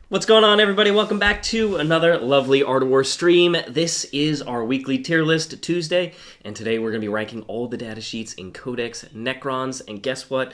What's going on, everybody? Welcome back to another lovely Art of War stream. This is our weekly tier list Tuesday, and today we're going to be ranking all the datasheets in Codex Necrons, and guess what?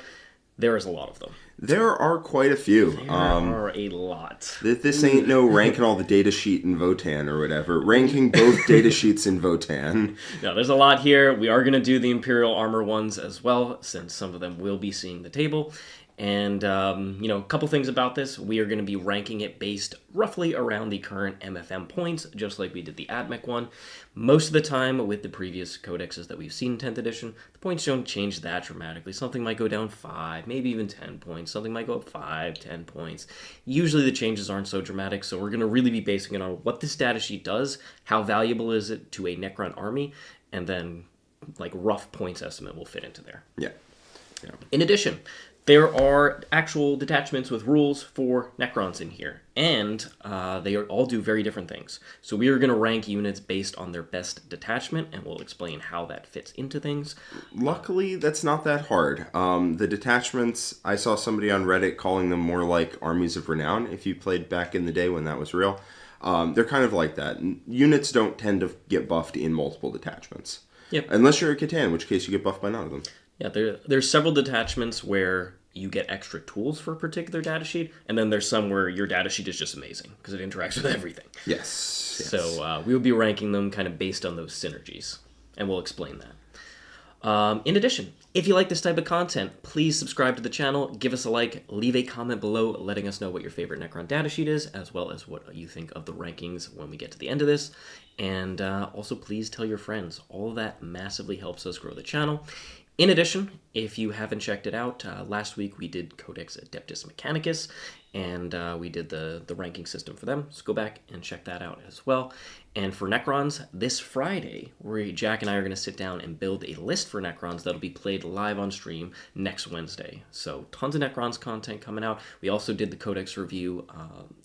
There is a lot of them. There are quite a few. There are a lot. This ain't no ranking all the datasheet in Votann or whatever. Ranking both datasheets in Votann. No, there's a lot here. We are going to do the Imperial Armor ones as well, since some of them will be seeing the table. And, a couple things about this. We are going to be ranking it based roughly around the current MFM points, just like we did the AdMech one. Most of the time, with the previous codexes that we've seen in 10th edition, the points don't change that dramatically. Something might go down 5, maybe even 10 points. Something might go up 5, 10 points. Usually the changes aren't so dramatic, so we're going to really be basing it on what this datasheet does, how valuable is it to a Necron army, and then, rough points estimate will fit into there. Yeah. In addition, there are actual detachments with rules for Necrons in here, and they all do very different things. So we are going to rank units based on their best detachment, and we'll explain how that fits into things. Luckily, that's not that hard. The detachments, I saw somebody on Reddit calling them more like armies of renown, if you played back in the day when that was real. They're kind of like that. Units don't tend to get buffed in multiple detachments. Yep. Unless you're a Catan, in which case you get buffed by none of them. Yeah, there's several detachments where you get extra tools for a particular datasheet, and then there's some where your datasheet is just amazing, because it interacts with everything. Yes. So we will be ranking them kind of based on those synergies, and we'll explain that. In addition, if you like this type of content, please subscribe to the channel, give us a like, leave a comment below letting us know what your favorite Necron datasheet is, as well as what you think of the rankings when we get to the end of this. And also please tell your friends. All of that massively helps us grow the channel. In addition, if you haven't checked it out, last week we did Codex Adeptus Mechanicus, and we did the ranking system for them, so go back and check that out as well. And for Necrons, this Friday, Jack and I are going to sit down and build a list for Necrons that'll be played live on stream next Wednesday. So tons of Necrons content coming out. We also did the Codex review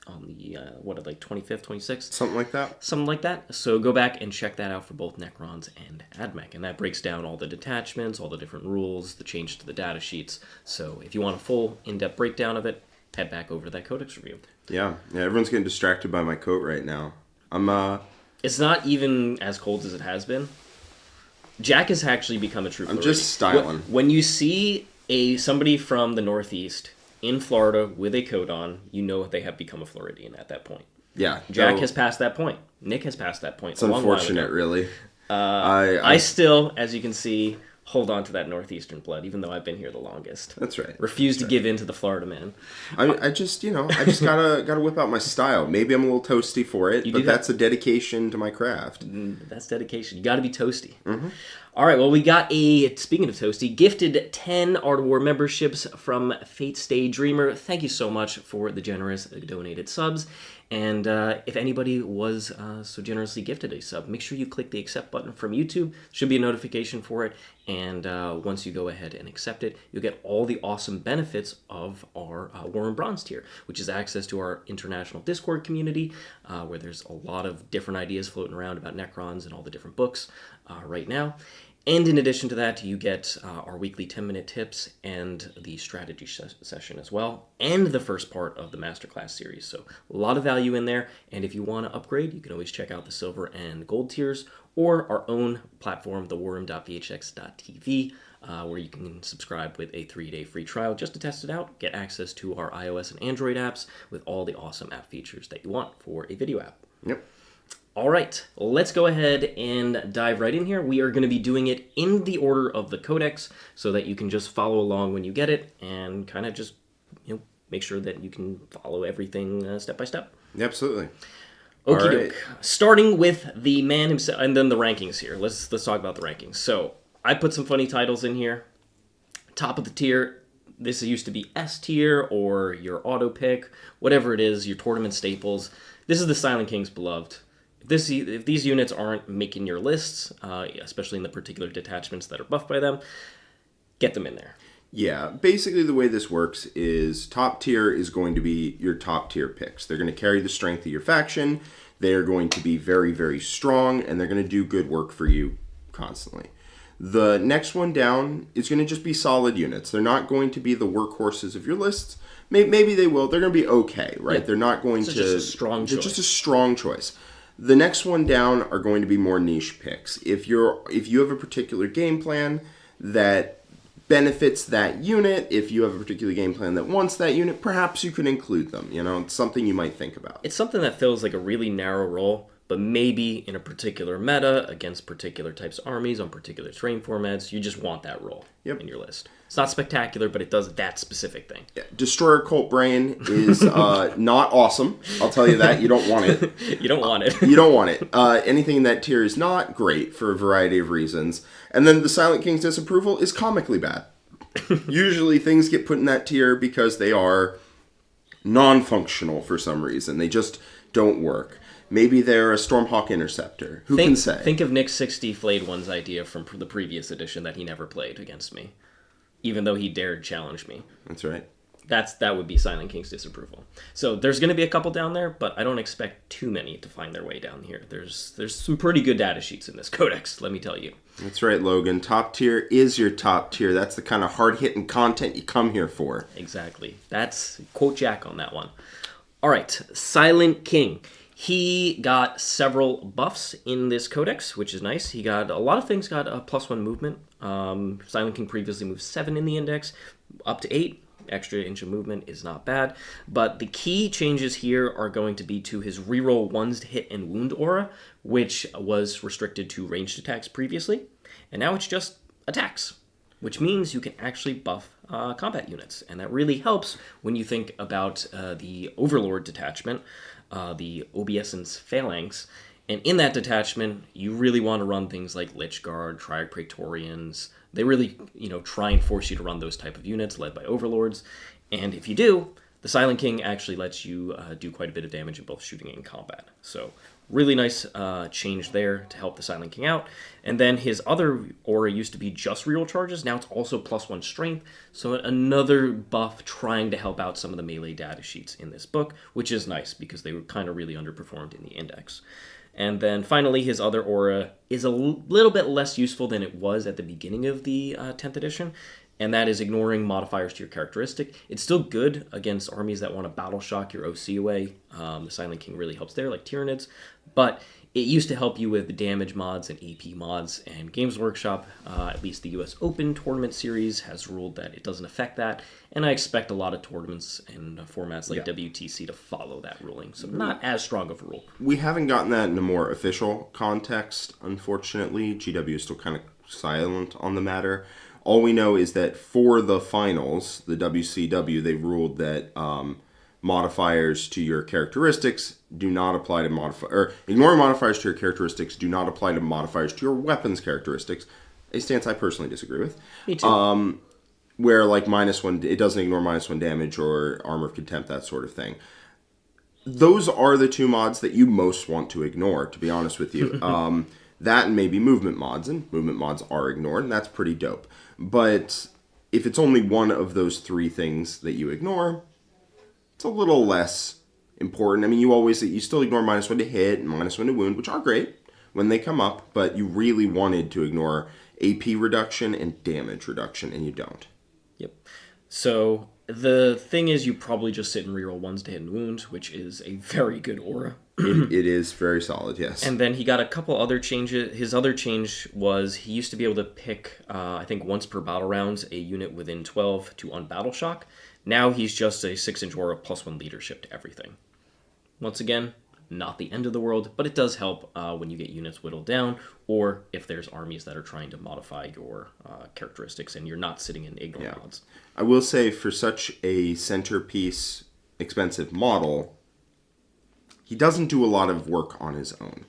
on the, 25th, 26th? Something like that? Something like that. So go back and check that out for both Necrons and AdMech. And that breaks down all the detachments, all the different rules, the changes to the data sheets. So if you want a full, in-depth breakdown of it, head back over to that Codex review. Yeah, everyone's getting distracted by my coat right now. It's not even as cold as it has been. Jack has actually become a true Floridian. I'm just styling. When you see somebody from the Northeast in Florida with a coat on, you know they have become a Floridian at that point. Yeah. Jack has passed that point. Nick has passed that point. It's unfortunate, really. I still, as you can see, hold on to that Northeastern blood, even though I've been here the longest. That's right. Refuse to give in to the Florida man. I just gotta whip out my style. Maybe I'm a little toasty for it, but that's a dedication to my craft. That's dedication. You gotta be toasty. Mm-hmm. All right, well, we got speaking of toasty, gifted 10 Art of War memberships from Fate Stay Dreamer. Thank you so much for the generous donated subs. And if anybody was so generously gifted a sub, make sure you click the accept button from YouTube. Should be a notification for it. And once you go ahead and accept it, you'll get all the awesome benefits of our War and Bronze tier, which is access to our international Discord community, where there's a lot of different ideas floating around about Necrons and all the different books right now. And in addition to that, you get our weekly 10-minute tips and the strategy session as well, and the first part of the Masterclass series. So a lot of value in there, and if you want to upgrade, you can always check out the silver and gold tiers, or our own platform, thewarroom.vhx.tv, where you can subscribe with a 3-day free trial just to test it out, get access to our iOS and Android apps with all the awesome app features that you want for a video app. Yep. All right, let's go ahead and dive right in here. We are going to be doing it in the order of the codex so that you can just follow along when you get it and kind of just make sure that you can follow everything step by step. Absolutely. Okie doke. Starting with the man himself, and then the rankings here. Let's talk about the rankings. So I put some funny titles in here. Top of the tier. This used to be S tier or your auto pick, whatever it is, your tournament staples. This is the Silent King's Beloved. If these units aren't making your lists, especially in the particular detachments that are buffed by them, get them in there. Yeah, basically the way this works is top tier is going to be your top tier picks. They're going to carry the strength of your faction. They're going to be very, very strong, and they're going to do good work for you constantly. The next one down is going to just be solid units. They're not going to be the workhorses of your lists. Maybe they will. They're going to be okay, right? Yeah. They're not going to... Just a strong choice. They're just a strong choice. The next one down are going to be more niche picks. If you have a particular game plan that benefits that unit, if you have a particular game plan that wants that unit, perhaps you can include them. It's something you might think about. It's something that feels like a really narrow role, but maybe in a particular meta, against particular types of armies, on particular terrain formats, you just want that role in your list. It's not spectacular, but it does that specific thing. Yeah. Destroyer Cult Brain is not awesome. I'll tell you that. You don't want it. You don't want it. You don't want it. Anything in that tier is not great for a variety of reasons. And then the Silent King's Disapproval is comically bad. Usually things get put in that tier because they are non-functional for some reason. They just don't work. Maybe they're a Stormhawk Interceptor. Who can say? Think of Nick's 60 Flayed Ones idea from the previous edition that he never played against me, even though he dared challenge me. That's right. That would be Silent King's Disapproval. So there's going to be a couple down there, but I don't expect too many to find their way down here. There's some pretty good data sheets in this codex, let me tell you. That's right, Logan. Top tier is your top tier. That's the kind of hard-hitting content you come here for. Exactly. That's quote Jack on that one. All right, Silent King. He got several buffs in this codex, which is nice. He got a lot of things. Got a +1 movement. Silent King previously moved 7 in the index, up to 8. Extra inch of movement is not bad. But the key changes here are going to be to his reroll 1s to hit and wound aura, which was restricted to ranged attacks previously. And now it's just attacks, which means you can actually buff combat units. And that really helps when you think about the Overlord detachment, the Obeisance Phalanx. And in that detachment, you really want to run things like Lychguard, Triarch Praetorians. They really, try and force you to run those type of units led by Overlords. And if you do, the Silent King actually lets you do quite a bit of damage in both shooting and combat. So really nice change there to help the Silent King out. And then his other aura used to be just reroll charges. Now it's also +1 strength. So another buff trying to help out some of the melee data sheets in this book, which is nice because they were kind of really underperformed in the index. And then finally, his other aura is a little bit less useful than it was at the beginning of the 10th edition, and that is ignoring modifiers to your characteristic. It's still good against armies that want to battle shock your OC away. The Silent King really helps there, like Tyranids, but it used to help you with the damage mods and AP mods, and Games Workshop, at least the US Open Tournament Series, has ruled that it doesn't affect that, and I expect a lot of tournaments and formats like WTC to follow that ruling, so not as strong of a rule. We haven't gotten that in a more official context, unfortunately. GW is still kind of silent on the matter. All we know is that for the finals, the WCW, they ruled that modifiers to your characteristics do not apply to ignoring modifiers to your characteristics do not apply to modifiers to your weapons characteristics. A stance I personally disagree with. Me too. Where like -1, it doesn't ignore -1 damage or Armor of Contempt, that sort of thing. Those are the two mods that you most want to ignore, to be honest with you. That and maybe movement mods, and movement mods are ignored, and that's pretty dope. But if it's only one of those three things that you ignore, it's a little less important. I mean, you still ignore -1 to hit and -1 to wound, which are great when they come up, but you really wanted to ignore AP reduction and damage reduction, and you don't. Yep. So the thing is, you probably just sit and reroll 1s to hit and wound, which is a very good aura. It is very solid, yes. And then he got a couple other changes. His other change was he used to be able to pick, I think once per battle rounds, a unit within 12 to unbattle shock. Now he's just a 6-inch aura +1 leadership to everything. Once again, not the end of the world, but it does help when you get units whittled down, or if there's armies that are trying to modify your characteristics and you're not sitting in ignore mods. I will say, for such a centerpiece, expensive model, he doesn't do a lot of work on his own.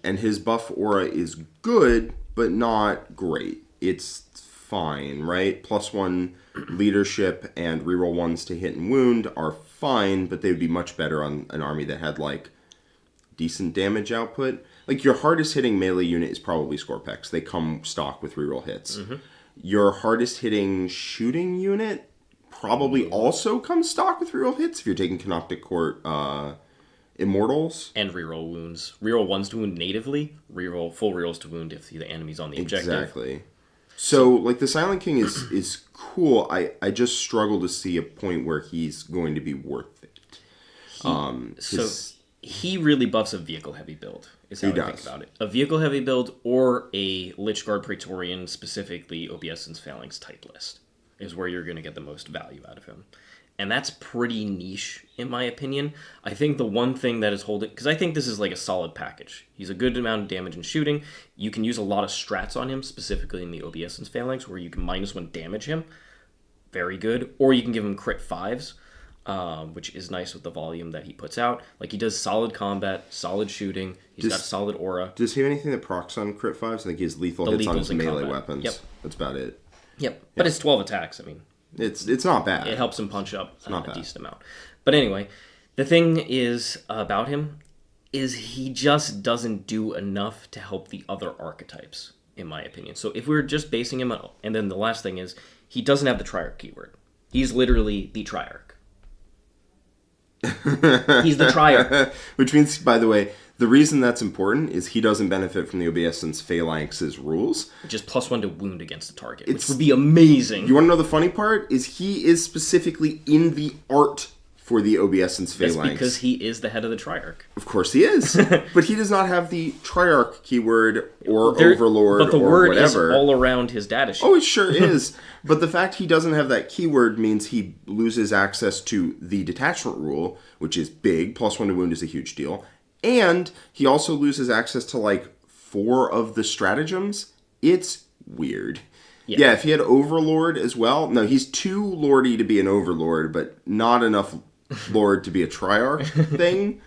And his buff aura is good, but not great. It's fine, right? +1 leadership and reroll 1s to hit and wound are fine, but they would be much better on an army that had, like, decent damage output. Like, your hardest hitting melee unit is probably Skorpekh. They come stock with reroll hits. Mm-hmm. Your hardest hitting shooting unit probably also comes stock with reroll hits if you're taking Canoptek Immortals. And reroll wounds. Reroll 1s to wound natively. Reroll full rerolls to wound if the enemy's on the objective. Exactly. So, like, the Silent King is cool. I just struggle to see a point where he's going to be worth it. He really buffs a vehicle-heavy build, is how I think about it. A vehicle-heavy build or a Lychguard Praetorian, specifically Obsessance Phalanx type list, is where you're going to get the most value out of him. And that's pretty niche, in my opinion. I think the one thing that is holding... Because I think this is like a solid package. He's a good amount of damage and shooting. You can use a lot of strats on him, specifically in the Obsessance Phalanx, where you can -1 damage him. Very good. Or you can give him crit 5s. Which is nice with the volume that he puts out. Like, he does solid combat, solid shooting. He's got solid aura. Does he have anything that procs on crit 5s? I think he has lethal hits on his melee weapons. Yep. That's about it. Yep. But it's 12 attacks. I mean, it's not bad. It helps him punch up a decent amount. But anyway, the thing is about him is he just doesn't do enough to help the other archetypes, in my opinion. So if we're just basing him out, and then the last thing is, he doesn't have the Triarch keyword. He's literally the Triarch. He's the Triarch. Which means, by the way, the reason that's important is he doesn't benefit from the Obsessance Phalanx's rules. Which is +1 to wound against the target, which would be amazing. You want to know the funny part? Is he is specifically in the art for the Obsessance Phalanx. That's because he is the head of the Triarch. Of course he is. But he does not have the Triarch keyword or Overlord or whatever. But the word is all around his data sheet. Oh, it sure is. But the fact he doesn't have that keyword means he loses access to the detachment rule, which is big. +1 to wound is a huge deal. And he also loses access to, like, 4 of the stratagems. It's weird. Yeah, if he had Overlord as well. No, he's too lordy to be an Overlord, but not enough Lord to be a Triarch thing.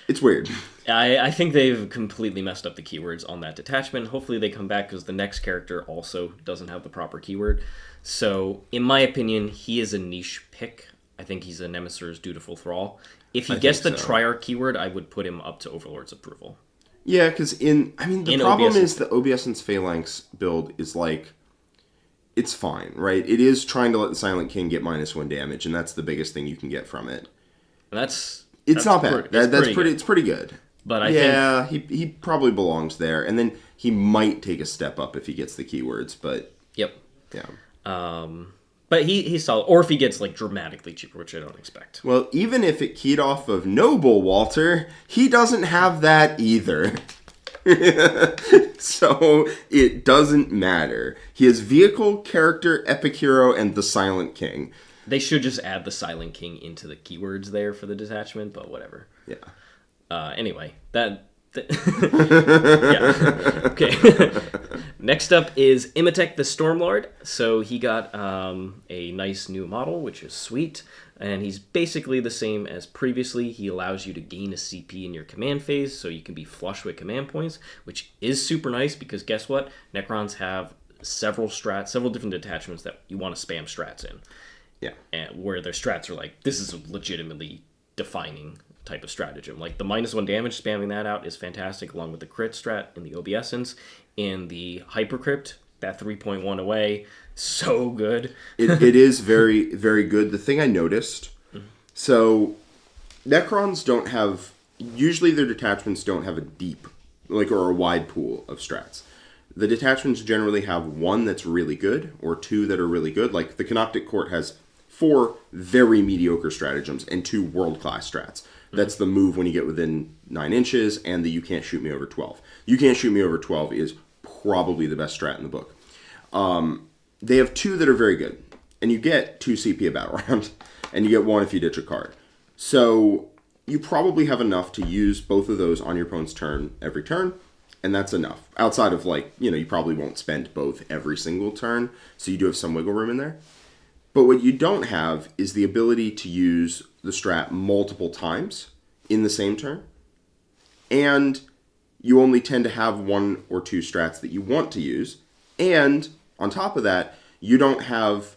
It's weird. I think they've completely messed up the keywords on that detachment. Hopefully they come back because the next character also doesn't have the proper keyword. So, in my opinion, he is a niche pick. I think he's a Nemesis Dutiful Thrall. If he gets the Triarch keyword, I would put him up to Overlord's approval. Yeah, because the problem is the Obsessance Phalanx build is like, it's fine, right? It is trying to let the Silent King get -1 damage, and that's the biggest thing you can get from it. It's not bad. It's pretty good. But I think he probably belongs there, and then he might take a step up if he gets the keywords. But yeah. But he's solid, or if he gets like dramatically cheaper, which I don't expect. Well, even if it keyed off of Noble Walter, he doesn't have that either. So it doesn't matter. He has Vehicle, Character, Epic Hero, and the Silent King. They should just add the Silent King into the keywords there for the detachment, but whatever. Yeah. Anyway, yeah. Okay. Next up is Imotekh the Stormlord. So he got a nice new model, which is sweet. And he's basically the same as previously. He allows you to gain a CP in your command phase, so you can be flush with command points, which is super nice because guess what? Necrons have several different detachments that you want to spam strats in. Yeah. And where their strats are like, this is a legitimately defining type of stratagem. Like the -1 damage, spamming that out is fantastic, along with the crit strat in the Obsessence. In the Hypercrypt, that 3.1 away, so good. It is very, very good. The thing I noticed, so Necrons don't have, usually their detachments don't have a deep, or a wide pool of strats. The detachments generally have 1 that's really good, or 2 that are really good. Like the Canoptek Court has 4 very mediocre stratagems and 2 world-class strats. That's the move when you get within 9 inches, and the you can't shoot me over 12. You can't shoot me over 12 is probably the best strat in the book. They have 2 that are very good, and you get 2 CP a battle round, and you get 1 if you ditch a card. So you probably have enough to use both of those on your opponent's turn every turn, and that's enough. Outside of you probably won't spend both every single turn, so you do have some wiggle room in there. But what you don't have is the ability to use the strat multiple times in the same turn, and you only tend to have 1 or 2 strats that you want to use, and on top of that, you don't have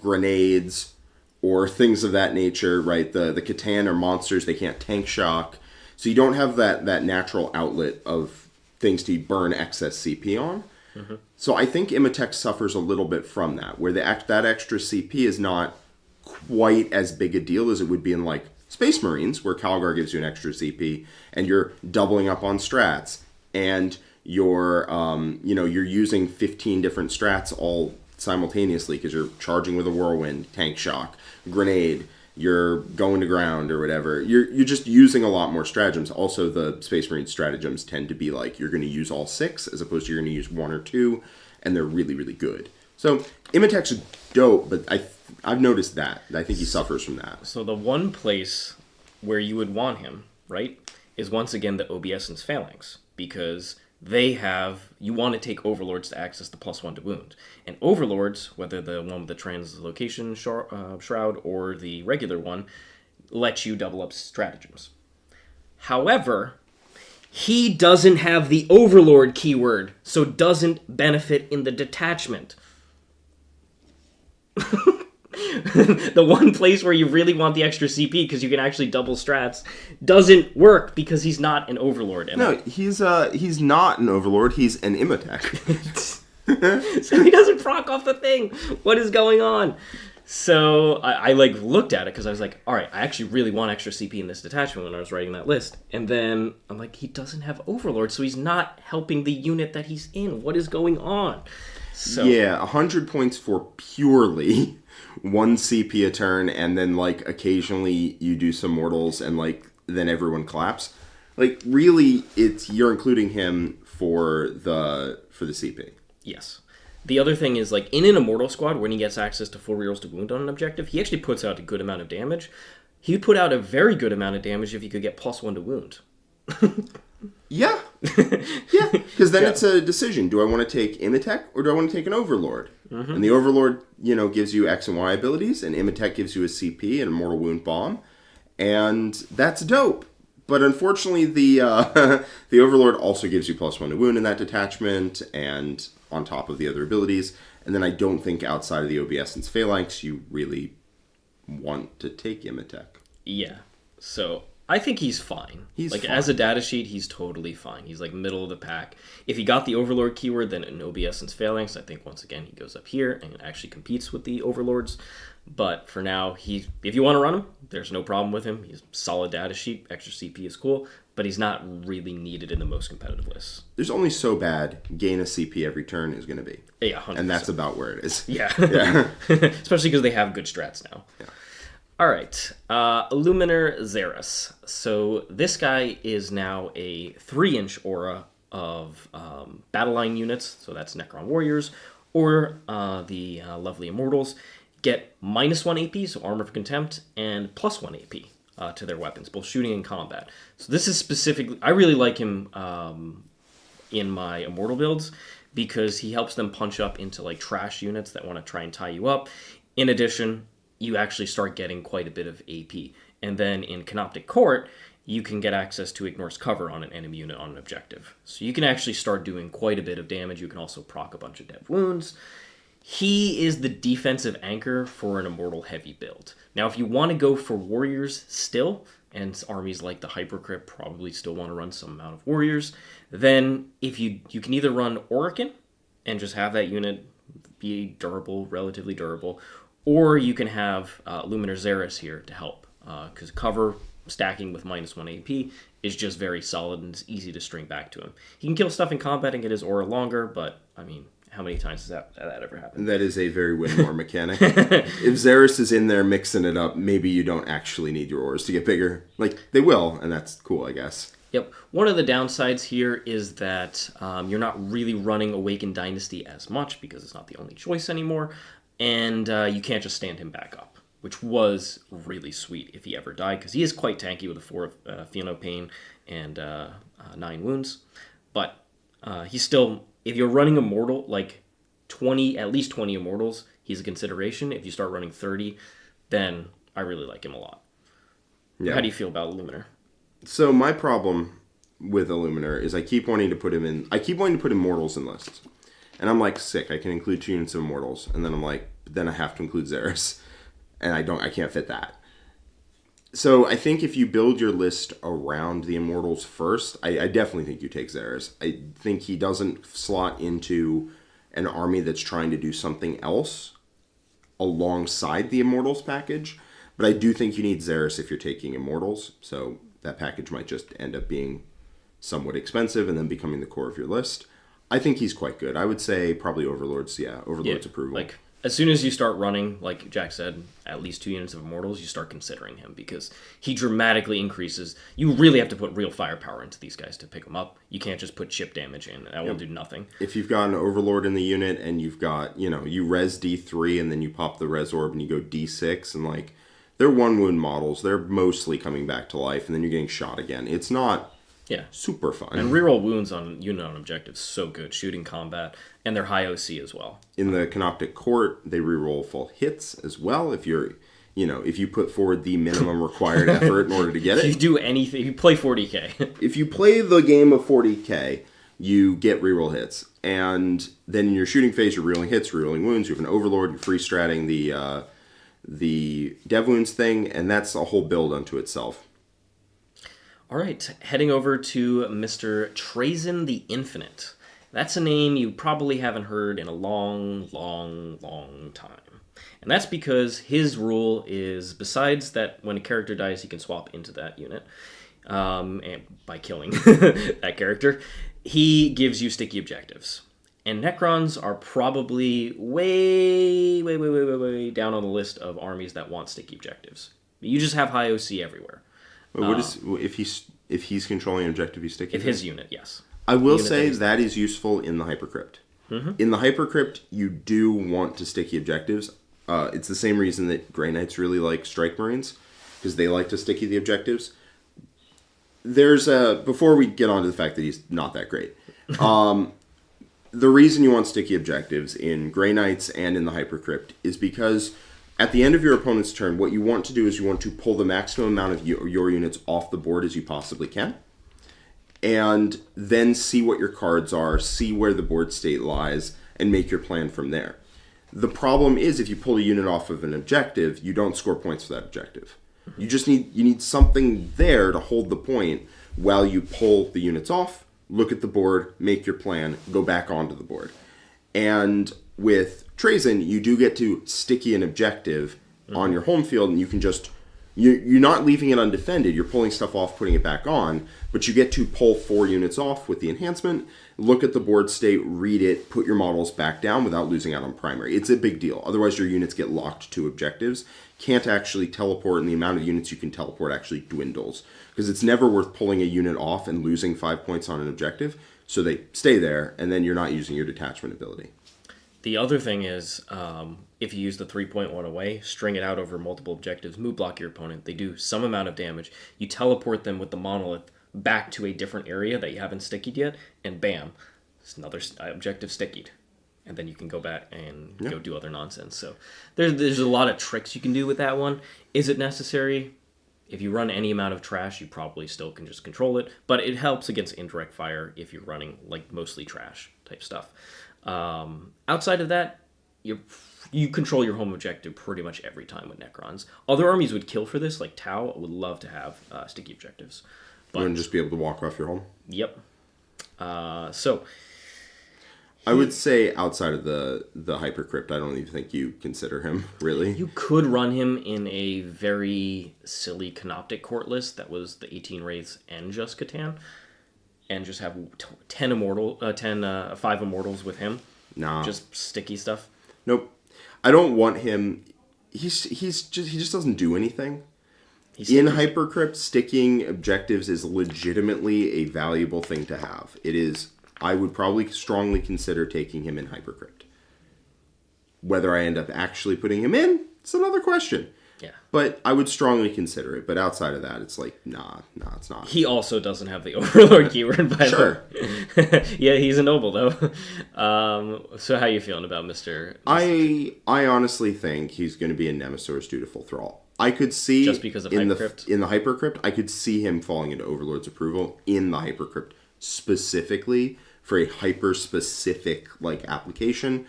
grenades or things of that nature, right? The Catan are monsters, they can't tank shock, so you don't have that natural outlet of things to burn excess CP on. Mm-hmm. So I think Imotekh suffers a little bit from that, where that extra CP is not quite as big a deal as it would be in Space Marines, where Calgar gives you an extra CP, and you're doubling up on strats, and you're you're using 15 different strats all simultaneously because you're charging with a whirlwind, tank shock, grenade, you're going to ground or whatever. You're just using a lot more stratagems. Also, the Space Marine stratagems tend to be like you're going to use all 6 as opposed to you're going to use 1 or 2, and they're really, really good. So Imotech's dope, but I've noticed that. I think he suffers from that. So the one place where you would want him, right, is once again the Obsessence Phalanx, because you want to take Overlords to access the +1 to wound. And Overlords, whether the one with the Translocation Shroud or the regular one, let you double up stratagems. However, he doesn't have the Overlord keyword, so doesn't benefit in the detachment. The one place where you really want the extra CP because you can actually double strats doesn't work because he's not an Overlord. No, he's not an Overlord. He's an Imotekh. So he doesn't proc off the thing. What is going on? So I looked at it because I was like, all right, I actually really want extra CP in this detachment when I was writing that list. And then I'm like, he doesn't have Overlord, so he's not helping the unit that he's in. What is going on? So yeah, 100 points for purely 1 CP a turn, and then occasionally you do some mortals, and then everyone claps. Really, you're including him for the CP. Yes. The other thing is, in an Immortal squad, when he gets access to 4 rerolls to wound on an objective, he actually puts out a good amount of damage. He would put out a very good amount of damage if he could get +1 to wound. Yeah. Yeah, because then it's a decision. Do I want to take Imotekh or do I want to take an Overlord? Mm-hmm. And the Overlord, gives you X and Y abilities, and Imotekh gives you a CP and a Mortal Wound Bomb, and that's dope. But unfortunately, the the Overlord also gives you +1 to wound in that detachment, and on top of the other abilities. And then I don't think outside of the Obsessence Phalanx you really want to take Imotekh. Yeah. So I think he's fine. He's fine. As a data sheet, he's totally fine. He's middle of the pack. If he got the Overlord keyword, then an Obsessence Phalanx, I think once again he goes up here and actually competes with the Overlords. But for now, if you want to run him, there's no problem with him. He's a solid data sheet. Extra CP is cool, but he's not really needed in the most competitive lists. There's only so bad gain a CP every turn is going to be. Yeah, 100%. And that's about where it is. Yeah. Yeah. Especially because they have good strats now. Yeah. All right, Illuminor Szeras. So this guy is now a 3-inch aura of battle line units. So that's Necron Warriors or the lovely Immortals. Get -1 AP, so Armor of Contempt, and +1 AP to their weapons, both shooting and combat. So this is specifically, I really like him in my Immortal builds because he helps them punch up into trash units that want to try and tie you up. In addition, you actually start getting quite a bit of AP. And then in Canoptek Court, you can get access to Ignores Cover on an enemy unit on an objective. So you can actually start doing quite a bit of damage. You can also proc a bunch of dev wounds. He is the defensive anchor for an Immortal heavy build. Now, if you want to go for Warriors still, and armies like the Hypercrypt probably still want to run some amount of Warriors, then if you can either run Orikan and just have that unit be durable, relatively durable, or you can have Illuminor Szeras here to help, because cover stacking with -1 AP is just very solid and it's easy to string back to him. He can kill stuff in combat and get his aura longer, but, I mean, how many times has that ever happened? That is a very Winmore mechanic. If Szeras is in there mixing it up, maybe you don't actually need your auras to get bigger. They will, and that's cool, I guess. Yep. One of the downsides here is that you're not really running Awakened Dynasty as much because it's not the only choice anymore. And you can't just stand him back up, which was really sweet if he ever died, because he is quite tanky with a 4 Theano Pain and 9 wounds. But he's still, if you're running Immortal, at least 20 Immortals, he's a consideration. If you start running 30, then I really like him a lot. Yeah. How do you feel about Illuminor? So my problem with Illuminor is I keep wanting to put Immortals in lists. And I'm sick, I can include 2 units of Immortals. And then I'm then I have to include Szeras. And I can't fit that. So I think if you build your list around the Immortals first, I definitely think you take Szeras. I think he doesn't slot into an army that's trying to do something else alongside the Immortals package. But I do think you need Szeras if you're taking Immortals. So that package might just end up being somewhat expensive and then becoming the core of your list. I think he's quite good. I would say probably Overlord's approval. Like, as soon as you start running, like Jack said, at least 2 units of Immortals, you start considering him because he dramatically increases. You really have to put real firepower into these guys to pick them up. You can't just put chip damage in. That will do nothing. If you've got an Overlord in the unit and you've got, you res D3 and then you pop the res orb and you go D6 and like, they're 1 wound models. They're mostly coming back to life and then you're getting shot again. It's not super fun. And reroll wounds on unit on objectives so good. Shooting combat. And they're high OC as well. In the Canoptek Court, they reroll full hits as well. If if you put forward the minimum required effort in order to get it. If you do anything, if you play 40k. If you play the game of 40k, you get reroll hits. And then in your shooting phase, you're rerolling hits, rerolling wounds. You have an Overlord, you're free stratting the Dev Wounds thing, and that's a whole build unto itself. All right, heading over to Mr. Trazyn the Infinite. That's a name you probably haven't heard in a long, long, long time. And that's because his rule is, besides that when a character dies, he can swap into that unit, and by killing that character, he gives you sticky objectives. And Necrons are probably way down on the list of armies that want sticky objectives. You just have high OC everywhere. Wait, what is if he's controlling an objective, he's sticky? If his unit, yes. I will say that is useful in the Hypercrypt. Mm-hmm. In the Hypercrypt, you do want to sticky objectives. It's the same reason that Grey Knights really like Strike Marines, because they like to sticky the objectives. Before we get on to the fact that he's not that great, the reason you want sticky objectives in Grey Knights and in the Hypercrypt is because at the end of your opponent's turn, what you want to do is you want to pull the maximum amount of your units off the board as you possibly can, and then see what your cards are, see where the board state lies, and make your plan from there. The problem is if you pull a unit off of an objective, you don't score points for that objective. You need something there to hold the point while you pull the units off, look at the board, make your plan, go back onto the board. And with Trazyn, you do get to sticky an objective on your home field, and you can just... You're not leaving it undefended. You're pulling stuff off, putting it back on, but you get to pull 4 units off with the enhancement, look at the board state, read it, put your models back down without losing out on primary. It's a big deal. Otherwise, your units get locked to objectives, can't actually teleport, and the amount of units you can teleport actually dwindles. Because it's never worth pulling a unit off and losing 5 points on an objective, so they stay there, and then you're not using your detachment ability. The other thing is, if you use the 3.1 away, string it out over multiple objectives, move block your opponent. They do some amount of damage. You teleport them with the monolith back to a different area that you haven't stickied yet, and bam, it's another objective stickied. And then you can go back and go do other nonsense. So there's a lot of tricks you can do with that one. Is it necessary? If you run any amount of trash, you probably still can just control it. But it helps against indirect fire if you're running like mostly trash type stuff. Outside of that, you control your home objective pretty much every time with Necrons. Other armies would kill for this, like Tau would love to have sticky objectives. But, you wouldn't just be able to walk off your home? Yep. So... I would say outside of the Hypercrypt, I don't even think you consider him, really. You could run him in a very silly Canoptek Court list that was the 18 Wraiths and just Catan, and just have 5 Immortals with him. Nah. Just sticky stuff. Nope. I don't want him... He just doesn't do anything. In Hypercrypt, sticking objectives is legitimately a valuable thing to have. It is... I would probably strongly consider taking him in Hypercrypt. Whether I end up actually putting him in, it's another question. Yeah. But I would strongly consider it. But outside of that, it's like, nah, it's not. He also doesn't have the Overlord keyword, by Sure. the way. Yeah, he's a noble, though. So how you feeling about Mr. I honestly think he's going to be a Nemesis Dutiful Thrall. I could see... Just because of Hypercrypt? In the Hypercrypt, I could see him falling into Overlord's approval in the Hypercrypt specifically for a hyper-specific application,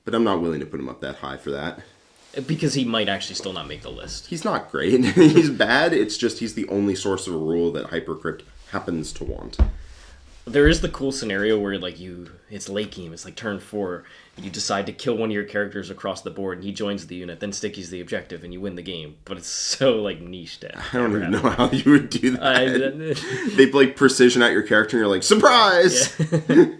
but I'm not willing to put him up that high for that. Because he might actually still not make the list. He's not great. He's bad. It's just he's the only source of a rule that Hypercrypt happens to want. There is the cool scenario where like it's late game, it's like turn 4, you decide to kill one of your characters across the board, and he joins the unit, then Sticky's the objective, and you win the game. But it's so like niche that I don't even know how you would do that. They like precision out your character, and you're like, surprise! Yeah.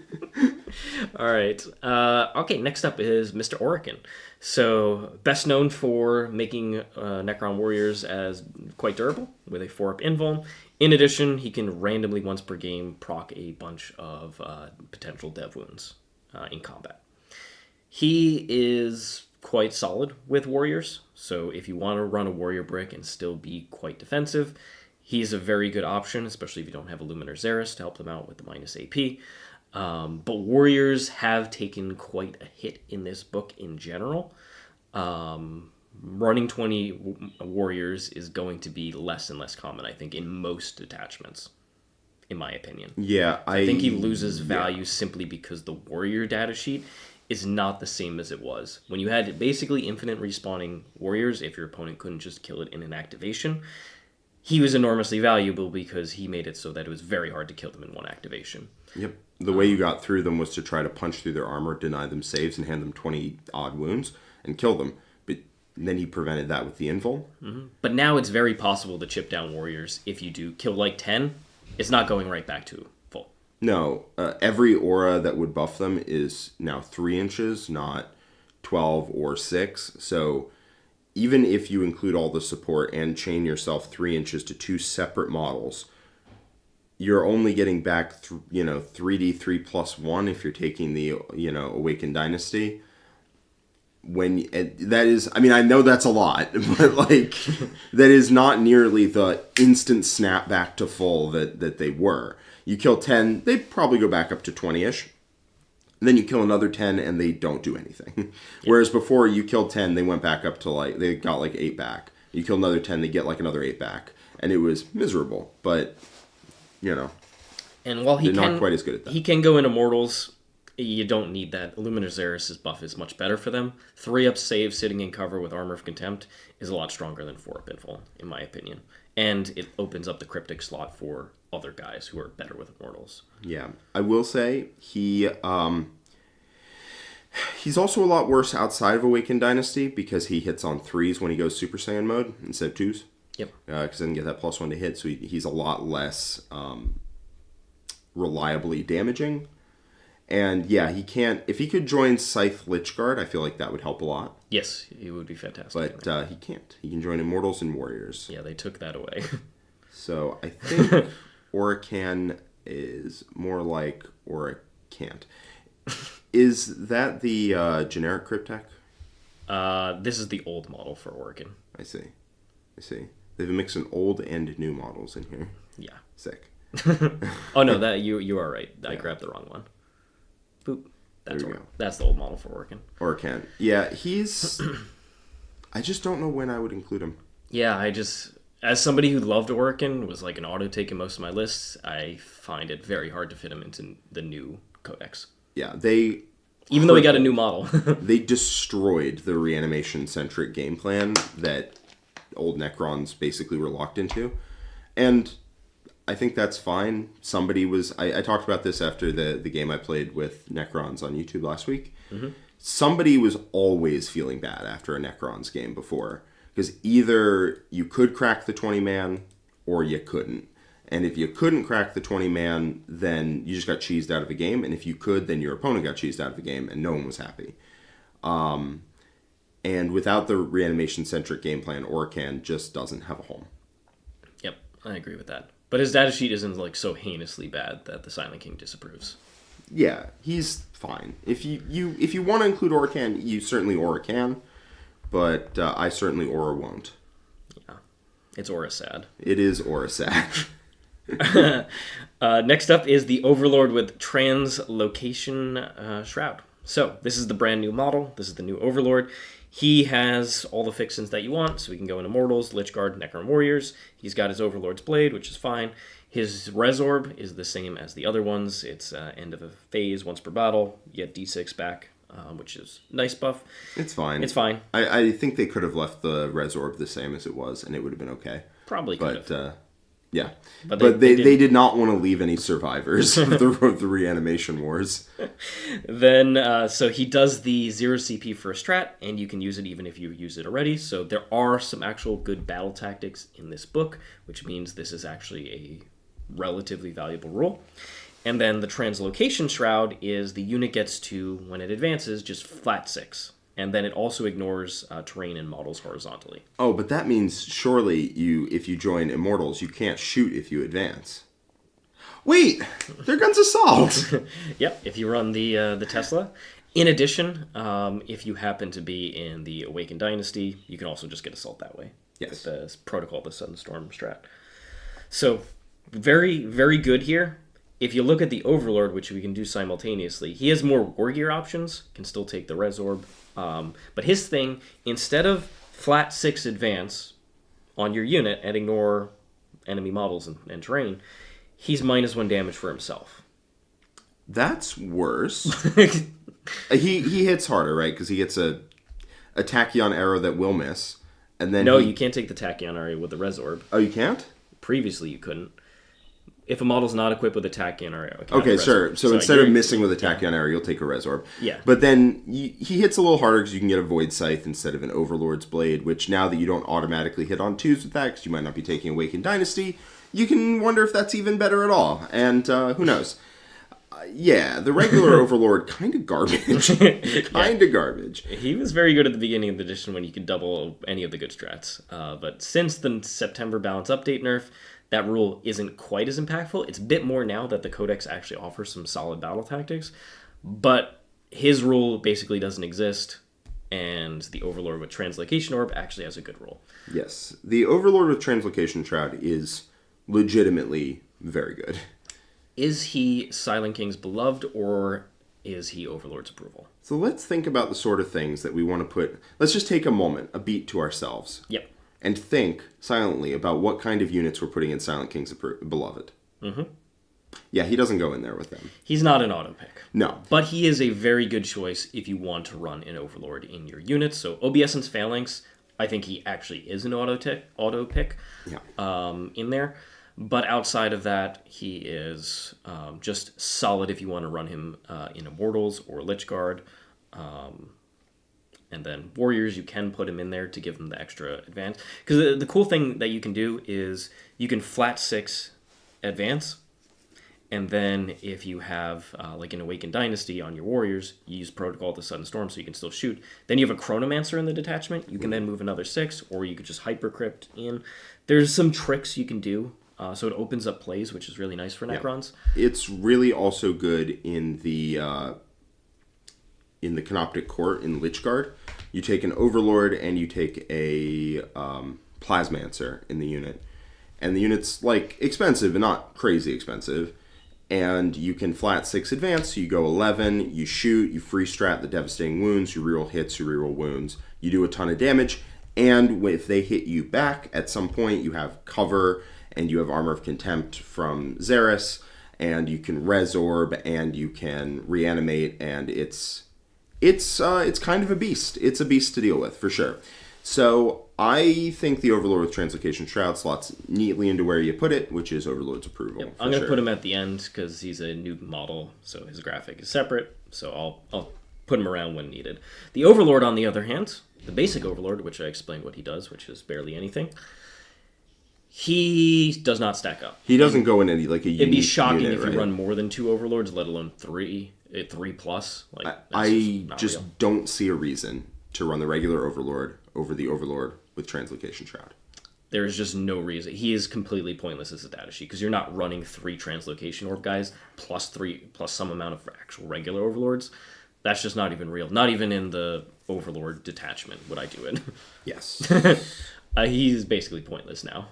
All right. Okay, next up is Mr. Orikan. So, best known for making Necron Warriors as quite durable, with a 4-up invuln. In addition, he can randomly, once per game, proc a bunch of potential dev wounds in combat. He is quite solid with Warriors, so if you want to run a Warrior brick and still be quite defensive, he's a very good option, especially if you don't have Illuminor Szeras to help them out with the minus AP. But Warriors have taken quite a hit in this book in general. Running 20 Warriors is going to be less and less common, I think, in most detachments, in my opinion. Yeah, I think he loses value simply because the Warrior datasheet is not the same as it was. When you had basically infinite respawning Warriors, if your opponent couldn't just kill it in an activation, he was enormously valuable because he made it so that it was very hard to kill them in one activation. Yep. The way you got through them was to try to punch through their armor, deny them saves, and hand them 20-odd wounds, and kill them. But then he prevented that with the invul. Mm-hmm. But now it's very possible to chip down Warriors. If you do kill like 10, it's not going right back to full. No. Every aura that would buff them is now 3 inches, not 12 or 6. So even if you include all the support and chain yourself 3 inches to 2 separate models, you're only getting back, 3d 3+1 if you're taking the, Awakened Dynasty. When that is, I mean, I know that's a lot, but like that is not nearly the instant snap back to full that they were. You kill 10, they probably go back up to 20-ish. Then you kill another 10 and they don't do anything. Yeah. Whereas before you killed 10, they went back up to they got 8 back. You kill another 10, they get another 8 back. And it was miserable, but and while they're not quite as good at that. He can go into Immortals. You don't need that. Illuminor Szeras' buff is much better for them. 3-up save sitting in cover with Armor of Contempt is a lot stronger than 4-up invul, in my opinion. And it opens up the Cryptic slot for other guys who are better with Immortals. Yeah. I will say, he's also a lot worse outside of Awakened Dynasty because he hits on 3s when he goes Super Saiyan mode instead of 2s. Yep. Because I didn't get that +1 to hit, so he's a lot less reliably damaging. And yeah, he can't. If he could join Scythe Lychguard, I feel like that would help a lot. Yes, it would be fantastic. But he can't. He can join Immortals and Warriors. Yeah, they took that away. So I think Orikan is more like Oricant. Is that the generic Cryptek? This is the old model for Orikan. I see. They've mixed old and new models in here. Yeah. Sick. Oh no, that you are right. I grabbed the wrong one. Boop. That's the old model for Orikan. Orikan. Yeah, he's... I just don't know when I would include him. Yeah, as somebody who loved Orikan, was like an auto take in most of my lists, I find it very hard to fit him into the new codex. Yeah, even though he got a new model. They destroyed the reanimation-centric game plan that old Necrons basically were locked into. And I think that's fine. Somebody was... I talked about this after the game I played with Necrons on YouTube last week. Mm-hmm. Somebody was always feeling bad after a Necrons game before. Because either you could crack the 20-man or you couldn't. And if you couldn't crack the 20-man, then you just got cheesed out of a game. And if you could, then your opponent got cheesed out of a game, and no one was happy. And without the reanimation-centric game plan, Orikan just doesn't have a home. Yep, I agree with that. But his data sheet isn't so heinously bad that the Silent King disapproves. Yeah, he's fine. If you want to include Orikan, you certainly Aura can, but I certainly Aura won't. Yeah, it's Aura sad. It is Aura sad. Next up is the Overlord with Translocation Shroud. So this is the brand new model. This is the new Overlord. He has all the fixins that you want, so he can go into Immortals, Lychguard, Necron Warriors. He's got his Overlord's Blade, which is fine. His Resorb is the same as the other ones. It's end of a phase, once per battle. You get D6 back, which is nice buff. It's fine. It's fine. I think they could have left the Resorb the same as it was, and it would have been okay. Probably could have. Yeah. But they did not want to leave any survivors of the reanimation wars. Then, so he does the 0 CP for a strat, and you can use it even if you use it already. So there are some actual good battle tactics in this book, which means this is actually a relatively valuable rule. And then the Translocation Shroud is the unit gets to, when it advances, just flat 6. And then it also ignores terrain and models horizontally. Oh, but that means surely if you join Immortals, you can't shoot if you advance. Wait, their guns assault. Yep, if you run the Tesla. In addition, if you happen to be in the Awakened Dynasty, you can also just get assault that way. Yes. With the Protocol of the Sudden Storm strat. So, very, very good here. If you look at the Overlord, which we can do simultaneously, he has more war gear options, can still take the Res Orb. But his thing, instead of flat 6 advance on your unit and ignore enemy models and terrain, he's -1 damage for himself. That's worse. he hits harder, right? Because he gets a Tachyon arrow that will miss. And then No, you can't take the Tachyon arrow with the Res Orb. Oh, you can't? Previously, you couldn't. If a model's not equipped with a Tachyon arrow. Okay, sure. So instead of missing with a Tachyon arrow, you'll take a Res Orb. Yeah. But then he hits a little harder because you can get a Void Scythe instead of an Overlord's Blade, which now that you don't automatically hit on 2s with that, because you might not be taking Awakened Dynasty, you can wonder if that's even better at all. And who knows? Yeah, the regular Overlord, kind of garbage. Kind of garbage. He was very good at the beginning of the edition when you could double any of the good strats. But since the September Balance Update nerf, that rule isn't quite as impactful. It's a bit more now that the Codex actually offers some solid battle tactics. But his rule basically doesn't exist, and the Overlord with Translocation Orb actually has a good rule. Yes, the Overlord with Translocation Shroud is legitimately very good. Is he Silent King's beloved, or is he Overlord's approval? So let's think about the sort of things that we want to put... Let's just take a moment, a beat to ourselves. Yep. And think silently about what kind of units we're putting in Silent King's beloved. Mm-hmm. Yeah, he doesn't go in there with them. He's not an auto pick. No. But he is a very good choice if you want to run an Overlord in your units. So Obeisance Phalanx, I think he actually is an auto pick in there. But outside of that, he is just solid if you want to run him in Immortals or Lychguard. And then Warriors, you can put him in there to give them the extra advance. Because the cool thing that you can do is you can flat 6 advance. And then if you have, like an Awakened Dynasty on your Warriors, you use Protocol of the Sudden Storm so you can still shoot. Then you have a Chronomancer in the detachment. You can then move another 6, or you could just Hypercrypt in. There's some tricks you can do. So it opens up plays, which is really nice for Necrons. Yeah. It's really also good in the Canoptek Court in Lychguard. You take an Overlord and you take a Plasmancer in the unit. And the unit's, like, expensive, but not crazy expensive. And you can flat 6 advance, so you go 11, you shoot, you free strat the devastating wounds, you reroll hits, you reroll wounds. You do a ton of damage, and if they hit you back, at some point you have cover, and you have Armor of Contempt from Szeras, and you can Res Orb, and you can reanimate, and it's kind of a beast. It's a beast to deal with, for sure. So I think the Overlord with Translocation Shroud slots neatly into where you put it, which is Overlord's approval. Yep. I'm going to put him at the end because he's a new model, so his graphic is separate. So I'll put him around when needed. The Overlord, on the other hand, the basic Overlord, which I explained what he does, which is barely anything, he does not stack up. He doesn't go in any, like, a It'd be shocking unit, if you run more than 2 Overlords, let alone 3 plus. Like, I just don't see a reason to run the regular Overlord over the Overlord with Translocation Shroud. There's just no reason. He is completely pointless as a data sheet because you're not running 3 Translocation Orb guys plus some amount of actual regular Overlords. That's just not even real. Not even in the Overlord detachment would I do it. Yes. He's basically pointless now.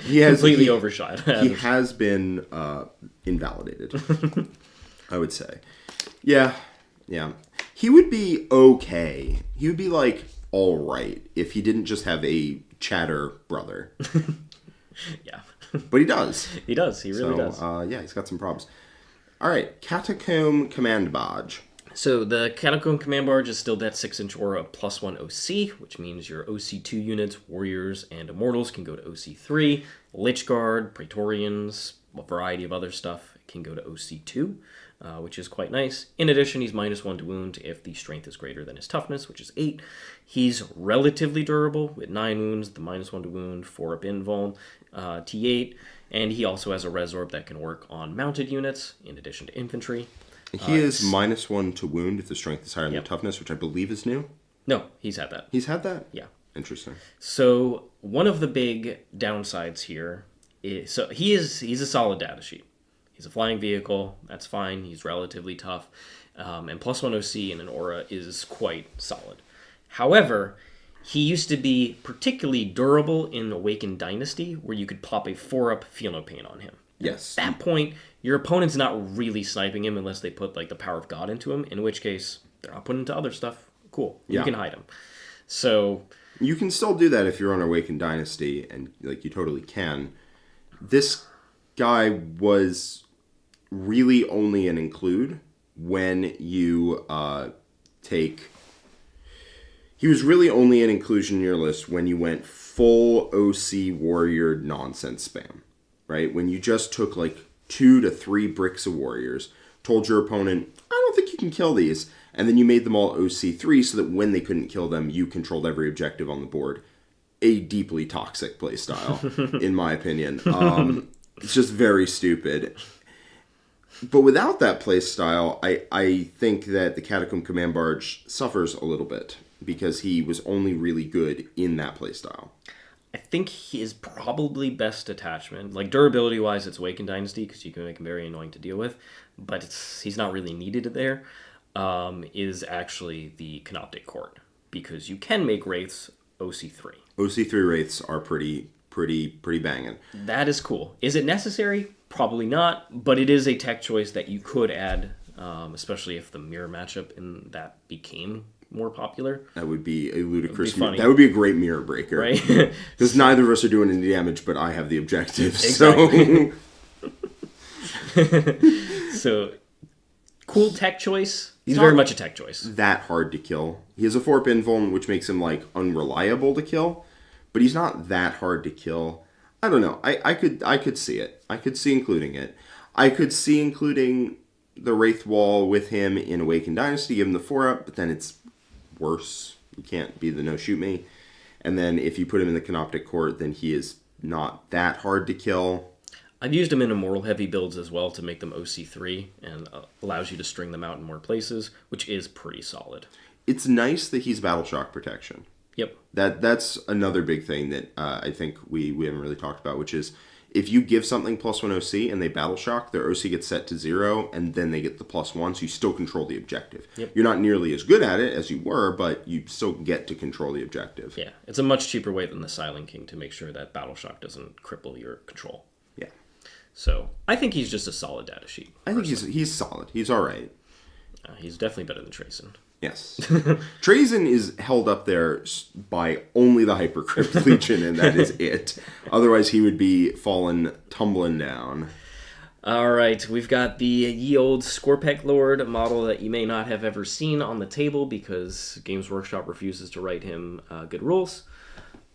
He has completely overshot. He has been invalidated, I would say. Yeah. He would be okay. He would be, like, all right if he didn't just have a chatter brother. Yeah. But he does. He does. He really does. Yeah, he's got some problems. All right, Catacomb Command Badge. So the Catacomb Command Barge is still that 6-inch aura of +1 OC, which means your OC2 units, Warriors, and Immortals can go to OC3. Lychguard, Praetorians, a variety of other stuff can go to OC2, which is quite nice. In addition, he's -1 to wound if the strength is greater than his toughness, which is 8. He's relatively durable with 9 wounds, the -1 to wound, 4 up invuln, T8, and he also has a Resorb that can work on mounted units in addition to infantry. He is -1 to wound if the strength is higher than the toughness, which I believe is new. No, he's had that. He's had that? Yeah. Interesting. So one of the big downsides here is, he's a solid data sheet. He's a flying vehicle, that's fine, he's relatively tough, and +1 OC in an aura is quite solid. However, he used to be particularly durable in Awakened Dynasty, where you could pop a 4-up Feel No Pain on him. Yes. At that point, your opponent's not really sniping him unless they put like the Power of God into him, in which case they're not putting into other stuff. Cool. You can hide him. So you can still do that if you're on Awakened Dynasty, and like you totally can. This guy was really only an include when you take... He was really only an inclusion in your list when you went full OC warrior nonsense spam, right? When you just took like 2 to 3 bricks of warriors, told your opponent, I don't think you can kill these, and then you made them all OC3 so that when they couldn't kill them, you controlled every objective on the board. A deeply toxic playstyle, in my opinion. It's just very stupid. But without that playstyle, I think that the Catacomb Command Barge suffers a little bit, because he was only really good in that playstyle. I think his probably best attachment, like durability-wise, it's Awakened Dynasty, because you can make him very annoying to deal with, but he's not really needed there, is actually the Canoptek Court, because you can make Wraiths OC3. OC3 Wraiths are pretty banging. That is cool. Is it necessary? Probably not, but it is a tech choice that you could add, especially if the mirror matchup in that became more popular. That would be a ludicrous... That would be a great mirror breaker. Right? Because neither of us are doing any damage, but I have the objective. Exactly. So, cool tech choice. He's very much a tech choice. That hard to kill. He has a 4-up invuln, which makes him like unreliable to kill, but he's not that hard to kill. I don't know. I could see it. I could see including it. I could see including the Wraith Wall with him in Awakened Dynasty, give him the 4-up, but then it's worse. You can't be the no-shoot me. And then if you put him in the Canoptek Court, then he is not that hard to kill. I've used him in Immortal-heavy builds as well to make them OC3, and allows you to string them out in more places, which is pretty solid. It's nice that he's Battle Shock protection. Yep. That's another big thing that I think we haven't really talked about, which is if you give something +1 OC and they Battle Shock, their OC gets set to 0, and then they get the +1, so you still control the objective. Yep. You're not nearly as good at it as you were, but you still get to control the objective. Yeah, it's a much cheaper way than the Silent King to make sure that Battle Shock doesn't cripple your control. Yeah. So, I think he's just a solid data sheet. I think he's solid. He's all right. He's definitely better than Trazyn. Yes. Trazyn is held up there by only the Hypercrypt Legion, and that is it. Otherwise, he would be tumbling down. All right, we've got the ye old Skorpekh Lord model that you may not have ever seen on the table because Games Workshop refuses to write him good rules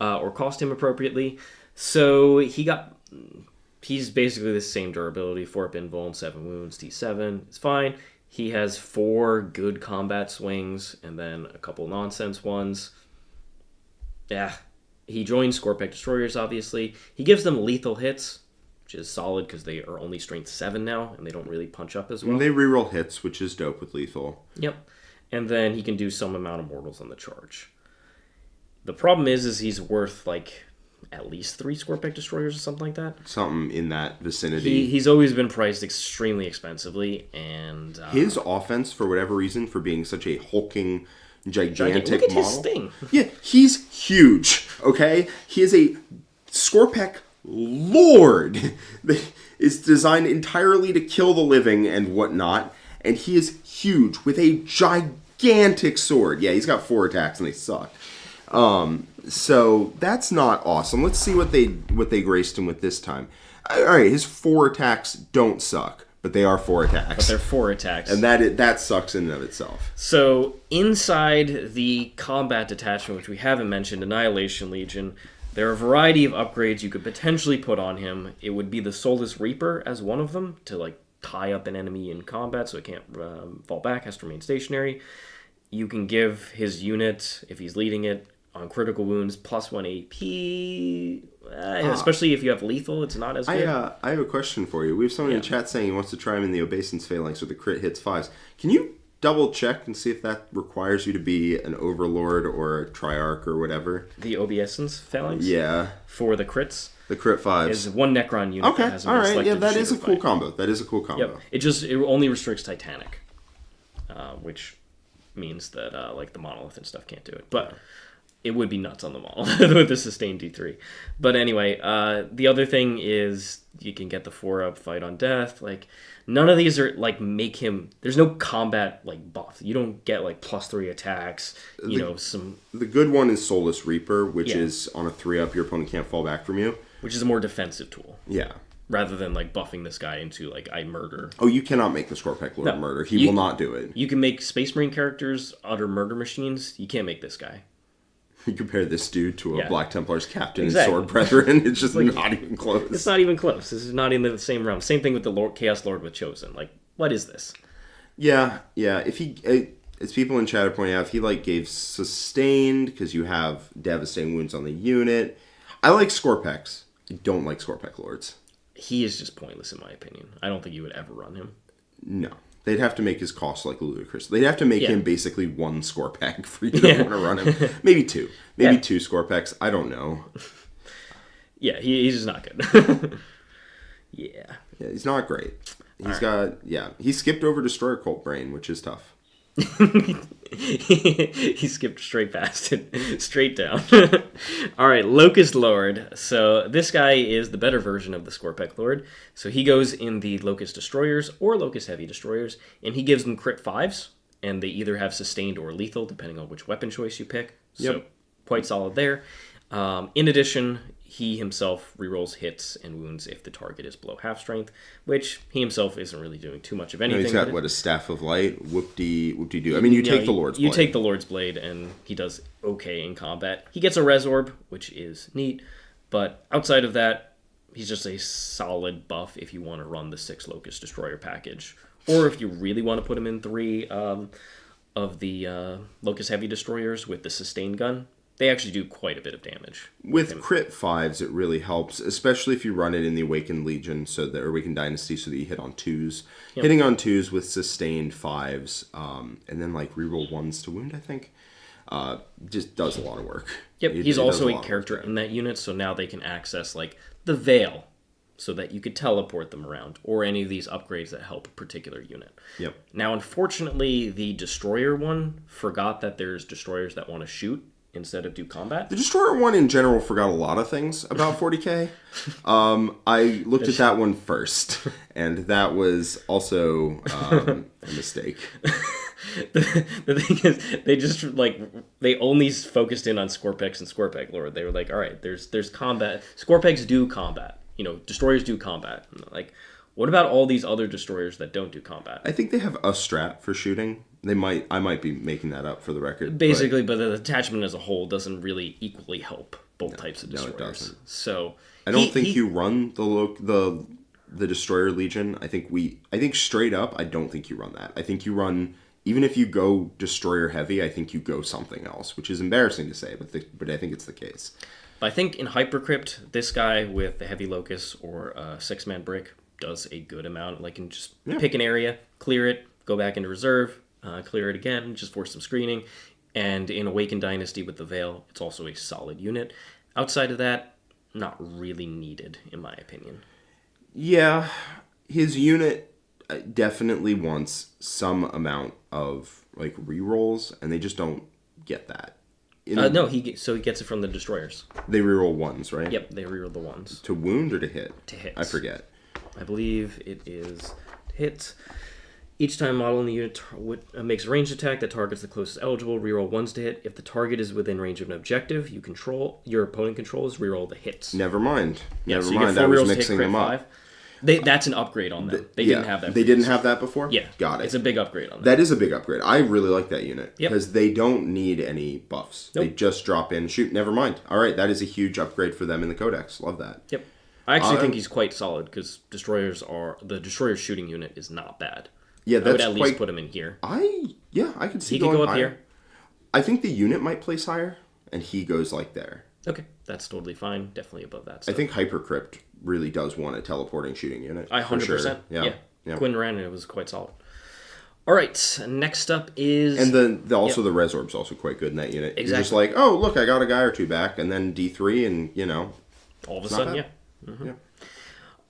or cost him appropriately. So he's basically the same durability, 4-up invuln, 7 wounds, T7. It's fine. He has 4 good combat swings and then a couple nonsense ones. Yeah, he joins Skorpekh Destroyers, obviously. He gives them lethal hits, which is solid because they are only strength 7 now, and they don't really punch up as well. And they reroll hits, which is dope with lethal. Yep. And then he can do some amount of mortals on the charge. The problem is he's worth, like, at least 3 Skorpekh Destroyers or something like that. Something in that vicinity. He's always been priced extremely expensively, and... his offense, for whatever reason, for being such a hulking, gigantic Look at model... his thing. Yeah, he's huge, okay? He is a Skorpekh Lord that is designed entirely to kill the living and whatnot, and he is huge with a gigantic sword. Yeah, he's got 4 attacks and they suck. So that's not awesome. Let's see what they graced him with this time. All right, his 4 attacks don't suck, but they are 4 attacks. But they're 4 attacks. And that sucks in and of itself. So inside the combat detachment, which we haven't mentioned, Annihilation Legion, There are a variety of upgrades you could potentially put on him. It would be the Soulless Reaper as one of them, to like tie up an enemy in combat so it can't fall back, has to remain stationary. You can give his unit, if he's leading it, on critical wounds, +1 AP. Especially if you have lethal, it's not as good. I have a question for you. We have someone in the chat saying he wants to try him in the Obeisance Phalanx with the crit hits 5s. Can you double check and see if that requires you to be an Overlord or a Triarch or whatever? The Obeisance Phalanx? Yeah. For the crits? The crit 5s. Is one Necron unit. Okay, that has alright, yeah, that is a cool combo. That is a cool combo. Yep. It only restricts Titanic, which means that like the Monolith and stuff can't do it. But it would be nuts on the Monolith with the sustained D3. But anyway, the other thing is you can get the 4-up Fight on Death. Like, none of these are like make him. There's no combat like buff. You don't get like +3 attacks. Some. The good one is Soulless Reaper, which is on a 3-up. Your opponent can't fall back from you. Which is a more defensive tool. Yeah. Rather than like buffing this guy into like I murder. Oh, you cannot make the Skorpekh Lord murder. He will not do it. You can make Space Marine characters utter murder machines. You can't make this guy. You compare this dude to a Black Templar's captain exactly. in Sword Brethren. It's just like, not even close. It's not even close. This is not in the same realm. Same thing with the Chaos Lord with Chosen. Like, what is this? Yeah. If he, as people in chat are pointing out, if he like gave sustained because you have devastating wounds on the unit. I like Skorpechs. I don't like Skorpekh Lords. He is just pointless in my opinion. I don't think you would ever run him. No. They'd have to make his cost like ludicrous. They'd have to make him basically one Skorpekh for you to want to run him. Maybe two. Maybe two Skorpechs. I don't know. Yeah, he's just not good. Yeah, he's not great. He skipped over Destroyer Cult Brain, which is tough. He skipped straight past it, straight down. All right, Lokhust Lord. So this guy is the better version of the Skorpekh Lord. So he goes in the Lokhust Destroyers or Lokhust Heavy Destroyers, and he gives them crit 5s, and they either have sustained or lethal, depending on which weapon choice you pick. So quite solid there. In addition, he himself rerolls hits and wounds if the target is below half strength, which he himself isn't really doing too much of anything. No, he's got, a Staff of Light? Whoop-de-doo. I mean, you take the Lord's Blade. You take the Lord's Blade, and he does okay in combat. He gets a Res Orb, which is neat, but outside of that, he's just a solid buff if you want to run the 6 Lokhust Destroyer package. Or if you really want to put him in 3 of the Lokhust Heavy Destroyers with the Sustained Gun. They actually do quite a bit of damage. With crit 5s, it really helps, especially if you run it in the Awakened Legion, or Awakened Dynasty, so that you hit on 2s. Yep. Hitting on 2s with sustained 5s, and then like reroll 1s to wound, I think, just does a lot of work. Yep, he's also a character in that unit, so now they can access like the Veil, so that you could teleport them around, or any of these upgrades that help a particular unit. Yep. Now, unfortunately, the Destroyer one forgot that there's Destroyers that want to shoot instead of do combat. The Destroyer one in general forgot a lot of things about 40k. I looked at that one first, and that was also a mistake. The thing is, they just they only focused in on Skorpechs and Skorpekh Lord. They were like, all right, there's combat. Skorpechs do combat. Destroyers do combat. Like, what about all these other destroyers that don't do combat? I think they have a strat for shooting. I might be making that up for the record. Basically, but the attachment as a whole doesn't really equally help both types of destroyers. No, it doesn't. So I don't think you run the Destroyer Legion. I think straight up, I don't think you run that. I think you run, even if you go Destroyer Heavy, I think you go something else, which is embarrassing to say, but I think it's the case. I think in Hypercrypt, this guy with the Heavy Locust or a 6-man brick does a good amount. Like, can just pick an area, clear it, go back into reserve, clear it again, just force some screening. And in Awakened Dynasty with the Veil, it's also a solid unit. Outside of that, not really needed, in my opinion. Yeah, his unit definitely wants some amount of rerolls, and they just don't get that. No, he gets it from the Destroyers. They reroll 1s, right? Yep, they reroll the 1s. To wound or to hit? To hit. I forget. I believe it is hit. Each time model in the unit makes a ranged attack that targets the closest eligible, reroll 1s to hit. If the target is within range of an objective your opponent controls, reroll the hits. Never mind. Yeah, Never so mind. I was mixing them up. That's an upgrade on them. They didn't have that. They didn't have that before? Yeah. Got it. It's a big upgrade on them. That is a big upgrade. I really like that unit. Yep. Because they don't need any buffs. Nope. They just drop in, shoot, never mind. All right, that is a huge upgrade for them in the Codex. Love that. Yep. I actually think he's quite solid, because the Destroyer shooting unit is not bad. Yeah, that's I would at least put him in here. I could see he could go up higher. here. I think the unit might place higher, and he goes like there. Okay, that's totally fine. Definitely above that. I think Hypercrypt really does want a teleporting shooting unit. 100%. Sure. Yeah. Quinn Random was quite solid. All right, next up is... And then the Resorb's also quite good in that unit. Exactly. You're just like, oh, look, I got a guy or two back, and then D3, and, all of a sudden, yeah. Mm-hmm. Yeah.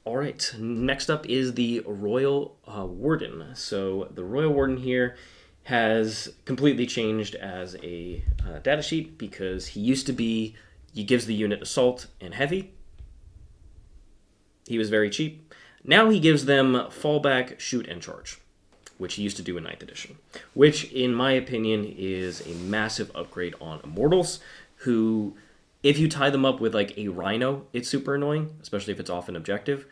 All right, next up is the Royal Warden. So the Royal Warden here has completely changed as a datasheet, because he used to be... He gives the unit Assault and Heavy. He was very cheap. Now he gives them Fallback, Shoot, and Charge, which he used to do in 9th edition, which, in my opinion, is a massive upgrade on Immortals, who, if you tie them up with, like, a Rhino, it's super annoying, especially if it's off an objective.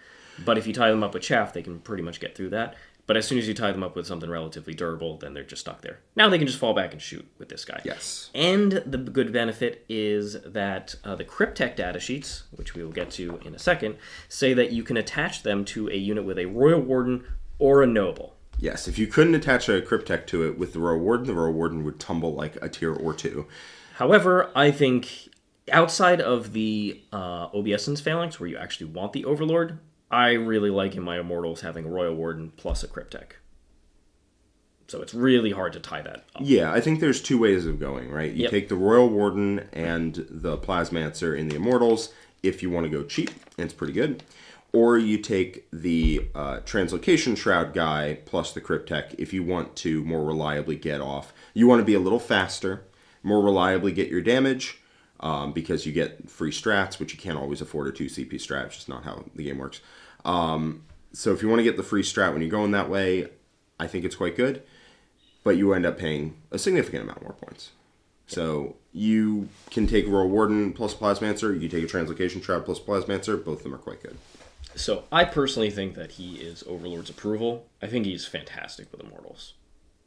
But if you tie them up with Chaff, they can pretty much get through that. But as soon as you tie them up with something relatively durable, then they're just stuck there. Now they can just fall back and shoot with this guy. Yes. And the good benefit is that the Cryptech datasheets, which we will get to in a second, say that you can attach them to a unit with a Royal Warden or a Noble. Yes, if you couldn't attach a Cryptech to it with the Royal Warden would tumble like a tier or two. However, I think outside of the Obsessence Phalanx, where you actually want the Overlord, I really like in my Immortals having a Royal Warden plus a Cryptech. So it's really hard to tie that up. Yeah, I think there's two ways of going, right? You take the Royal Warden and the Plasmancer in the Immortals if you want to go cheap, and it's pretty good. Or you take the Translocation Shroud guy plus the Cryptech if you want to more reliably get off. You want to be a little faster, more reliably get your damage, because you get free strats, which you can't always afford a 2 CP strat. It's just not how the game works. So if you want to get the free strat when you're going that way, I think it's quite good. But you end up paying a significant amount more points. So you can take Royal Warden plus Plasmancer. You can take a Translocation Shroud plus Plasmancer. Both of them are quite good. So I personally think that he is Overlord's approval. I think he's fantastic with Immortals,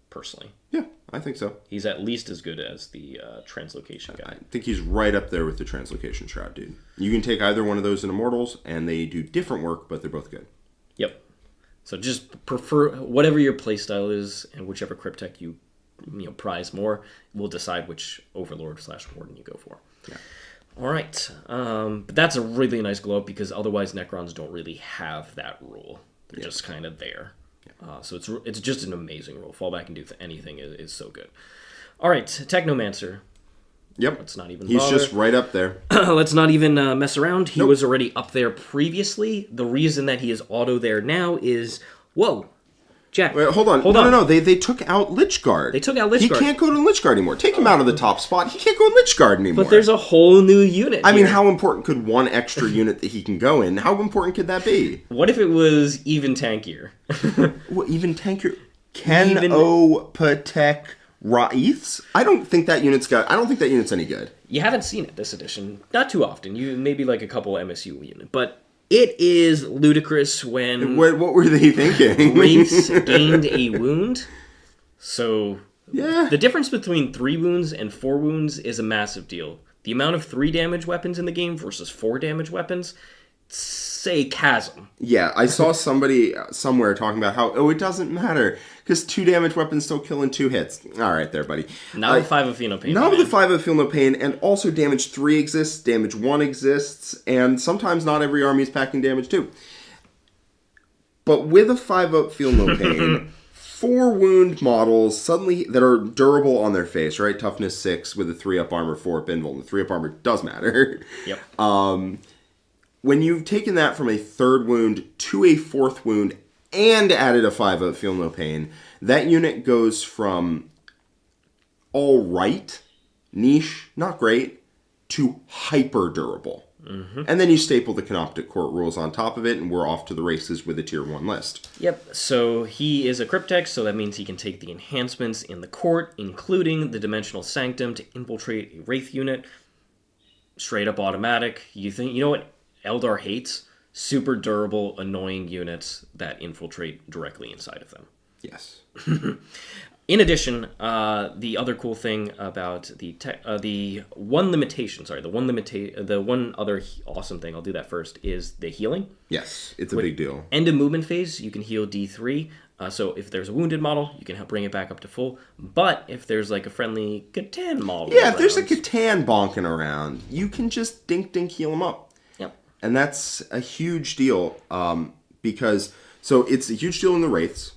personally. Yeah, I think so. He's at least as good as the Translocation guy. I think he's right up there with the Translocation Shroud, dude. You can take either one of those in Immortals, and they do different work, but they're both good. Yep. So just prefer whatever your playstyle is, and whichever Cryptech you prize more, will decide which Overlord / Warden you go for. Yeah. All right. But that's a really nice glow up, because otherwise Necrons don't really have that rule. They're just kind of there. So it's just an amazing rule. Fall back and do anything is so good. All right, Technomancer. Yep. Let's not even He's bother. just right up there. Let's not even mess around. He was already up there previously. The reason that he is auto there now is... Whoa. Jack. Wait, hold on. No. They took out Lychguard. They took out Lychguard. He can't go to Lychguard anymore. Take him out of the top spot. He can't go in Lychguard anymore. But there's a whole new unit I mean, how important could one extra unit that he can go in, how important could that be? What if it was even tankier? What, even tankier? Canoptek Reanimator? I don't think that unit's any good. You haven't seen it this edition. Not too often. You maybe like a couple MSU unit. But it is ludicrous when... What were they thinking? Wraiths gained a wound. So... Yeah. The difference between 3 wounds and 4 wounds is a massive deal. The amount of 3 damage weapons in the game versus 4 damage weapons, say chasm. Yeah, I saw somebody somewhere talking about how, it doesn't matter, because 2 damage weapons still kill in 2 hits. All right there, buddy. Not with 5 of Feel No Pain. Not with the 5 of Feel No Pain, and also damage 3 exists, damage 1 exists, and sometimes not every army is packing damage 2. But with a 5 of Feel No Pain... 4 wound models suddenly that are durable on their face, right? Toughness 6 with a 3-up armor, 4-up invul. And the 3-up armor does matter. Yep. When you've taken that from a 3rd wound to a 4th wound and added a 5-up Feel No Pain, that unit goes from all right, niche, not great, to hyper durable. Mm-hmm. And then you staple the Canoptek Court rules on top of it, and we're off to the races with a tier 1 list. Yep, so he is a Cryptech, so that means he can take the enhancements in the court, including the Dimensional Sanctum to infiltrate a Wraith unit. Straight up automatic. You know what Eldar hates? super durable, annoying units that infiltrate directly inside of them. Yes. In addition, the other cool thing about the one other awesome thing, I'll do that first, is the healing. Yes, it's a big deal. End of movement phase, you can heal D3. So if there's a wounded model, you can help bring it back up to full. But if there's like a friendly Catan model, if there's a Catan bonking around, you can just dink heal them up. Yep. And that's a huge deal because it's a huge deal in the Wraiths.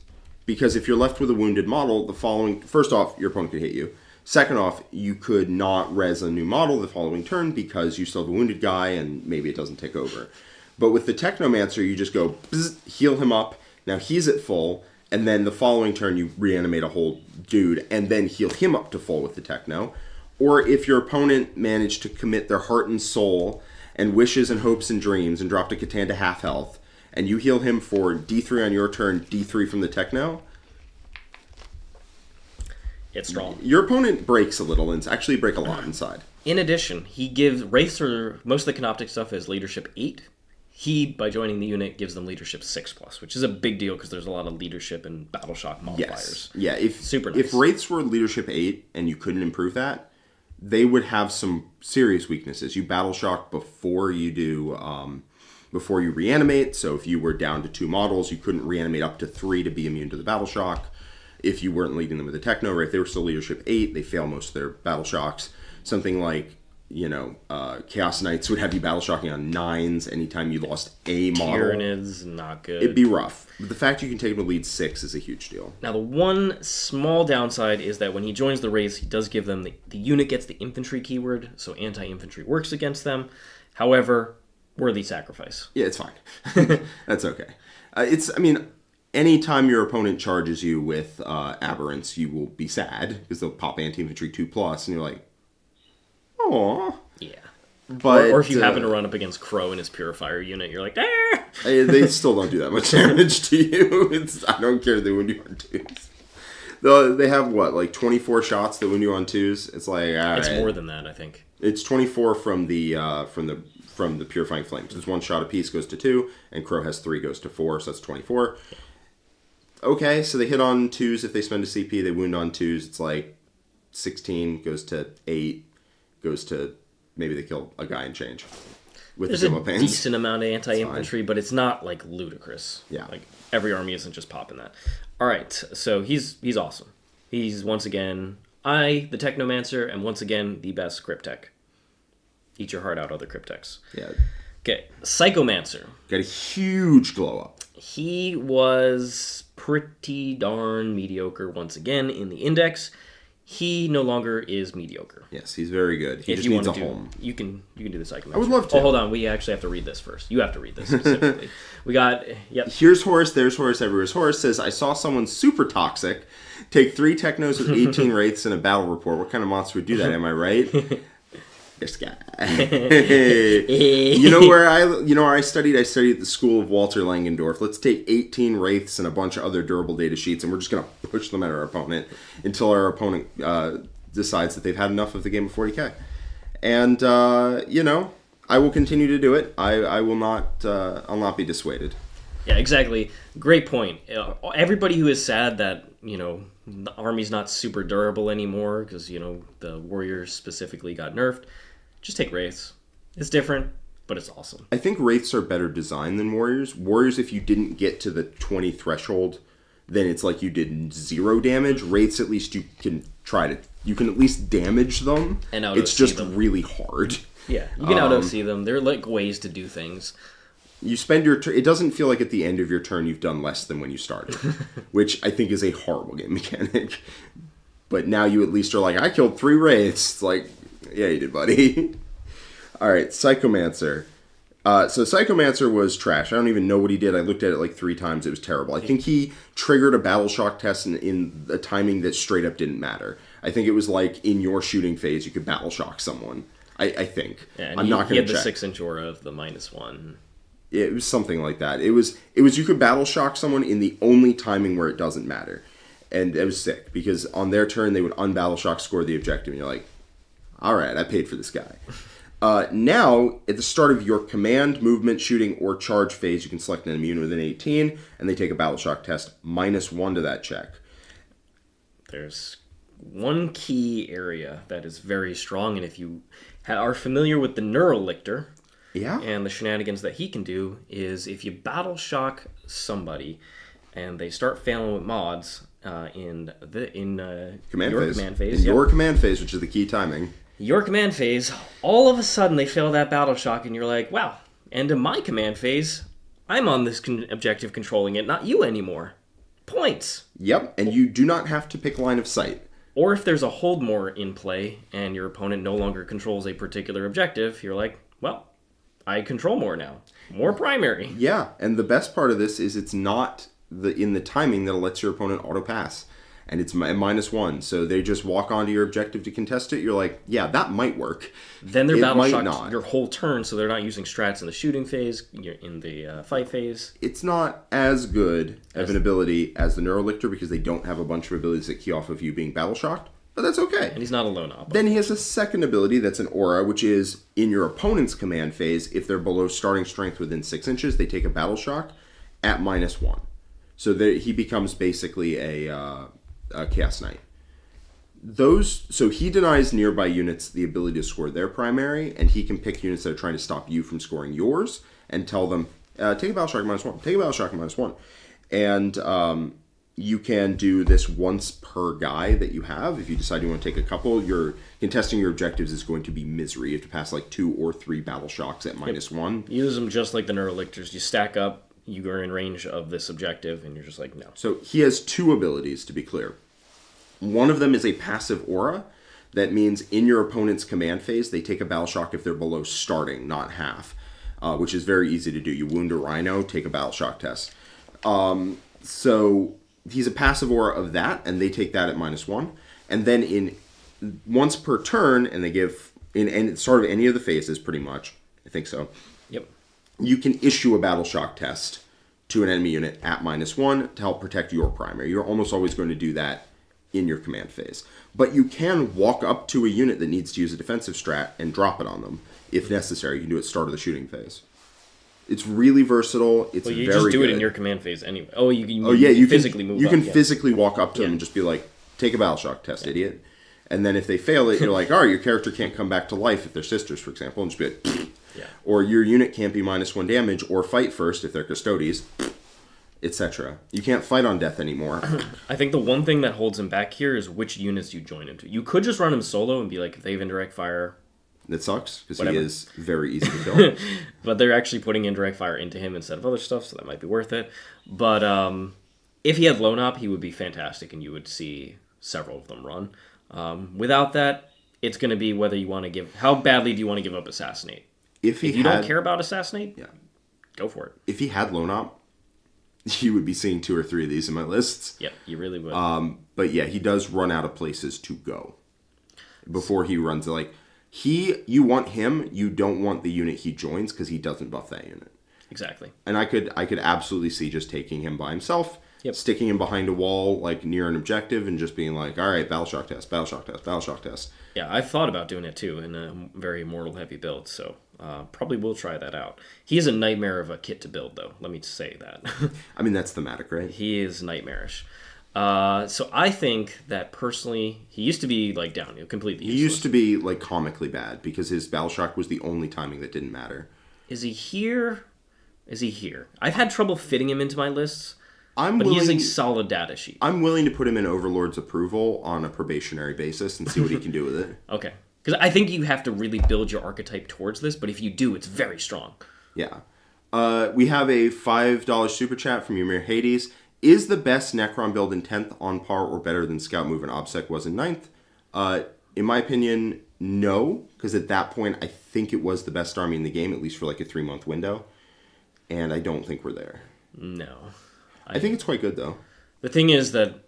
Because if you're left with a wounded model, first off, your opponent could hit you. Second off, you could not res a new model the following turn because you still have a wounded guy and maybe it doesn't take over. But with the Technomancer, you just go, bzz, heal him up. Now he's at full, and then the following turn you reanimate a whole dude and then heal him up to full with the Techno. Or if your opponent managed to commit their heart and soul and wishes and hopes and dreams and dropped a Catan to half health, and you heal him for D3 on your turn, D3 from the Techno, it's strong. Your opponent breaks a little, and actually break a lot inside. In addition, he gives Wraiths, or most of the Canoptek stuff, is leadership 8. He, by joining the unit, gives them leadership 6+, which is a big deal because there's a lot of leadership and battle shock modifiers. Yes. Yeah, super nice. If Wraiths were leadership 8 and you couldn't improve that, they would have some serious weaknesses. You battle shock before you do... before you reanimate, so if you were down to 2 models, you couldn't reanimate up to 3 to be immune to the battle shock. If you weren't leading them with a Techno, or if they were still leadership 8, they fail most of their battle shocks. Something like, Chaos Knights would have you battle shocking on 9s anytime you lost a model. Tyranids, not good. It'd be rough. But the fact you can take him to lead 6 is a huge deal. Now, the one small downside is that when he joins the Wraiths, he does give them, the unit gets the infantry keyword, so anti-infantry works against them. However... worthy sacrifice. Yeah, it's fine. That's okay. Anytime your opponent charges you with Aberrance, you will be sad because they'll pop anti-infantry 2+, and you're like, "Aww." Yeah. But or if you happen to run up against Crow and his Purifier unit, you're like, "Ah!" They still don't do that much damage to you. I don't care if they wound you on 2s. They have, 24 shots that wound you on 2s? It's like, all It's right. more than that, I think. It's 24 from the Purifying Flames. It's 1 shot apiece goes to 2, and Crow has 3 goes to 4, so that's 24. Okay, so they hit on 2s if they spend a CP, they wound on 2s, it's like 16 goes to 8, goes to maybe they kill a guy and change. With There's the a decent amount of anti-infantry, but it's not like ludicrous. Yeah. Like every army isn't just popping that. All right, so he's awesome. He's once again the Technomancer, and once again the best Cryptek. Eat your heart out, other Crypteks. Yeah. Okay, Psychomancer. Got a huge glow up. He was pretty darn mediocre once again in the index. He no longer is mediocre. Yes, he's very good. He If just you needs a want to home. you can do the Psychomancer. I would love to. Oh, hold on. We actually have to read this first. You have to read this specifically. We got, yep. Here's Horus, there's Horus, everywhere's Horus says, I saw someone super toxic take 3 Technos with 18 Wraiths in a battle report. What kind of monster would do that? Am I right? This guy. You know where I studied? I studied at the school of Walter Langendorf. Let's take 18 Wraiths and a bunch of other durable data sheets, and we're just going to push them at our opponent until our opponent decides that they've had enough of the game of 40k. And, I will continue to do it. I will not, I'll not be dissuaded. Yeah, exactly. Great point. Everybody who is sad that, the army's not super durable anymore because, the Warriors specifically got nerfed, just take Wraiths. It's different, but it's awesome. I think Wraiths are better designed than Warriors. Warriors, if you didn't get to the 20 threshold, then it's like you did 0 damage. Wraiths, at least you can at least damage them. And it's just them. really hard. Yeah, you can out-OC them. There are like ways to do things. You spend your turn. It doesn't feel like at the end of your turn you've done less than when you started, which I think is a horrible game mechanic. But now you at least are like, I killed 3 Wraiths. It's like, yeah, you did, buddy. All right, Psychomancer. So Psychomancer was trash. I don't even know what he did. I looked at it like 3 times. It was terrible. I think he triggered a battle shock test in a timing that straight up didn't matter. I think it was like in your shooting phase, you could battle shock someone. I think. Yeah, I'm not going to check. He had the 6-inch aura of the -1. It was something like that. It was you could battle shock someone in the only timing where it doesn't matter. And it was sick because on their turn they would unbattle shock, score the objective, and you're like, all right, I paid for this guy. Now, at the start of your command, movement, shooting, or charge phase, you can select an enemy unit within 18, and they take a battle shock test, -1 to that check. There's one key area that is very strong, and if you are familiar with the Neurolictor and the shenanigans that he can do, is if you battle shock somebody and they start failing with mods in your command phase. Your command phase, which is the key timing. Your command phase, all of a sudden they fail that battle shock, and you're like, wow, and in my command phase, I'm on this objective controlling it, not you anymore. Points. Yep, and you do not have to pick line of sight. Or if there's a hold more in play, and your opponent no longer controls a particular objective, you're like, well, I control more now. More primary. Yeah, and the best part of this is it's not in the timing that lets your opponent auto-pass. And it's -1, so they just walk onto your objective to contest it. You're like, yeah, that might work. Then they're battle shocked your whole turn, so they're not using strats in the shooting phase, you're in the fight phase. It's not as good of an ability as the Neurolictor because they don't have a bunch of abilities that key off of you being battle shocked, but that's okay. And he's not a lone op. Then he has a second ability that's an aura, which is in your opponent's command phase. If they're below starting strength within 6 inches, they take a battle shock at -1. So he becomes basically a Chaos Knight. So he denies nearby units the ability to score their primary, and he can pick units that are trying to stop you from scoring yours and tell them, take a battle shock -1, take a battle shock -1. And you can do this once per guy that you have. If you decide you want to take a couple, contesting your objectives is going to be misery. You have to pass like 2 or 3 battle shocks at -1. Use them just like the Neurolictors. You stack up, you are in range of this objective, and you're just like, no. So he has 2 abilities, to be clear. One of them is a passive aura. That means in your opponent's command phase, they take a battle shock if they're below starting, not half, which is very easy to do. You wound a rhino, take a battle shock test. So he's a passive aura of that, and they take that at -1. And then once per turn, and they give, in sort of any of the phases, pretty much, I think so. Yep. You can issue a battle shock test to an enemy unit at -1 to help protect your primary. You're almost always going to do that in your command phase. But you can walk up to a unit that needs to use a defensive strat and drop it on them, if necessary. You can do it at the start of the shooting phase. It's really versatile. It's very good. You just do it in your command phase anyway. Oh, you physically move up. You can physically walk up to them and just be like, take a battle shock test, idiot. And then if they fail it, you're like, all right, your character can't come back to life if they're sisters, for example, and just be like, or your unit can't be -1 damage or fight first if they're custodies, etc. You can't fight on death anymore. I think the one thing that holds him back here is which units you join into. You could just run him solo and be like, if they have indirect fire... That sucks, because he is very easy to kill. But they're actually putting indirect fire into him instead of other stuff, so that might be worth it. But if he had lone op, he would be fantastic, and you would see several of them run. Without that, it's going to be whether you want to give... How badly do you want to give up Assassinate? If you don't care about Assassinate, go for it. If he had lone op, you would be seeing 2 or 3 of these in my lists. Yep, you really would. But yeah, he does run out of places to go before he runs. Like you want him. You don't want the unit he joins because he doesn't buff that unit. Exactly. And I could absolutely see just taking him by himself, sticking him behind a wall like near an objective, and just being like, all right, battle shock test, battle shock test, battle shock test. Yeah, I've thought about doing it too in a very Immortal heavy build, so probably will try that out. He is a nightmare of a kit to build, though. Let me say that. I mean, that's thematic, right? He is nightmarish. So I think that personally, he used to be like down, completely useless. He used to be like comically bad because his battle shock was the only timing that didn't matter. Is he here? Is he here? I've had trouble fitting him into my lists. But he has a solid data sheet. I'm willing to put him in Overlord's approval on a probationary basis and see what he can do with it. Okay. Because I think you have to really build your archetype towards this, but if you do, it's very strong. Yeah. We have a $5 super chat from Ymir Hades. Is the best Necron build in 10th on par or better than Scout Move and OBSEC was in 9th? In my opinion, no. Because at that point, I think it was the best army in the game, at least for like a 3-month window. And I don't think we're there. No. I think it's quite good, though. The thing is that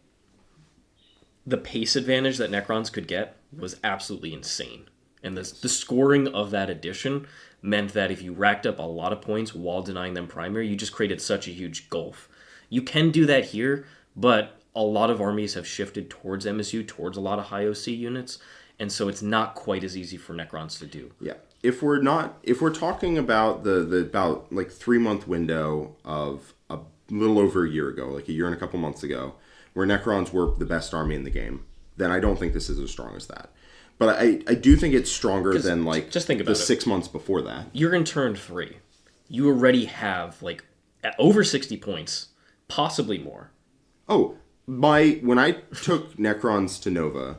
the pace advantage that Necrons could get was absolutely insane. And the scoring of that addition meant that if you racked up a lot of points while denying them primary, you just created such a huge gulf. You can do that here, but a lot of armies have shifted towards MSU, towards a lot of high OC units, and so it's not quite as easy for Necrons to do. Yeah. if we're talking about the about like 3-month window of a little over a year ago, like a year and a couple months ago, where Necrons were the best army in the game, then I don't think this is as strong as that. But I do think it's stronger than like just think about the 6 months before that. You're in turn 3. You already have like over 60 points, possibly more. Oh, when I took Necrons to Nova,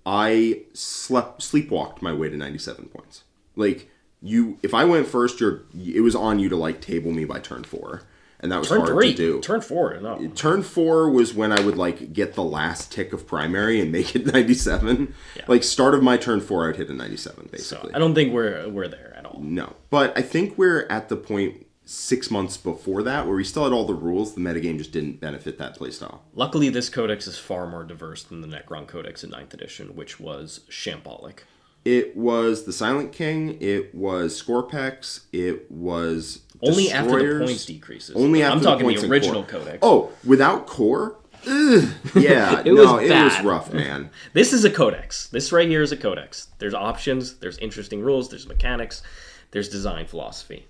I sleepwalked my way to 97 points. Like if I went first, it was on you to like table me by turn 4. And that was turn hard 3. to do. Turn 4, no. Turn 4 was when I would like get the last tick of primary and make it 97. Yeah. Like start of my turn 4, I would hit a 97 basically. So I don't think we're there at all. No, but I think we're at the point 6 months before that where we still had all the rules. The metagame just didn't benefit that playstyle. Luckily, this codex is far more diverse than the Necron codex in 9th edition, which was shambolic. It was the Silent King. It was Skorpekh's. It was only Destroyers. After the points decreases. Only after I'm talking the points original core. codex. Oh, without core? Ugh. Yeah, it was rough, man. This is a codex. This right here is a codex. There's options. There's interesting rules. There's mechanics. There's design philosophy.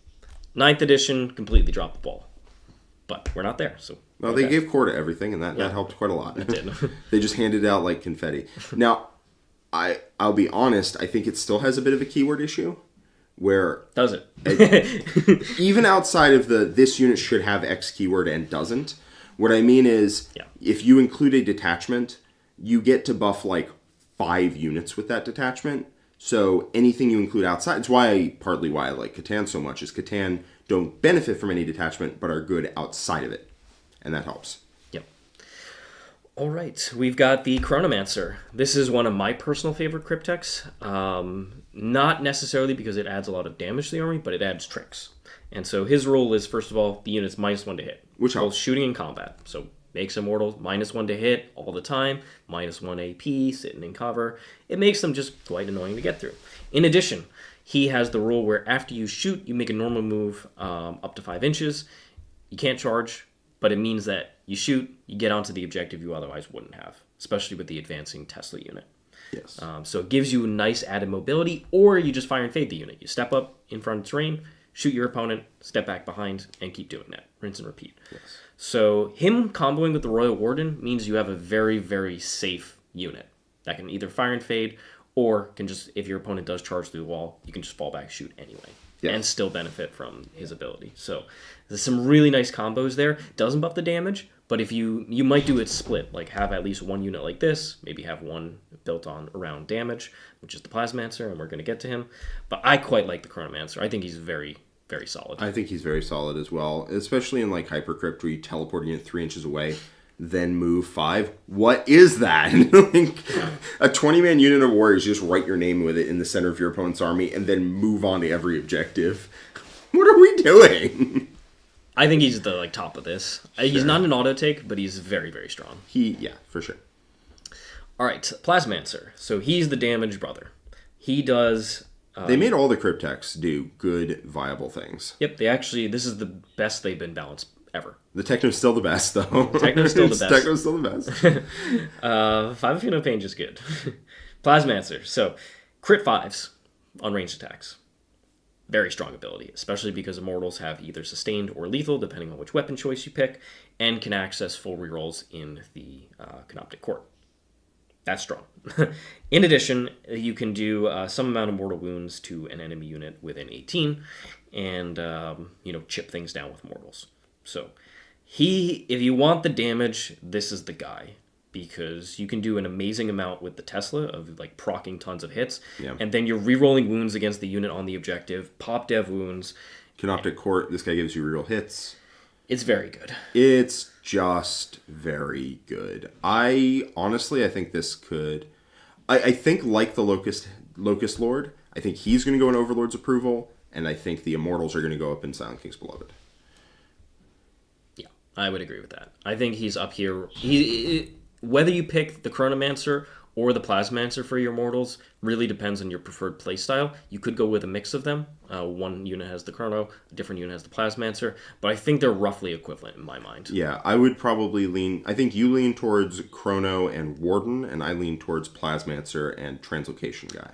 9th edition completely dropped the ball, but we're not there. So well, they gave core to everything, and that helped quite a lot. It did. They just handed out like confetti. Now. I'll be honest, I think it still has a bit of a keyword issue where... Does it? Even outside of this unit should have X keyword and doesn't. What I mean is, if you include a detachment, you get to buff like 5 units with that detachment. So anything you include outside... It's partly why I like Catan so much, is Catan don't benefit from any detachment, but are good outside of it. And that helps. All right, we've got the Chronomancer. This is one of my personal favorite cryptechs. Not necessarily because it adds a lot of damage to the army, but it adds tricks. And so his rule is, first of all, the unit's -1 to hit. Which helps. Both shooting and combat. So makes Immortals -1 to hit all the time, -1 AP, sitting in cover. It makes them just quite annoying to get through. In addition, he has the rule where after you shoot, you make a normal move up to 5 inches. You can't charge, but it means that you shoot, you get onto the objective you otherwise wouldn't have, especially with the advancing Tesla unit. Yes. So it gives you nice added mobility, or you just fire and fade the unit. You step up in front of terrain, shoot your opponent, step back behind, and keep doing that. Rinse and repeat. Yes. So him comboing with the Royal Warden means you have a very, very safe unit that can either fire and fade, or can just, if your opponent does charge through the wall, you can just fall back, shoot anyway. Yes. And still benefit from his ability. So there's some really nice combos there. Doesn't buff the damage, but if you might do it split, like have at least one unit like this, maybe have one built on around damage, which is the Plasmancer, and we're going to get to him. But I quite like the Chronomancer. I think he's very, very solid. I think he's very solid as well, especially in like Hypercrypt where you teleport a unit 3 inches away, then move 5. What is that? Like, a 20-man unit of warriors, you just write your name with it in the center of your opponent's army and then move on to every objective. What are we doing? I think he's the top of this. Sure. He's not an auto take, but he's very, very strong. Yeah, for sure. All right, Plasmancer. So he's the damage brother. He does... they made all the cryptechs do good, viable things. Yep, this is the best they've been balanced ever. The Techno's still the best, though. Techno's still the best. Techno's still the best. 5 of no pain, just good. Plasmancer. So, crit 5s on ranged attacks. Very strong ability, especially because Immortals have either sustained or lethal, depending on which weapon choice you pick, and can access full rerolls in the Canoptek Court. That's strong. In addition, you can do some amount of mortal wounds to an enemy unit within 18, and chip things down with mortals. So, if you want the damage, this is the guy, because you can do an amazing amount with the Tesla of proccing tons of hits, and then you're rerolling wounds against the unit on the objective, pop dev wounds. Canoptek Court, this guy gives you reroll hits. It's very good. It's just very good. I think this could... I think like the Lokhust Lord, I think he's going to go in Overlord's approval, and I think the Immortals are going to go up in Silent King's Beloved. Yeah, I would agree with that. I think he's up here. Whether you pick the Chronomancer or the Plasmancer for your Immortals, really depends on your preferred playstyle. You could go with a mix of them. One unit has the Chrono, a different unit has the Plasmancer, but I think they're roughly equivalent in my mind. Yeah, I would probably lean... I think you lean towards Chrono and Warden, and I lean towards Plasmancer and Translocation Guy.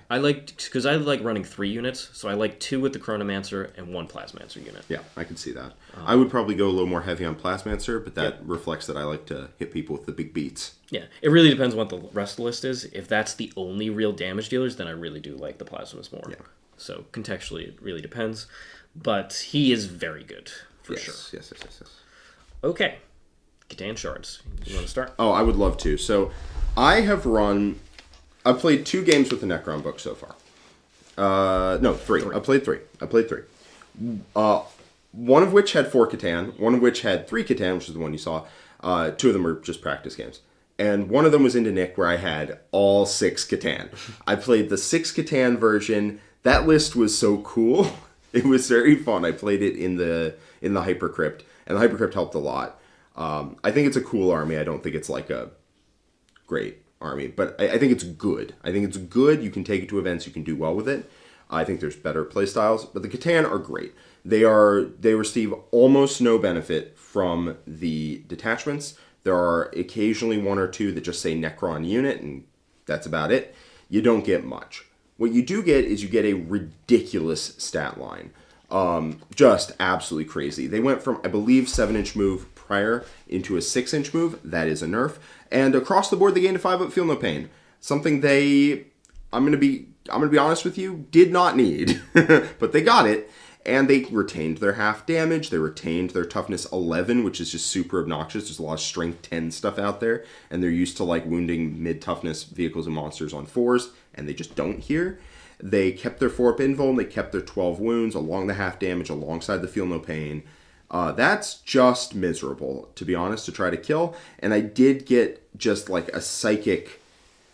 Because I like running 3 units, so I like 2 with the Chronomancer and 1 Plasmancer unit. Yeah, I can see that. I would probably go a little more heavy on Plasmancer, but that reflects that I like to hit people with the big beats. Yeah, it really depends on what the rest of the list is. If that's the only real damage dealers, then I really do like the Plasmas more. Yeah. So contextually, it really depends. But he is very good, for sure. Yes. Okay. Catan Shards. You want to start? Oh, I would love to. So, I've played 2 games with the Necron book so far. No, 3. I played 3. One of which had 4 Catan, one of which had 3 Catan, which is the one you saw. 2 of them were just practice games. And one of them was into Nick, where I had all 6 Catan. I played the 6 Catan version. That list was so cool. It was very fun. I played it in the Hypercrypt, and the Hypercrypt helped a lot. I think it's a cool army. I don't think it's like a great army, but I think it's good. You can take it to events. You can do well with it. I think there's better playstyles, but the Catan are great. They receive almost no benefit from the detachments. There are occasionally 1 or 2 that just say Necron unit, and that's about it. You don't get much. What you do get is you get a ridiculous stat line. Just absolutely crazy. They went from, I believe, 7-inch move prior into a 6-inch move. That is a nerf. And across the board, they gained a 5-up Feel No Pain. Something I'm going to be honest with you, did not need. But they got it. And they retained their half damage. They retained their toughness 11, which is just super obnoxious. There's a lot of strength 10 stuff out there. And they're used to like wounding mid-toughness vehicles and monsters on 4s. And they just don't here. They kept their 4-up invuln. They kept their 12 wounds along the half damage alongside the Feel No Pain. That's just miserable, to be honest, to try to kill. And I did get just like a psychic,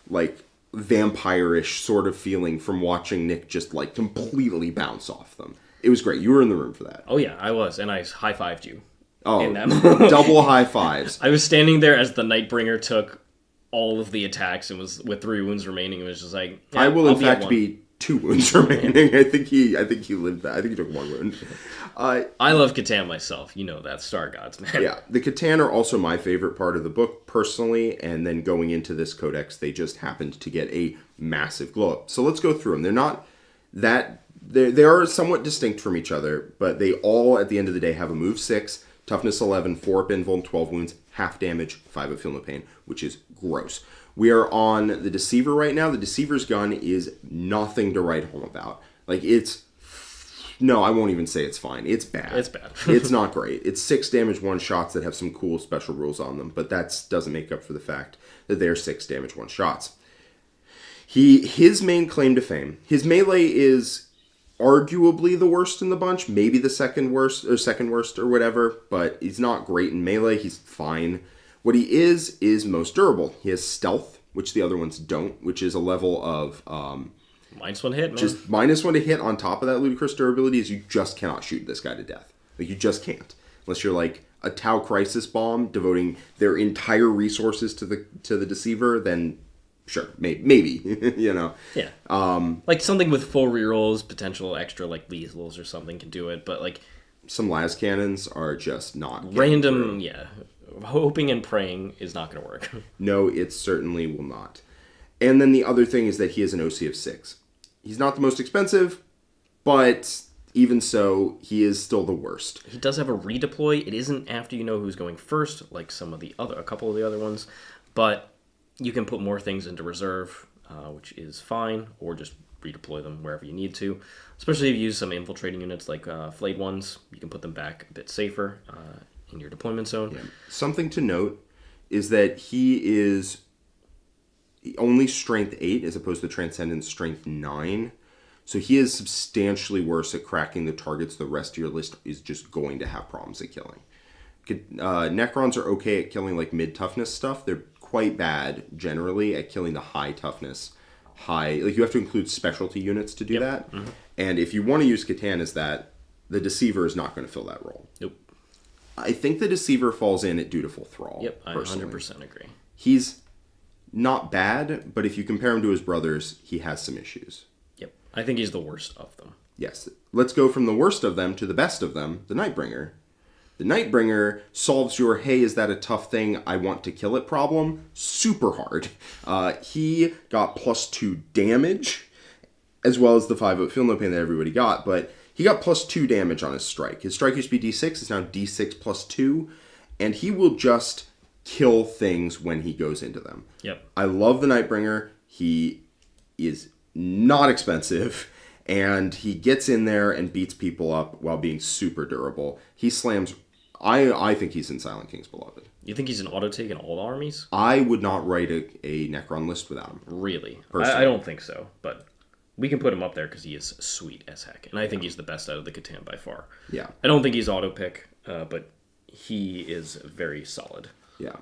like vampire-ish sort of feeling from watching Nick just like completely bounce off them. It was great. You were in the room for that. Oh, yeah, I was. And I high-fived you. Oh, in that double high fives. I was standing there as the Nightbringer took all of the attacks and was with 3 wounds remaining. It was just like, yeah, I will, in fact, be 2 wounds remaining. I think he lived that. I think he took 1 wound. I love Catan myself. You know that. Star Gods, man. Yeah. The Catan are also my favorite part of the book, personally. And then going into this codex, they just happened to get a massive glow up. So let's go through them. They're not that... They are somewhat distinct from each other, but they all, at the end of the day, have a move 6, toughness 11, 4-up invuln, 12 wounds, half damage, 5-up Feel No Pain, which is gross. We are on the Deceiver right now. The Deceiver's gun is nothing to write home about. Like, no, I won't even say it's fine. It's bad. It's bad. It's not great. It's 6 damage 1 shots that have some cool special rules on them, but that doesn't make up for the fact that they're 6 damage 1 shots. His main claim to fame, his melee is arguably the worst in the bunch, maybe the second worst or whatever, but he's not great in melee. He's fine. What he is most durable. He has stealth, which the other ones don't, which is a level of -1 hit, man. Just -1 to hit on top of that ludicrous durability is you just cannot shoot this guy to death. Like, you just can't. Unless you're like a Tau Crisis Bomb devoting their entire resources to the Deceiver, then sure, maybe, you know. Yeah. Like something with full rerolls, potential extra like lethals or something can do it, but like some las cannons are just not random. Yeah, hoping and praying is not going to work. No, it certainly will not. And then the other thing is that he has an OC of 6. He's not the most expensive, but even so, he is still the worst. He does have a redeploy. It isn't after you know who's going first, like a couple of the other ones, but you can put more things into reserve, which is fine, or just redeploy them wherever you need to. Especially if you use some infiltrating units like Flayed Ones, you can put them back a bit safer in your deployment zone. Yeah. Something to note is that he is only strength 8 as opposed to Transcendent strength 9. So he is substantially worse at cracking the targets the rest of your list is just going to have problems at killing. Necrons are okay at killing like mid-toughness stuff. They're quite bad generally at killing the high toughness. Like you have to include specialty units to do that. Mm-hmm. And if you want to use Catan as that, the Deceiver is not going to fill that role. Nope. I think the Deceiver falls in at Dutiful Thrall. Yep, I 100% agree. He's not bad, but if you compare him to his brothers, he has some issues. Yep. I think he's the worst of them. Yes. Let's go from the worst of them to the best of them, the Nightbringer. The Nightbringer solves your, hey, is that a tough thing? I want to kill it problem super hard. He got +2 damage, as well as the 5 feel no pain that everybody got, but he got +2 damage on his strike. His strike used to be D6, it's now D6 +2, and he will just kill things when he goes into them. Yep. I love the Nightbringer. He is not expensive, and he gets in there and beats people up while being super durable. He slams... I think he's in Silent King's Beloved. You think he's an auto-take in all armies? I would not write a Necron list without him. Really? I don't think so, but we can put him up there because he is sweet as heck. And I think he's the best out of the Catan by far. Yeah. I don't think he's auto-pick, but he is very solid. Yeah.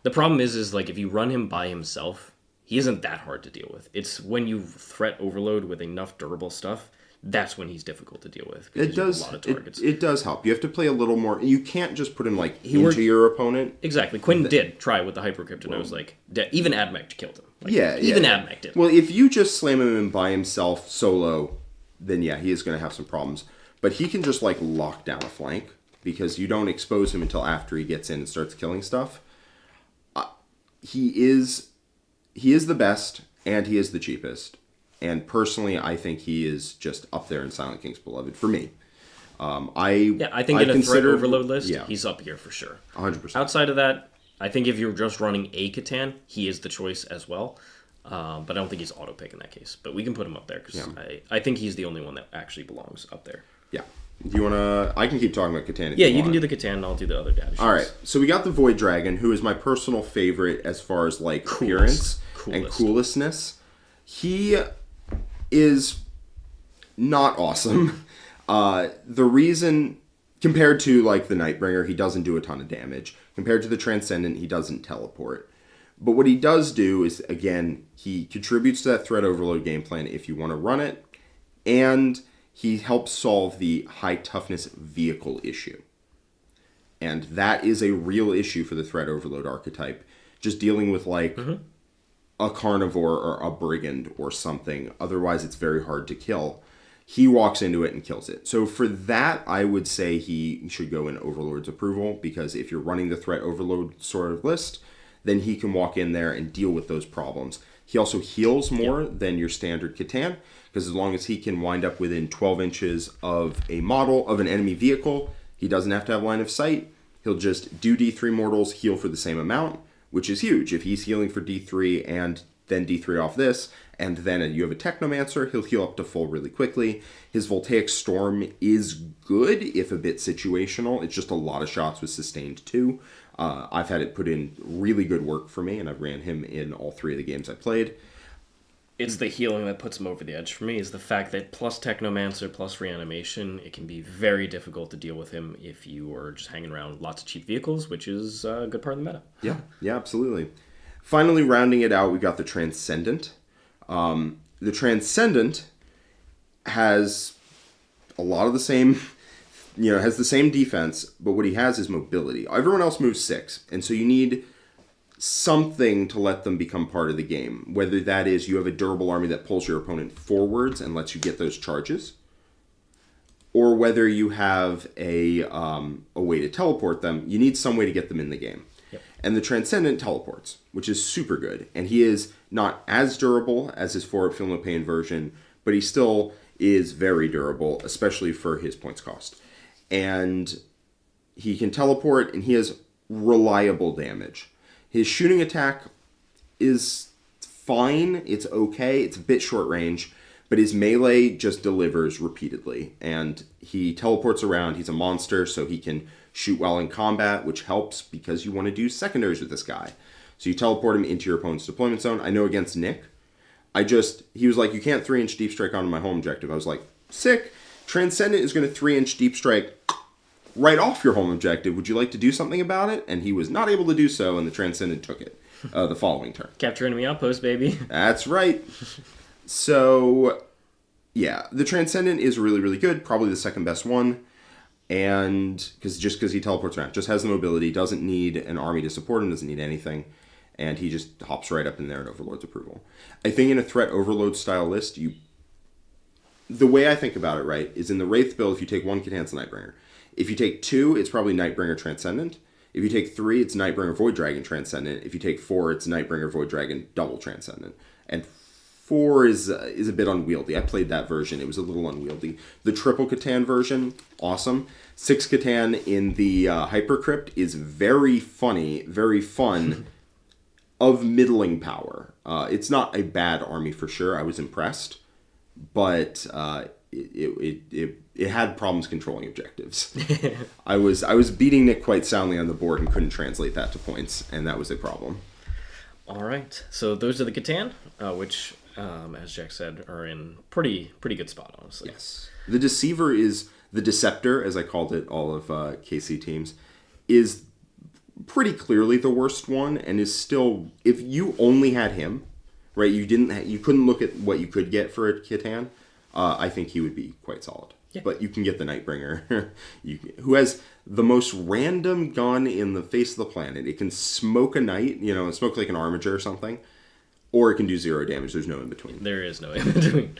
The problem is like if you run him by himself, he isn't that hard to deal with. It's when you threat overload with enough durable stuff, that's when he's difficult to deal with. It does. A lot of targets. It does help. You have to play a little more. You can't just put him into your opponent. Exactly. Quinn did try with the Hypercrypt, and I was like, even Admech killed him. Even Admech did. Well, if you just slam him in by himself solo, then yeah, he is going to have some problems. But he can just lock down a flank because you don't expose him until after he gets in and starts killing stuff. He is the best, and he is the cheapest. And personally, I think he is just up there in Silent King's Beloved for me. I think in a threat overload list, he's up here for sure. 100%. Outside of that, I think if you're just running a Catan, he is the choice as well. But I don't think he's auto-pick in that case. But we can put him up there because I think he's the only one that actually belongs up there. Yeah. Do you want to... I can keep talking about Catan if you can do the Catan and I'll do the other data sheets. All right. So we got the Void Dragon, who is my personal favorite as far as appearance and coolestness. He is not awesome. The reason... Compared to the Nightbringer, he doesn't do a ton of damage. Compared to the Transcendant, he doesn't teleport. But what he does do is, again, he contributes to that threat overload game plan if you want to run it, and he helps solve the high toughness vehicle issue. And that is a real issue for the threat overload archetype. Just dealing with a carnivore or a brigand or something. Otherwise, it's very hard to kill. He walks into it and kills it. So for that, I would say he should go in Overlord's approval, because if you're running the threat overload sort of list, then he can walk in there and deal with those problems. He also heals more than your standard Catan, because as long as he can wind up within 12 inches of a model of an enemy vehicle, he doesn't have to have line of sight. He'll just do D3 mortals, heal for the same amount, which is huge. If he's healing for D3 and then D3 off this, and then you have a Technomancer, he'll heal up to full really quickly. His Voltaic Storm is good, if a bit situational. It's just a lot of shots with sustained 2. I've had it put in really good work for me, and I've ran him in all 3 of the games I played. It's the healing that puts him over the edge for me, is the fact that plus Technomancer, plus Reanimation, it can be very difficult to deal with him if you are just hanging around lots of cheap vehicles, which is a good part of the meta. Yeah, absolutely. Finally, rounding it out, we got the Transcendant. The Transcendant has a lot of the same, has the same defense, but what he has is mobility. Everyone else moves 6, and so you need something to let them become part of the game. Whether that is you have a durable army that pulls your opponent forwards and lets you get those charges, or whether you have a way to teleport them, you need some way to get them in the game. And the Transcendent teleports, which is super good. And he is not as durable as his 4 Feel No Pain version, but he still is very durable, especially for his points cost. And he can teleport, and he has reliable damage. His shooting attack is fine. It's okay. It's a bit short range. But his melee just delivers repeatedly. And he teleports around. He's a monster, so he can shoot while in combat, which helps because you want to do secondaries with this guy. So you teleport him into your opponent's deployment zone. I know against Nick, he was like, you can't 3-inch deep strike onto my home objective. I was like, sick. Transcendent is going to 3-inch deep strike right off your home objective. Would you like to do something about it? And he was not able to do so, and the Transcendent took it the following turn. Capture enemy outpost, baby. That's right. So, yeah, the Transcendent is really, really good. Probably the second best one. And because he teleports around, just has the mobility, doesn't need an army to support him, doesn't need anything. and he just hops right up in there in Overlord's approval. I think in a threat Overload style list, the way I think about it, right, is in the Wraith build, if you take 1 Catan, it's Nightbringer. If you take 2, it's probably Nightbringer Transcendant. If you take 3, it's Nightbringer Void Dragon Transcendant. If you take 4, it's Nightbringer Void Dragon Double Transcendant. And 4 is a bit unwieldy. I played that version. It was a little unwieldy. The triple Catan version, awesome. 6 Catan in the Hypercrypt is very funny, very fun, of middling power. It's not a bad army for sure. I was impressed. But it had problems controlling objectives. I was beating Nick quite soundly on the board and couldn't translate that to points, and that was a problem. All right, so those are the Catan, which, as Jack said, are in pretty good spot, honestly. Yes. The Deceiver is the Deceptor, as I called it, all of KC teams, is pretty clearly the worst one, and is still, if you only had him, right, you couldn't look at what you could get for a Catan, I think he would be quite solid. Yeah. But you can get the Nightbringer, who has the most random gun in the face of the planet. It can smoke a knight, smoke like an Armiger or something, or it can do 0 damage. There's no in between. There is no in between.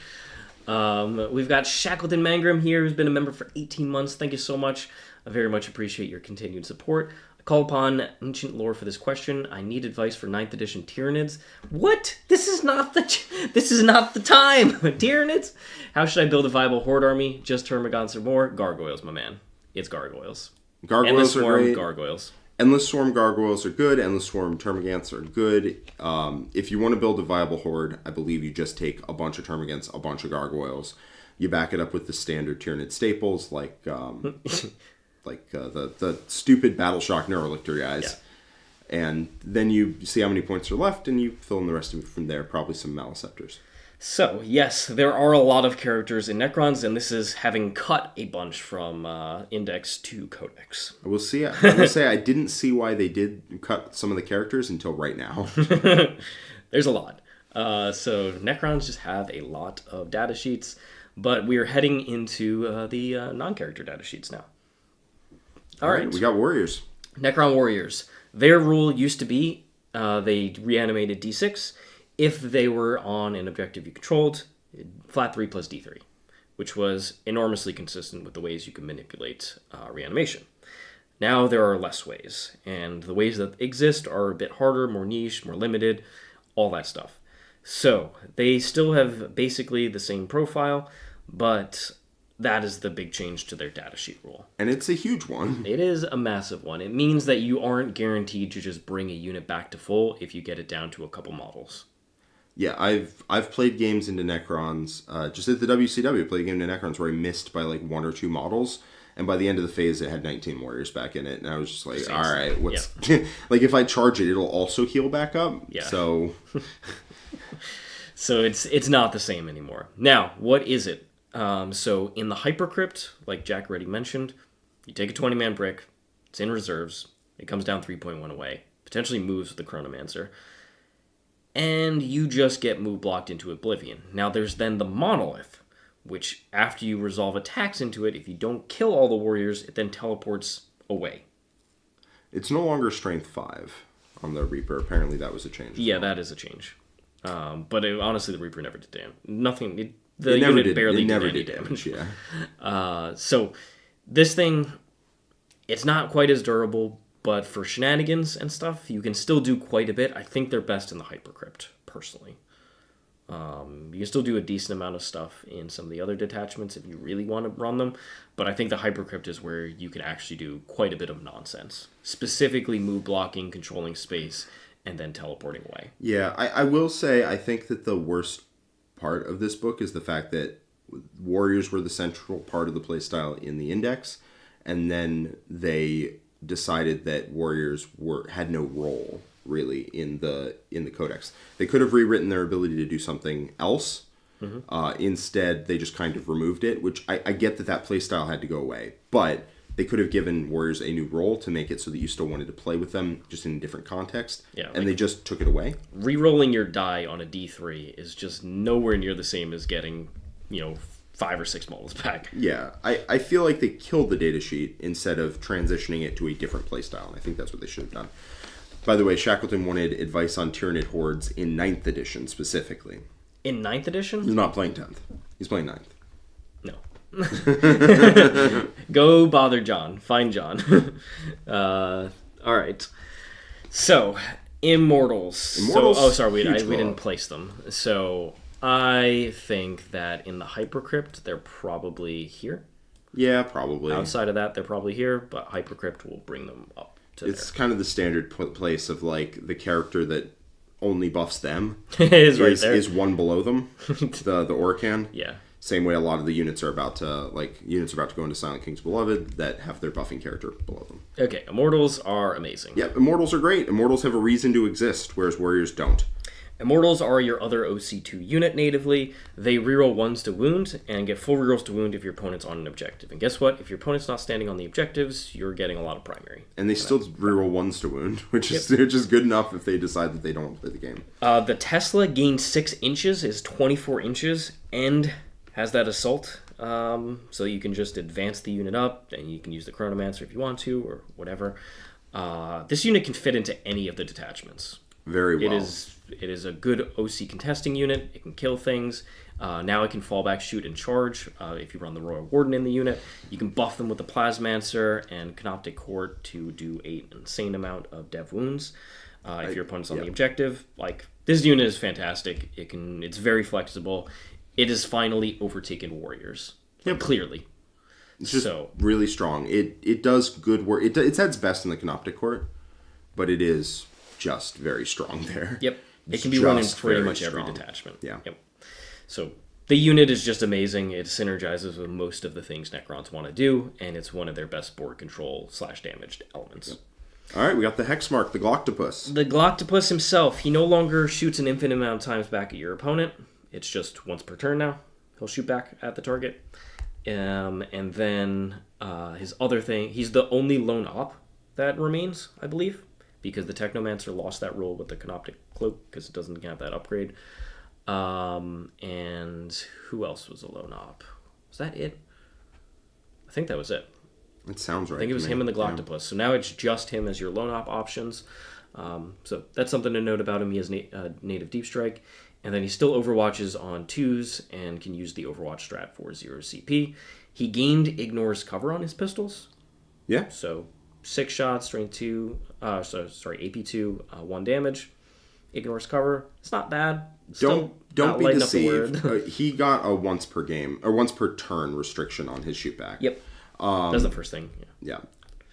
We've got Shackleton Mangrum here, who's been a member for 18 months. Thank you so much. I very much appreciate your continued support. Call upon Ancient Lore for this question. I need advice for 9th edition Tyranids. What? This is not the time. Tyranids? How should I build a viable horde army? Just Termagants or more? Gargoyles, my man. It's gargoyles. Gargoyles are great. Gargoyles. Endless Swarm Gargoyles are good. Endless Swarm Termagants are good. If you want to build a viable horde, I believe you just take a bunch of Termagants, a bunch of Gargoyles. You back it up with the standard Tyranid staples like the stupid Battleshock Neurolictor guys. Yeah. And then you see how many points are left, and you fill in the rest of it from there. Probably some Maleceptors. So, yes, there are a lot of characters in Necrons, and this is having cut a bunch from Index to Codex. I will say I didn't see why they did cut some of the characters until right now. There's a lot. So Necrons just have a lot of data sheets, but we are heading into the non-character data sheets now. All right. We got Warriors. Necron Warriors. Their rule used to be they reanimated D6 if they were on an objective you controlled, flat 3 plus D3, which was enormously consistent with the ways you can manipulate reanimation. Now there are less ways, and the ways that exist are a bit harder, more niche, more limited, all that stuff. So they still have basically the same profile, but that is the big change to their datasheet rule. And it's a huge one. It is a massive one. It means that you aren't guaranteed to just bring a unit back to full if you get it down to a couple models. Yeah, I've played games into Necrons, just at the WCW, I played a game into Necrons where I missed by like 1 or 2 models, and by the end of the phase it had 19 Warriors back in it, and I was just like, alright, what's... Yeah. Like, if I charge it, it'll also heal back up, yeah. So... So it's not the same anymore. Now, what is it? So in the Hypercrypt, like Jack already mentioned, you take a 20-man brick, it's in reserves, it comes down 3.1 away, potentially moves with the Chronomancer, and you just get move blocked into Oblivion. Now there's then the Monolith, which after you resolve attacks into it, if you don't kill all the warriors, it then teleports away. It's no longer Strength 5 on the Reaper. Apparently that was a change. Yeah, that is a change. But honestly, the Reaper never did damage. Nothing... The unit barely did any damage. Yeah. So this thing, it's not quite as durable, but for shenanigans and stuff, you can still do quite a bit. I think they're best in the Hypercrypt, personally. You can still do a decent amount of stuff in some of the other detachments if you really want to run them, but I think the Hypercrypt is where you can actually do quite a bit of nonsense. Specifically move blocking, controlling space, and then teleporting away. Yeah, I will say I think that the worst part of this book is the fact that Warriors were the central part of the playstyle in the Index, and then they decided that Warriors had no role really in the Codex. They could have rewritten their ability to do something else. Mm-hmm. Instead, they just kind of removed it, which I get that playstyle had to go away, but they could have given Warriors a new role to make it so that you still wanted to play with them, just in a different context. Yeah, and they just took it away. Rerolling your die on a D3 is just nowhere near the same as getting, 5 or 6 models back. Yeah, I feel like they killed the datasheet instead of transitioning it to a different playstyle, and I think that's what they should have done. By the way, Shackleton wanted advice on Tyranid hordes in 9th edition specifically. In 9th edition? He's not playing 10th. He's playing 9th. No. Go bother John. Find John. All right. So, Immortals. Sorry, we didn't place them. So, I think that in the Hypercrypt, they're probably here. Yeah, probably. Outside of that, they're probably here, but Hypercrypt will bring them up to It's kind of the standard place of, like, the character that only buffs them is one below them, the Orikan. Yeah. Same way a lot of the units are about to go into Silent King's Beloved that have their buffing character below them. Okay, Immortals are amazing. Yep, Immortals are great. Immortals have a reason to exist, whereas Warriors don't. Immortals are your other OC2 unit natively. They reroll 1s to wound and get full rerolls to wound if your opponent's on an objective. And guess what? If your opponent's not standing on the objectives, you're getting a lot of primary. And they still reroll 1s to wound, which is good enough if they decide that they don't want to play the game. The Tesla gains 6 inches, is 24 inches, and has that assault. So you can just advance the unit up, and you can use the Chronomancer if you want to, or whatever. This unit can fit into any of the detachments. Very well. It is a good OC contesting unit. It can kill things. Now it can fall back, shoot, and charge. If you run the Royal Warden in the unit, you can buff them with the Plasmancer and Canoptek Court to do an insane amount of dev wounds. If your opponent's on the objective, like this unit is fantastic. It's very flexible. It has finally overtaken Warriors. Yep. Clearly. It's just really strong. It does good work. It's at its best in the Canoptek Court, but it is just very strong there. Yep. It can be run in pretty much every detachment. Yeah. Yep. So the unit is just amazing. It synergizes with most of the things Necrons want to do, and it's one of their best board control / damaged elements. Yep. All right, we got the Hexmark, the Gloctopus. The Gloctopus himself, he no longer shoots an infinite amount of times back at your opponent. It's just once per turn now. He'll shoot back at the target. And then his other thing, he's the only lone op that remains, I believe, because the Technomancer lost that rule with the Canoptek Cloak because it doesn't have that upgrade. And who else was a lone op? Was that it? I think that was it. It sounds right. I think it was him and the Gloctopus. Yeah. So now it's just him as your lone op options. So that's something to note about him. He has native Deep Strike. And then he still overwatches on 2s and can use the Overwatch strat for 0 CP. He gained Ignores cover on his pistols. Yeah. So 6 shots, strength 2, AP 2, 1 damage. Ignores cover. It's not bad. Don't be deceived. He got a once per game or once per turn restriction on his shootback. Yep. That's the first thing. Yeah.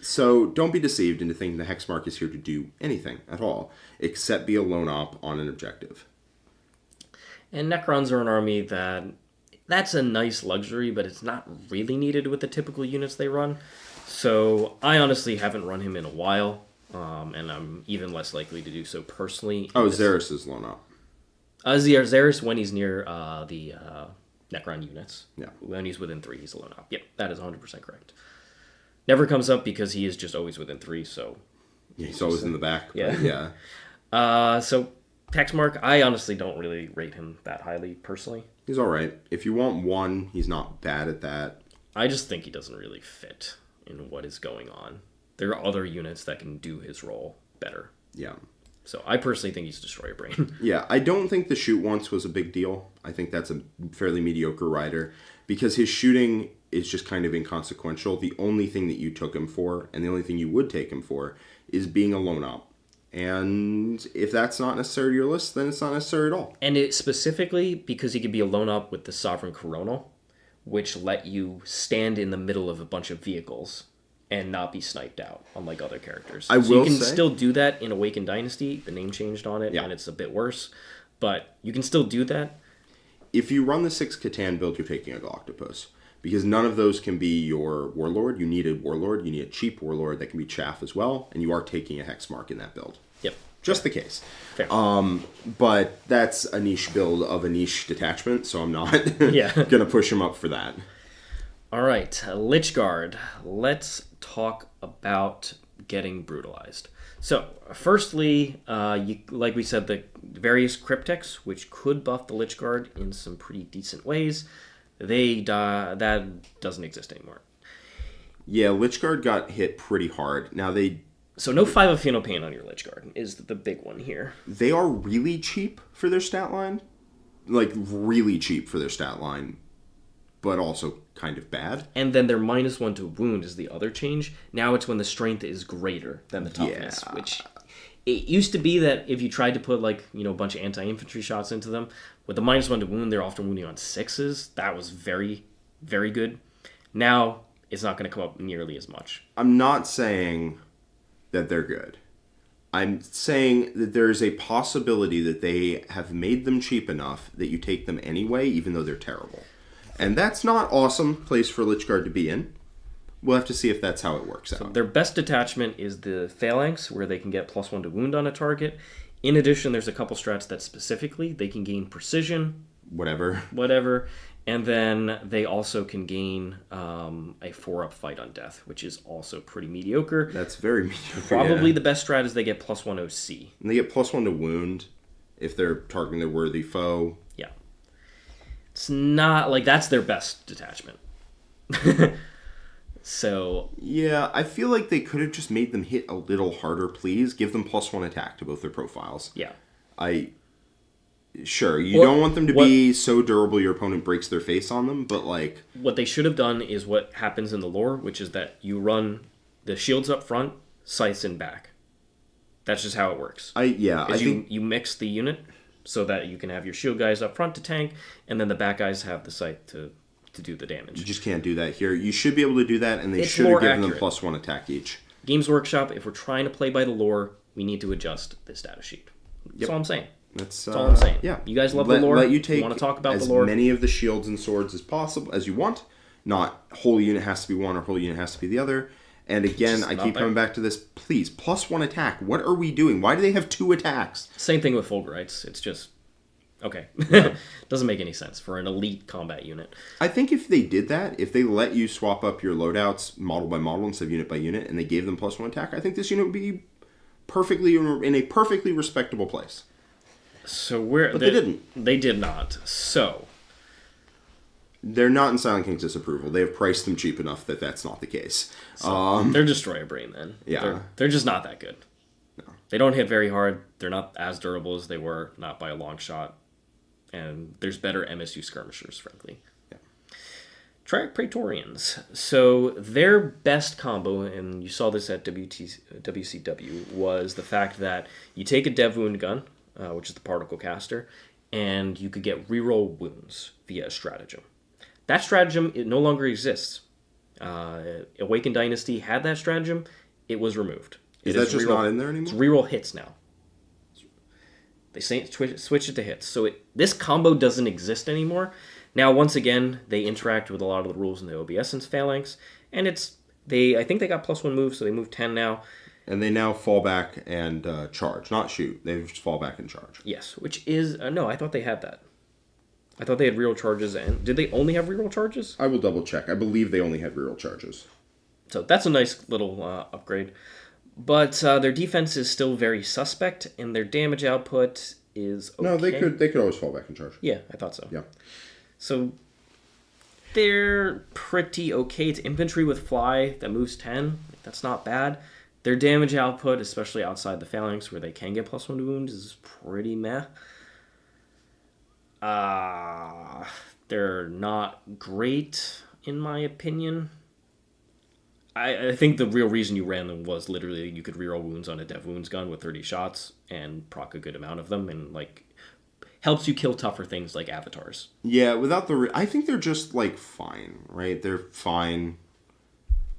So don't be deceived into thinking the Hexmark is here to do anything at all except be a lone op on an objective. And Necrons are an army that's a nice luxury, but it's not really needed with the typical units they run. So I honestly haven't run him in a while, and I'm even less likely to do so personally. Szeras is lone op. Szeras when he's near the Necron units. Yeah. When he's within 3, he's a lone op. Yep, that is 100% correct. Never comes up because he is just always within 3, so... Yeah, he's always in the back. Yeah. Yeah. So... Hexmark, I honestly don't really rate him that highly, personally. He's alright. If you want 1, he's not bad at that. I just think he doesn't really fit in what is going on. There are other units that can do his role better. Yeah. So I personally think he's Destroyer Brain. Yeah, I don't think the shoot once was a big deal. I think that's a fairly mediocre rider. Because his shooting is just kind of inconsequential. The only thing that you took him for, and the only thing you would take him for, is being a lone op. And if that's not necessary to your list, then it's not necessary at all. And it specifically because he could be a lone op with the Sovereign Coronal, which let you stand in the middle of a bunch of vehicles and not be sniped out, unlike other characters. You can still do that in Awakened Dynasty. The name changed on it, and it's a bit worse. But you can still do that. If you run the 6 Catan build, you're taking a Gloctopus. Because none of those can be your Warlord. You need a Warlord. You need a cheap Warlord that can be chaff as well. And you are taking a Hexmark in that build. Yep. Just the case. Fair. But that's a niche build of a niche detachment, so I'm not going to push him up for that. All right. Lychguard. Let's talk about getting brutalized. So, firstly, like we said, the various Crypteks, which could buff the Lychguard in some pretty decent ways, that doesn't exist anymore. Yeah, Lychguard got hit pretty hard. Now, they So no 5 of Feel No Pain on your Lychguard is the big one here. They are really cheap for their stat line. Like, really cheap for their stat line. But also kind of bad. And then their -1 to wound is the other change. Now it's when the strength is greater than the toughness, which it used to be that if you tried to put like, you know, a bunch of anti-infantry shots into them, with the -1 to wound, they're often wounding on 6s. That was very, very good. Now it's not going to come up nearly as much. I'm not saying that they're good. I'm saying that there is a possibility that they have made them cheap enough that you take them anyway, even though they're terrible. And that's not awesome place for Lychguard to be in. We'll have to see if that's how it works out. Their best detachment is the Phalanx, where they can get +1 to wound on a target. In addition, there's a couple strats that specifically they can gain precision. Whatever. And then they also can gain a 4-up fight on death, which is also pretty mediocre. That's very mediocre. Probably the best strat is they get +1 OC. And they get +1 to wound if they're targeting their worthy foe. Yeah. It's not like that's their best detachment. So yeah, I feel like they could have just made them hit a little harder, please. Give them +1 attack to both their profiles. Yeah. Sure, you don't want them to be so durable your opponent breaks their face on them, but like... What they should have done is what happens in the lore, which is that you run the shields up front, scythes in back. That's just how it works. I think... You mix the unit so that you can have your shield guys up front to tank, and then the back guys have the scythe to do the damage. You just can't do that here. You should be able to do that, and they should have given them +1 attack each. Games Workshop, if we're trying to play by the lore, we need to adjust this data sheet. That's all I'm saying. That's all I'm saying. Yeah. You guys love the lore. You take want to talk about as the lore? many of the shields and swords as possible, as you want. Not whole unit has to be one or whole unit has to be the other. And again, I keep coming back to this. Please, +1 attack. What are we doing? Why do they have 2 attacks? Same thing with Fulgurites. It's just... Okay. Doesn't make any sense for an elite combat unit. I think if they did that, if they let you swap up your loadouts model by model instead of unit by unit, and they gave them +1 attack, I think this unit would be in a perfectly respectable place. But they didn't. They did not. So they're not in Silent King's disapproval. They have priced them cheap enough that that's not the case. So they're Destroyer Brain then. Yeah. They're just not that good. No. They don't hit very hard. They're not as durable as they were, not by a long shot. And there's better MSU skirmishers, frankly. Yeah. Triarch Praetorians. So their best combo, and you saw this at WCW, was the fact that you take a Dev Wound gun, which is the particle caster, and you could get reroll wounds via a stratagem. That stratagem, it no longer exists. Awakened Dynasty had that stratagem. It was removed. Is that just not in there anymore? It's reroll hits now. They switch it to hits. So this combo doesn't exist anymore. Now, once again, they interact with a lot of the rules in the Obeisance Phalanx, and I think they got +1 move, so they move 10 now. And they now fall back and charge, not shoot. They just fall back and charge. Yes, which is... no, I thought they had that. I thought they had reroll charges, and... Did they only have reroll charges? I will double check. I believe they only had reroll charges. So that's a nice little upgrade. But their defense is still very suspect, and their damage output is okay. No, they could always fall back and charge. Yeah, I thought so. Yeah. So they're pretty okay. It's infantry with fly that moves 10. That's not bad. Their damage output, especially outside the phalanx where they can get +1 to wounds, is pretty meh. They're not great, in my opinion. I think the real reason you ran them was literally you could reroll wounds on a Dev Wounds gun with 30 shots and proc a good amount of them, and like helps you kill tougher things like avatars. Yeah, without the... I think they're just like fine, right? They're fine.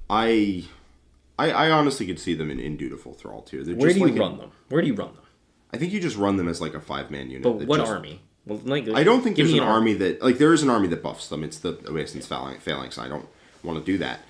I honestly could see them in Dutiful Thrall too. Where do you run them? Where do you run them? I think you just run them as like a 5-man unit. But what army? Well, like, I don't think there's an army that... Like, there is an army that buffs them. It's the Oasis Phalanx. I don't want to do that.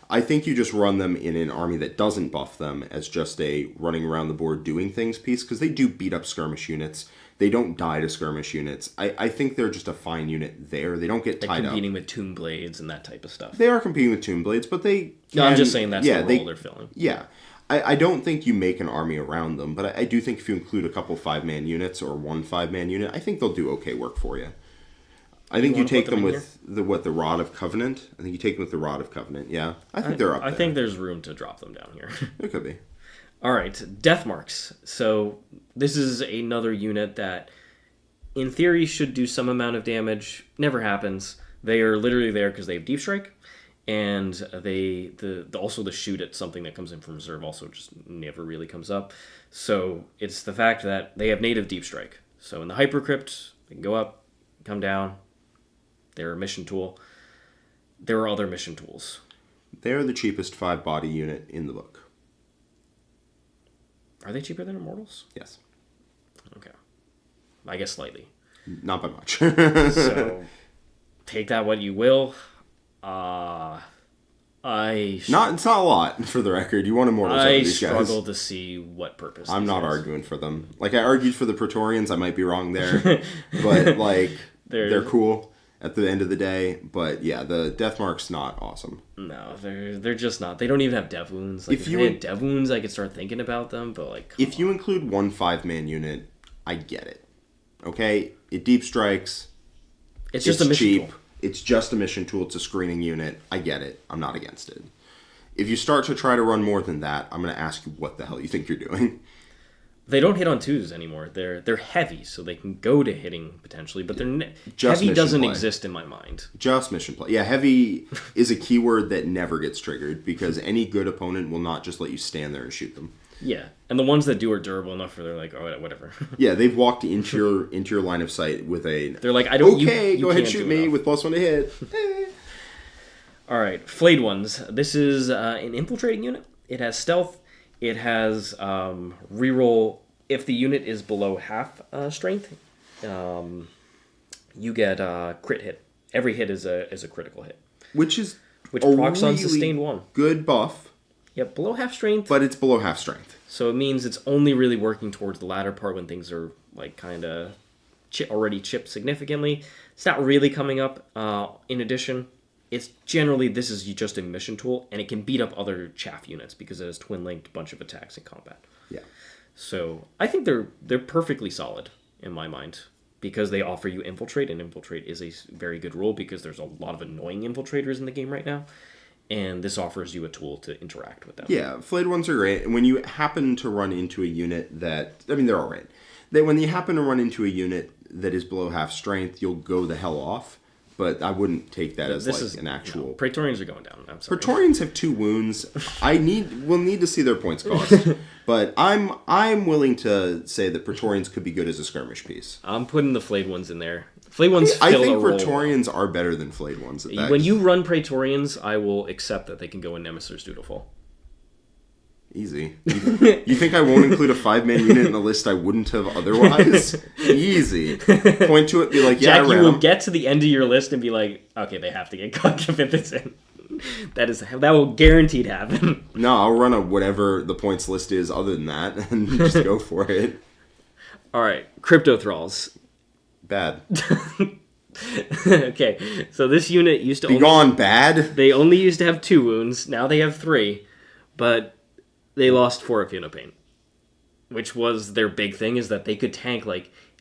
I think you just run them in an army that doesn't buff them as just a running around the board doing things piece, because they do beat up skirmish units. They don't die to skirmish units. I think they're just a fine unit there. They don't get tied up. Competing with Tomb Blades and that type of stuff. They are competing with Tomb Blades, but they... No, I'm just saying that's the role they're filling. Yeah. I don't think you make an army around them, but I do think if you include a couple 5-man units or one 5-man unit, I think they'll do okay work for you. I think you take them with the Rod of Covenant. I think you take them with the Rod of Covenant, yeah. I think they're up there. I think there's room to drop them down here. It could be. All right, Deathmarks. So this is another unit that, in theory, should do some amount of damage. Never happens. They are literally there because they have Deep Strike, and also the shoot at something that comes in from reserve also just never really comes up. So it's the fact that they have native Deep Strike. So in the Hypercrypt, they can go up, come down. They're a mission tool. There are other mission tools. They are the cheapest 5-body unit in the book. Are they cheaper than Immortals? Yes. Okay. I guess slightly. Not by much. So, take that what you will. It's not a lot, for the record. You want Immortals over these guys. I struggle to see what purpose. I'm not arguing for them. Like, I argued for the Praetorians. I might be wrong there. But, like, they're cool at the end of the day. But, yeah, the Deathmark's not awesome. No, they're just not. They don't even have dev wounds. Like, if they had dev wounds, I could start thinking about them. But, like, if you include one 5-man unit, I get it. Okay? It deep strikes. It's just a mission cheap. tool. It's just a mission tool. It's a screening unit. I get it. I'm not against it. If you start to try to run more than that, I'm going to ask you what the hell you think you're doing. They don't hit on 2s anymore. They're heavy, so they can go to hitting potentially, but heavy doesn't exist in my mind. Just mission play. Yeah, heavy is a keyword that never gets triggered because any good opponent will not just let you stand there and shoot them. Yeah, and the ones that do are durable enough where they're like, oh, whatever. Yeah, they've walked into your line of sight with a... They're like, I don't... Okay, you go ahead, shoot me with +1 to hit. All right, Flayed Ones. This is an infiltrating unit. It has stealth. It has reroll. If the unit is below half strength, you get crit hit. Every hit is a critical hit. Which procs on sustained 1. Good buff. Yeah, below half strength. But it's below half strength. So it means it's only really working towards the latter part when things are like kind of already chipped significantly. It's not really coming up. In addition, it's generally, this is just a mission tool, and it can beat up other chaff units because it has twin-linked bunch of attacks in combat. Yeah. So I think they're perfectly solid in my mind because they offer you Infiltrate, and Infiltrate is a very good rule because there's a lot of annoying infiltrators in the game right now. And this offers you a tool to interact with them. Yeah, Flayed Ones are great. And when you happen to run into a unit that... I mean, they're all right. When you happen to run into a unit that is below half strength, you'll go the hell off. But I wouldn't take that as an actual... No, Praetorians are going down. I'm sorry. Praetorians have 2 wounds. We'll need to see their points cost. But I'm willing to say that Praetorians could be good as a skirmish piece. I'm putting the Flayed Ones in there. Flayed Ones I fill think a role. Praetorians are better than Flayed Ones. When you run Praetorians, I will accept that they can go in Nemesis Dutiful. Easy. You think I won't include a 5-man unit in the list I wouldn't have otherwise? Easy. Point to it, be like, yeah, Jack, you will get to the end of your list and be like, okay, they have to get cut to fit this in. That will guaranteed happen. No, I'll run whatever the points list is other than that and just go for it. All right, Cryptothralls. Bad. Okay, so this unit used to bad. They only used to have 2 wounds. Now they have 3, but they lost 4 of Pain, which was their big thing. Is that they could tank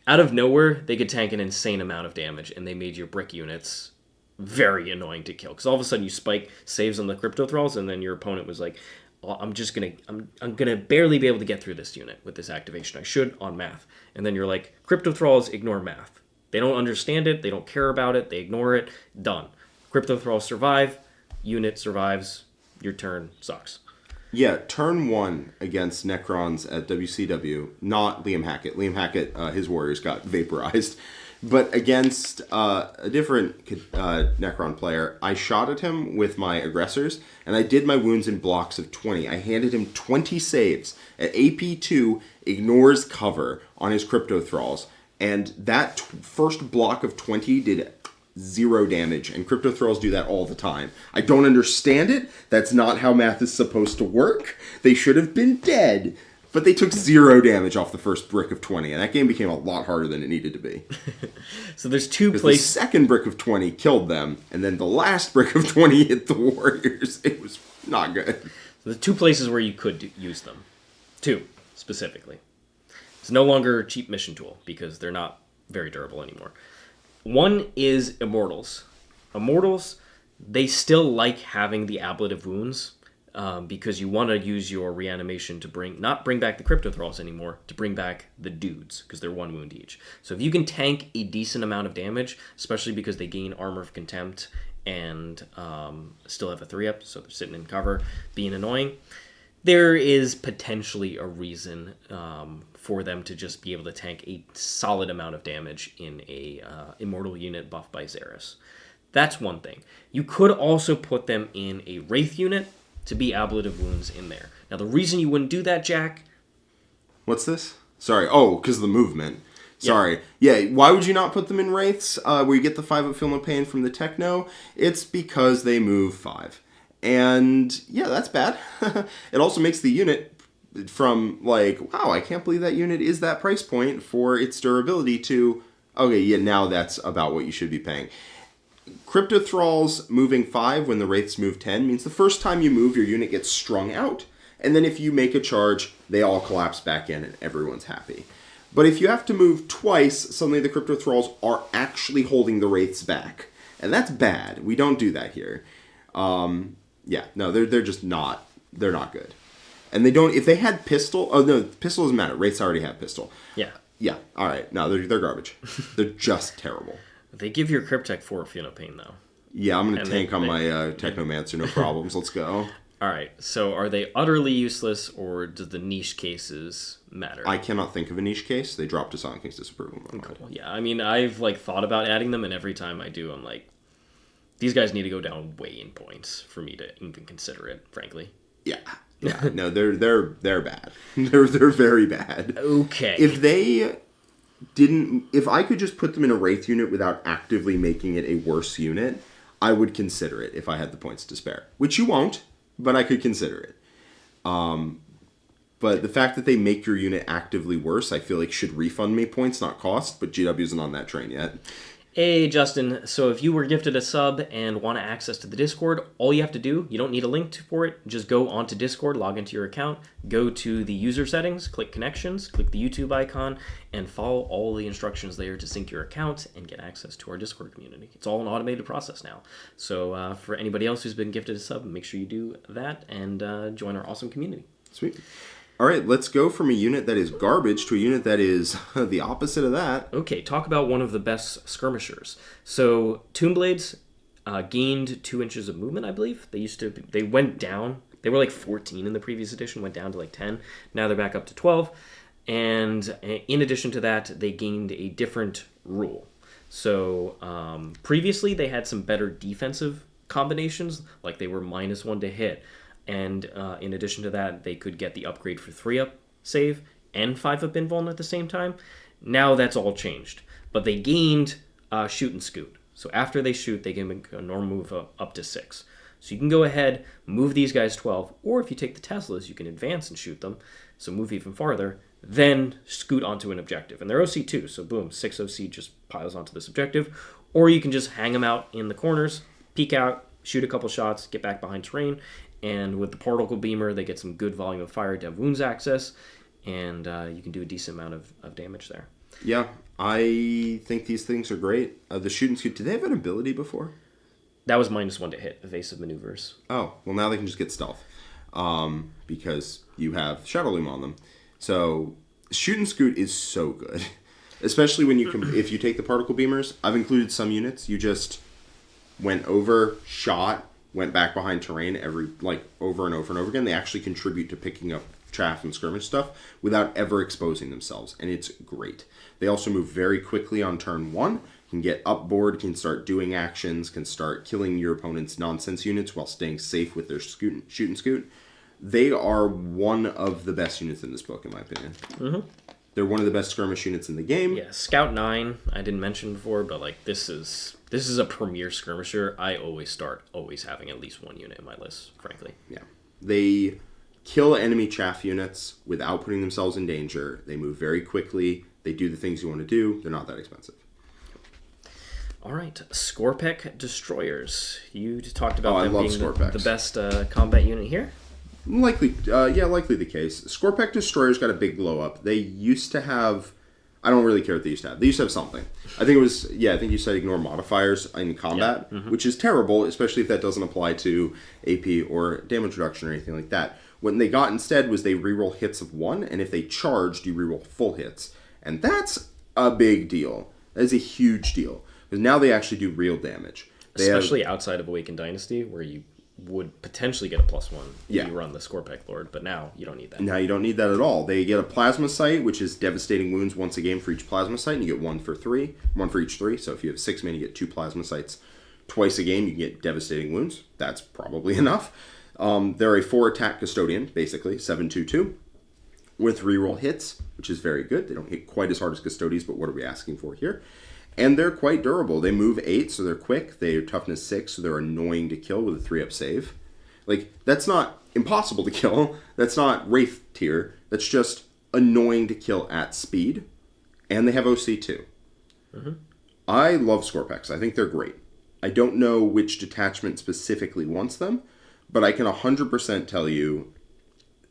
out of nowhere. They could tank an insane amount of damage, and they made your brick units very annoying to kill. Because all of a sudden you spike saves on the Cryptothralls, and then your opponent was like, oh, I'm gonna barely be able to get through this unit with this activation. I should on math. And then you're like, Cryptothralls ignore math. They don't understand it. They don't care about it. They ignore it. Done. Cryptothralls survive. Unit survives. Your turn sucks. Yeah, turn 1 against Necrons at WCW, not Liam Hackett. Liam Hackett, his warriors got vaporized. But against a different Necron player, I shot at him with my aggressors, and I did my wounds in blocks of 20. I handed him 20 saves. At AP2, ignores cover on his Cryptothralls. And that first block of 20 did 0 damage, and Cryptothralls do that all the time. I don't understand it. That's not how math is supposed to work. They should have been dead. But they took 0 damage off the first brick of 20, and that game became a lot harder than it needed to be. So there's 2 places. The second brick of 20 killed them, and then the last brick of 20 hit the Warriors. It was not good. So there's 2 places where you could use them. 2, specifically. It's no longer a cheap mission tool, because they're not very durable anymore. One is Immortals. Immortals, they still like having the ablative wounds. because you want to use your reanimation to not bring back the Cryptothralls anymore, to bring back the dudes, because they're 1 wound each. So if you can tank a decent amount of damage, especially because they gain Armor of Contempt and still have a 3-up, so they're sitting in cover, being annoying, there is potentially a reason for them to just be able to tank a solid amount of damage in a Immortal unit buffed by Szeras. That's one thing. You could also put them in a Wraith unit to be Ablative Wounds in there. Now, the reason you wouldn't do that, Jack... What's this? Sorry. Oh, because of the movement. Sorry. Yeah, why would you not put them in Wraiths, where you get the 5-up Feel No Pain from the Techno? It's because they move 5. And, yeah, that's bad. It also makes the unit from, like, wow, I can't believe that unit is that price point for its durability to, okay, yeah, now that's about what you should be paying. Cryptothralls moving 5 when the Wraiths move 10 means the first time you move, your unit gets strung out. And then if you make a charge, they all collapse back in and everyone's happy. But if you have to move twice, suddenly the Cryptothralls are actually holding the Wraiths back. And that's bad. We don't do that here. Yeah, no, they're just not, they're not good. And they don't, if they had pistol, oh no, pistol doesn't matter. Wraiths already have pistol. Yeah. Yeah, alright. No, they're garbage. They're just terrible. They give your Cryptek 4 Feel No Pain, though. Yeah, I'm going to tank on my Technomancer, no problems. Let's go. Alright, so are they utterly useless, or does the niche cases matter? I cannot think of a niche case. They dropped to Sonic King's disapproval. Cool. Yeah, I mean, I've like thought about adding them, and every time I do, I'm like, these guys need to go down way in points for me to even consider it, frankly. Yeah. Yeah. No, they're bad. they're very bad. Okay. If I could just put them in a Wraith unit without actively making it a worse unit, I would consider it if I had the points to spare. Which you won't, but I could consider it. But the fact that they make your unit actively worse, I feel like should refund me points, not cost, but GW isn't on that train yet. Hey, Justin. So if you were gifted a sub and want access to the Discord, all you have to do, you don't need a link for it, just go onto Discord, log into your account, go to the user settings, click connections, click the YouTube icon, and follow all the instructions there to sync your account and get access to our Discord community. It's all an automated process now. So for anybody else who's been gifted a sub, make sure you do that and join our awesome community. Sweet. All right, let's go from a unit that is garbage to a unit that is the opposite of that. Okay, talk about one of the best skirmishers. So, Tombblades gained 2 inches of movement, I believe. They went down. They were like 14 in the previous edition, went down to like 10. Now they're back up to 12. And in addition to that, they gained a different rule. So, previously they had some better defensive combinations, like they were -1 to hit. And in addition to that, they could get the upgrade for 3-up save and 5-up invuln at the same time. Now that's all changed. But they gained shoot and scoot. So after they shoot, they can make a normal move up to 6. So you can go ahead, move these guys 12, or if you take the Teslas, you can advance and shoot them. So move even farther, then scoot onto an objective. And they're OC too, so boom, 6 OC just piles onto this objective. Or you can just hang them out in the corners, peek out, shoot a couple shots, get back behind terrain. And with the Particle Beamer, they get some good volume of fire to have wounds access, and you can do a decent amount of damage there. Yeah, I think these things are great. The shoot and scoot, did they have an ability before? That was -1 to hit, evasive maneuvers. Oh, well now they can just get stealth, because you have Shadow Loom on them. So shoot and scoot is so good, especially when if you take the Particle Beamers. I've included some units. You just went over, shot, went back behind terrain over and over and over again. They actually contribute to picking up chaff and skirmish stuff without ever exposing themselves, and it's great. They also move very quickly on turn 1, can get up board, can start doing actions, can start killing your opponent's nonsense units while staying safe with their shoot and scoot. They are one of the best units in this book, in my opinion. Mm-hmm. They're one of the best skirmish units in the game. Yeah, Scout 9, I didn't mention before, but like this is a premier skirmisher. I always having at least 1 unit in my list, frankly. Yeah. They kill enemy chaff units without putting themselves in danger. They move very quickly. They do the things you want to do. They're not that expensive. All right, Skorpekh Destroyers. You talked about them being the best combat unit here? Likely the case. Skorpekh Destroyers got a big blow up. They used to have I don't really care what they used to have. They used to have something. I think it was, I think you said ignore modifiers in combat, which is terrible, especially if that doesn't apply to AP or damage reduction or anything like that. What they got instead was they reroll hits of 1, and if they charged, you reroll full hits. And that's a big deal. That is a huge deal. Because now they actually do real damage. Especially outside of Awakened Dynasty, where you would potentially get a +1 if you run the Skorpekh Lord, but now you don't need that. Now you don't need that at all. They get a Plasma Sight, which is devastating wounds once a game for each Plasma Sight, and you get 1 for each 3. So if you have 6 men, you get 2 Plasma Sights twice a game. You get devastating wounds. That's probably enough. They're a 4-attack custodian, basically 7/2/2, with reroll hits, which is very good. They don't hit quite as hard as custodians, but what are we asking for here? And they're quite durable. They move 8, so they're quick. They're toughness 6, so they're annoying to kill with a 3-up save. Like, that's not impossible to kill. That's not Wraith tier. That's just annoying to kill at speed. And they have OC too. I love Skorpechs. I think they're great. I don't know which detachment specifically wants them, but I can 100% tell you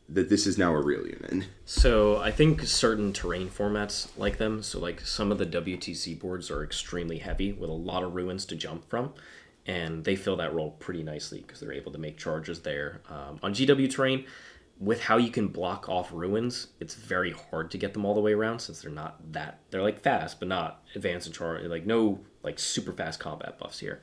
that this is now a real unit. So I think certain terrain formats like them, so like some of the WTC boards are extremely heavy with a lot of ruins to jump from, and they fill that role pretty nicely because they're able to make charges there. On GW terrain, with how you can block off ruins, it's very hard to get them all the way around since they're like fast, but not advanced and charge, like no like super fast combat buffs here.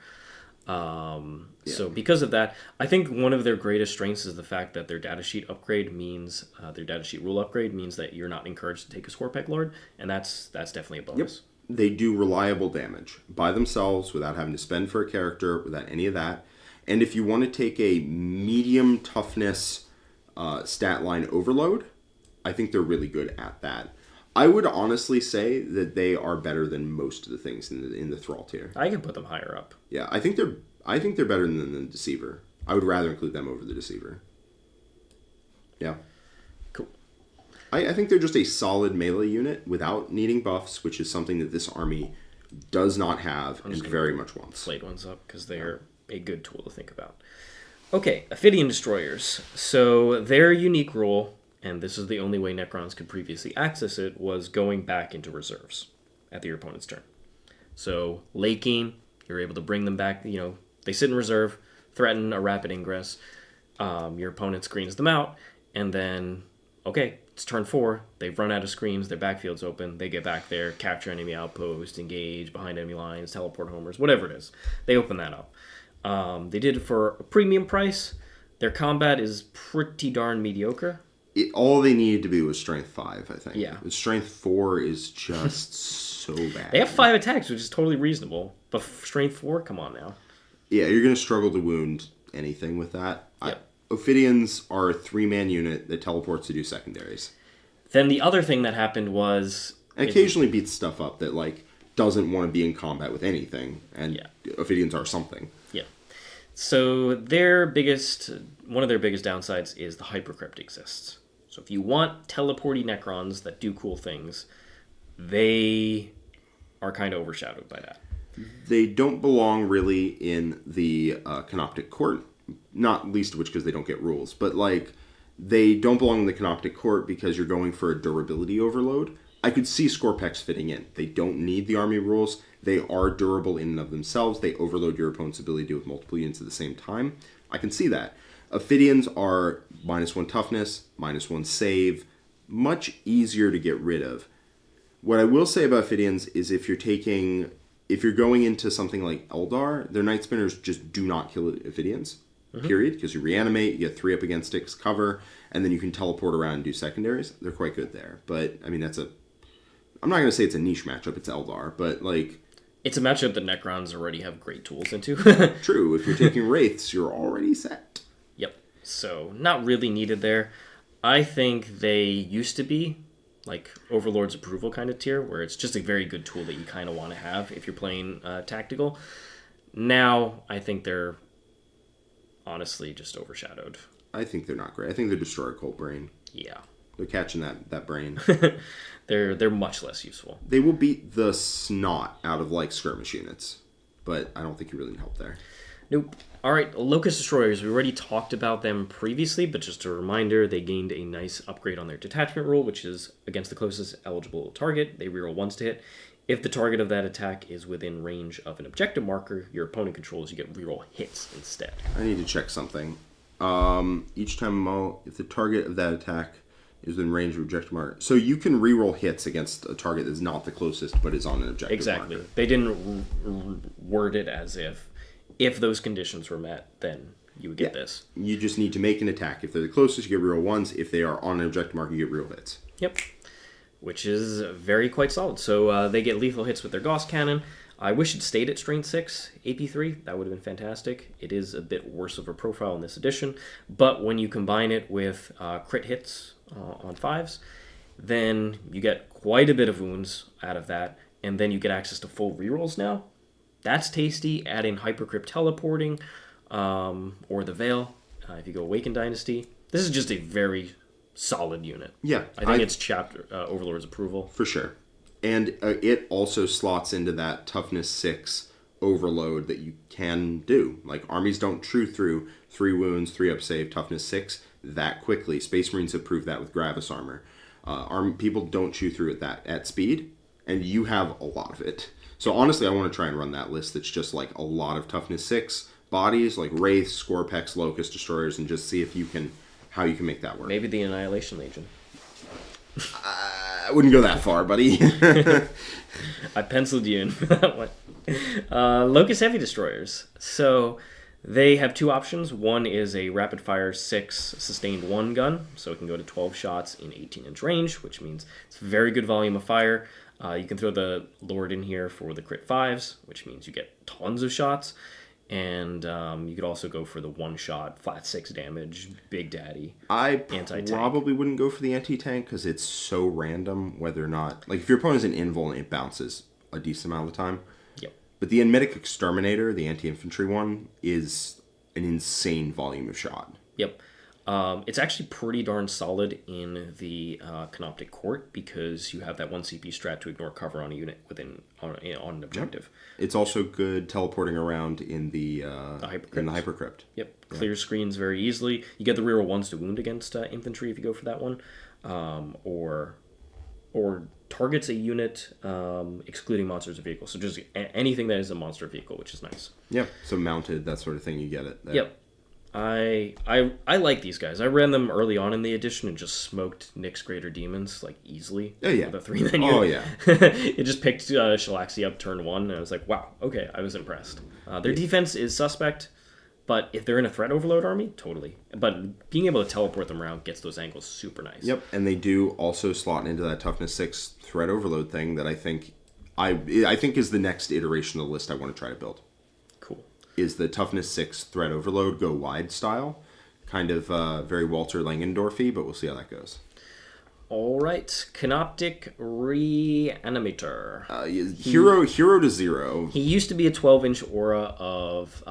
So because of that, I think one of their greatest strengths is the fact that their datasheet upgrade means, their datasheet rule upgrade means that you're not encouraged to take a Skorpekh Lord, and that's definitely a bonus. Yep. They do reliable damage by themselves without having to spend for a character, without any of that. And if you want to take a medium toughness stat line Overload, I think they're really good at that. I would honestly say that they are better than most of the things in the Thrall tier. I can put them higher up. Yeah, I think they're better than the Deceiver. I would rather include them over the Deceiver. Yeah. Cool. I think they're just a solid melee unit without needing buffs, which is something that this army does not have and very much wants. Flayed Ones up because they're a good tool to think about. Okay, Ophydian Destroyers. So their unique rule, and this is the only way Necrons could previously access it, was going back into reserves at your opponent's turn. So late game, you're able to bring them back. You know, they sit in reserve, threaten a rapid ingress. Your opponent screens them out, and then, okay, it's turn 4. They've run out of screens. Their backfield's open. They get back there, capture enemy outpost, engage behind enemy lines, teleport homers, whatever it is. They open that up. They did it for a premium price. Their combat is pretty darn mediocre. All they needed to be was strength 5, I think. Yeah. Strength 4 is just so bad. They have 5 attacks, which is totally reasonable. But strength 4, come on now. Yeah, you're going to struggle to wound anything with that. Yep. Ophidians are a 3-man unit that teleports to do secondaries. Then the other thing that happened was... And occasionally beats stuff up that, like, doesn't want to be in combat with anything. And Ophidians are something. Yeah. So one of their biggest downsides is the hypercrypt exists. So if you want teleporty Necrons that do cool things, they are kind of overshadowed by that. They don't belong really in the Canoptek Court, not least of which because they don't get rules, but like they don't belong in the Canoptek Court because you're going for a durability overload. I could see Skorpechs fitting in. They don't need the army rules. They are durable in and of themselves. They overload your opponent's ability to deal with multiple units at the same time. I can see that. Ophidians are -1 toughness, -1 save, much easier to get rid of. What I will say about Ophidians is if you're going into something like Eldar, their Night Spinners just do not kill Ophidians, period, because you reanimate, you get 3 up against sticks cover, and then you can teleport around and do secondaries. They're quite good there. But, I mean, I'm not going to say it's a niche matchup, it's Eldar, but, like... It's a matchup that Necrons already have great tools into. True, if you're taking Wraiths, you're already set. Yep, so not really needed there. I think they used to be like Overlord's approval kind of tier, where it's just a very good tool that you kind of want to have if you're playing tactical. Now, I think they're honestly just overshadowed. I think they're not great. I think they're Destroyer Cold Brain. Yeah. They're catching that brain. They're much less useful. They will beat the snot out of like skirmish units, but I don't think you really need help there. Nope. All right, Lokhust Destroyers. We already talked about them previously, but just a reminder, they gained a nice upgrade on their detachment rule, which is against the closest eligible target. They reroll once to hit. If the target of that attack is within range of an objective marker your opponent controls, you get reroll hits instead. I need to check something. Each time if the target of that attack is within range of objective marker. So you can reroll hits against a target that's not the closest, but is on an objective exactly. marker. They didn't word it as if those conditions were met, then you would get this. You just need to make an attack. If they're the closest, you get reroll ones. If they are on an objective marker, you get reroll hits. Yep. Which is quite solid. So they get lethal hits with their Gauss Cannon. I wish it stayed at Strength 6, AP3. That would have been fantastic. It is a bit worse of a profile in this edition. But when you combine it with crit hits on 5s, then you get quite a bit of wounds out of that. And then you get access to full rerolls now. That's tasty. Add in Hypercrypt Teleporting or the Veil if you go Awakened Dynasty. This is just a very solid unit. Yeah. I think it's chapter Overlord's approval. For sure. And it also slots into that toughness 6 overload that you can do. Like, armies don't chew through 3 wounds, 3 up save, toughness 6 that quickly. Space Marines have proved that with Gravis armor. People don't chew through it at speed, and you have a lot of it. So honestly, I want to try and run that list that's just like a lot of toughness 6 bodies, like Wraiths, Skorpeks, Lokhust Destroyers, and just see if you can how you can make that work. Maybe the Annihilation Legion. I wouldn't go that far, buddy. I penciled you in for that one. Lokhust Heavy Destroyers. So they have 2 options. One is a rapid fire 6 sustained 1 gun, so it can go to 12 shots in 18-inch range, which means it's very good volume of fire. You can throw the Lord in here for the crit 5s, which means you get tons of shots. And you could also go for the 1-shot, flat 6 damage, Big Daddy. I anti-tank. Probably wouldn't go for the anti-tank because it's so random whether or not... Like, if your opponent's an invul, it bounces a decent amount of the time. Yep. But the Imotekh Exterminator, the anti-infantry one, is an insane volume of shot. Yep. It's actually pretty darn solid in the Canoptek Court because you have that 1 CP strat to ignore cover on a unit on an objective. Yep. It's also good teleporting around in the Hypercrypt. Yep. Clear screens very easily. You get the reroll 1s to wound against infantry if you go for that one. Or targets a unit excluding monsters or vehicles. So just anything that is a monster vehicle, which is nice. Yep. So mounted, that sort of thing, you get it. There. Yep. I like these guys. I ran them early on in the edition and just smoked Nyx Greater Demons like easily. Oh yeah, with a 3 menu. Oh yeah. It just picked Shalaxi up turn 1, and I was like, wow, okay, I was impressed. Their defense is suspect, but if they're in a threat overload army, totally. But being able to teleport them around gets those angles super nice. Yep, and they do also slot into that toughness 6 threat overload thing that I think is the next iteration of the list I want to try to build. Is the toughness 6 threat overload go wide style, kind of very Walter Langendorfy, but we'll see how that goes. All right, Canoptek Reanimator. Hero to 0. He used to be a 12-inch aura of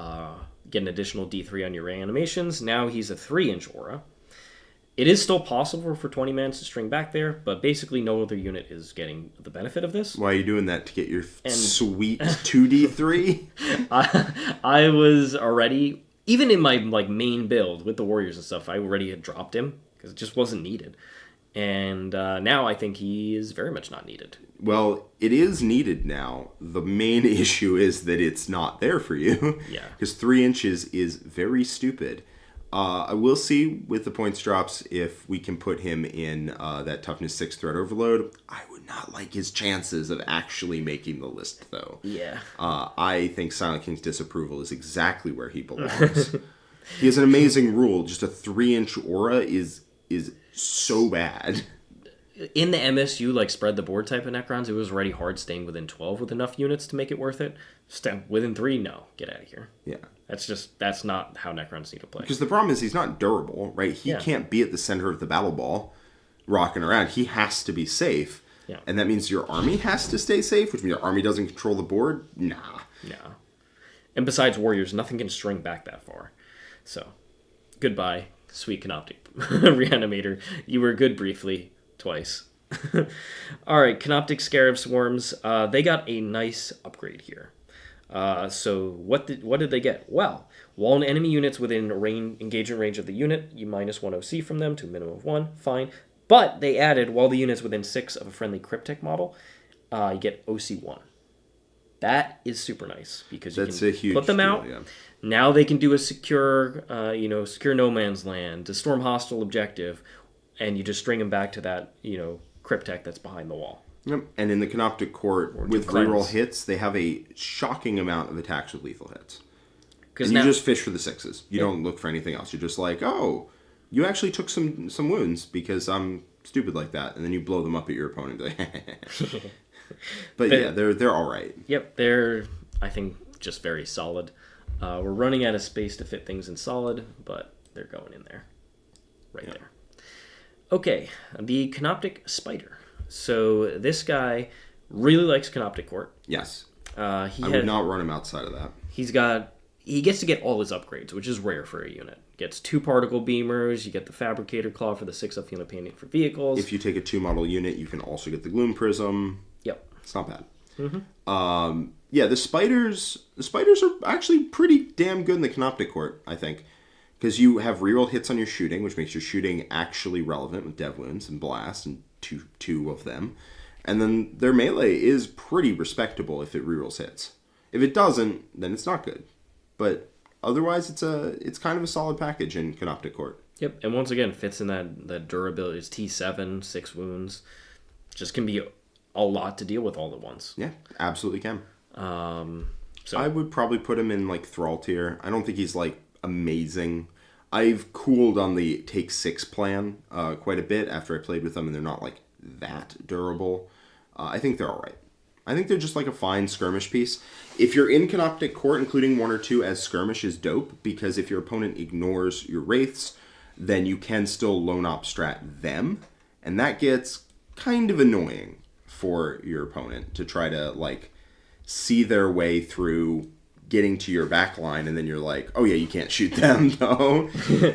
get an additional D3 on your reanimations. Now he's a 3-inch aura. It is still possible for 20 mans to string back there, but basically no other unit is getting the benefit of this. Why are you doing that? To get your sweet 2D3? I was already, even in my main build with the Warriors and stuff, I already had dropped him because it just wasn't needed. And now I think he is very much not needed. Well, it is needed now. The main issue is that it's not there for you. Yeah. Because 3 inches is very stupid. I will see with the points drops if we can put him in that toughness 6 threat overload. I would not like his chances of actually making the list, though. Yeah. I think Silent King's disapproval is exactly where he belongs. He has an amazing rule. Just a 3-inch aura is so bad. In the MSU, spread the board type of Necrons, it was already hard staying within 12 with enough units to make it worth it. Within 3, no. Get out of here. Yeah. That's not how Necrons need to play. Because the problem is he's not durable, right? He can't be at the center of the battle ball rocking around. He has to be safe. Yeah. And that means your army has to stay safe, which means your army doesn't control the board? Nah. And besides Warriors, nothing can string back that far. So, goodbye, sweet Canoptek Reanimator. You were good briefly, twice. All right, Canoptek Scarab Swarms. They got a nice upgrade here. So what did they get? Well, while enemy units within engagement range of the unit, you minus 1 OC from them to a minimum of 1, fine. But they added, while the unit's within 6 of a friendly Cryptech model, you get OC 1. That is super nice because you can put them out. Yeah. Now they can do a secure no man's land, to storm hostile objective, and you just string them back to that, Cryptech that's behind the wall. Yep. And in the Canoptek Court, with reroll hits, they have a shocking amount of attacks with lethal hits. And you just fish for the 6s. You don't look for anything else. You're just like, oh, you actually took some wounds because I'm stupid like that. And then you blow them up at your opponent. But yeah, they're all right. Yep, they're, I think, just very solid. We're running out of space to fit things in solid, but they're going in there. Right there. Okay, the Canoptek Spider. So this guy really likes Canoptek Court. Yes. I would not run him outside of that. He gets to get all his upgrades, which is rare for a unit. Gets 2 particle beamers, you get the Fabricator Claw for the 6 up unit painting for vehicles. If you take a 2-model unit, you can also get the Gloom Prism. Yep. It's not bad. Mm-hmm. The spiders are actually pretty damn good in the Canoptek Court, I think. Because you have reroll hits on your shooting, which makes your shooting actually relevant with Dev Wounds and Blast, and two of them. And then their melee is pretty respectable if it rerolls hits. If it doesn't, then it's not good. But otherwise, it's kind of a solid package in Canoptek Court. Yep, and once again, fits in that durability. It's T7, 6 wounds. Just can be a lot to deal with all at once. Yeah, absolutely can. So I would probably put him in, Thrall tier. I don't think he's, amazing. I've cooled on the take 6 plan quite a bit after I played with them, and they're not, that durable. I think they're all right. I think they're just a fine skirmish piece. If you're in Canoptek Court, including 1 or 2 as skirmish is dope, because if your opponent ignores your Wraiths, then you can still lone op strat them, and that gets kind of annoying for your opponent to try to, see their way through getting to your back line, and then you're like, oh yeah, you can't shoot them, though.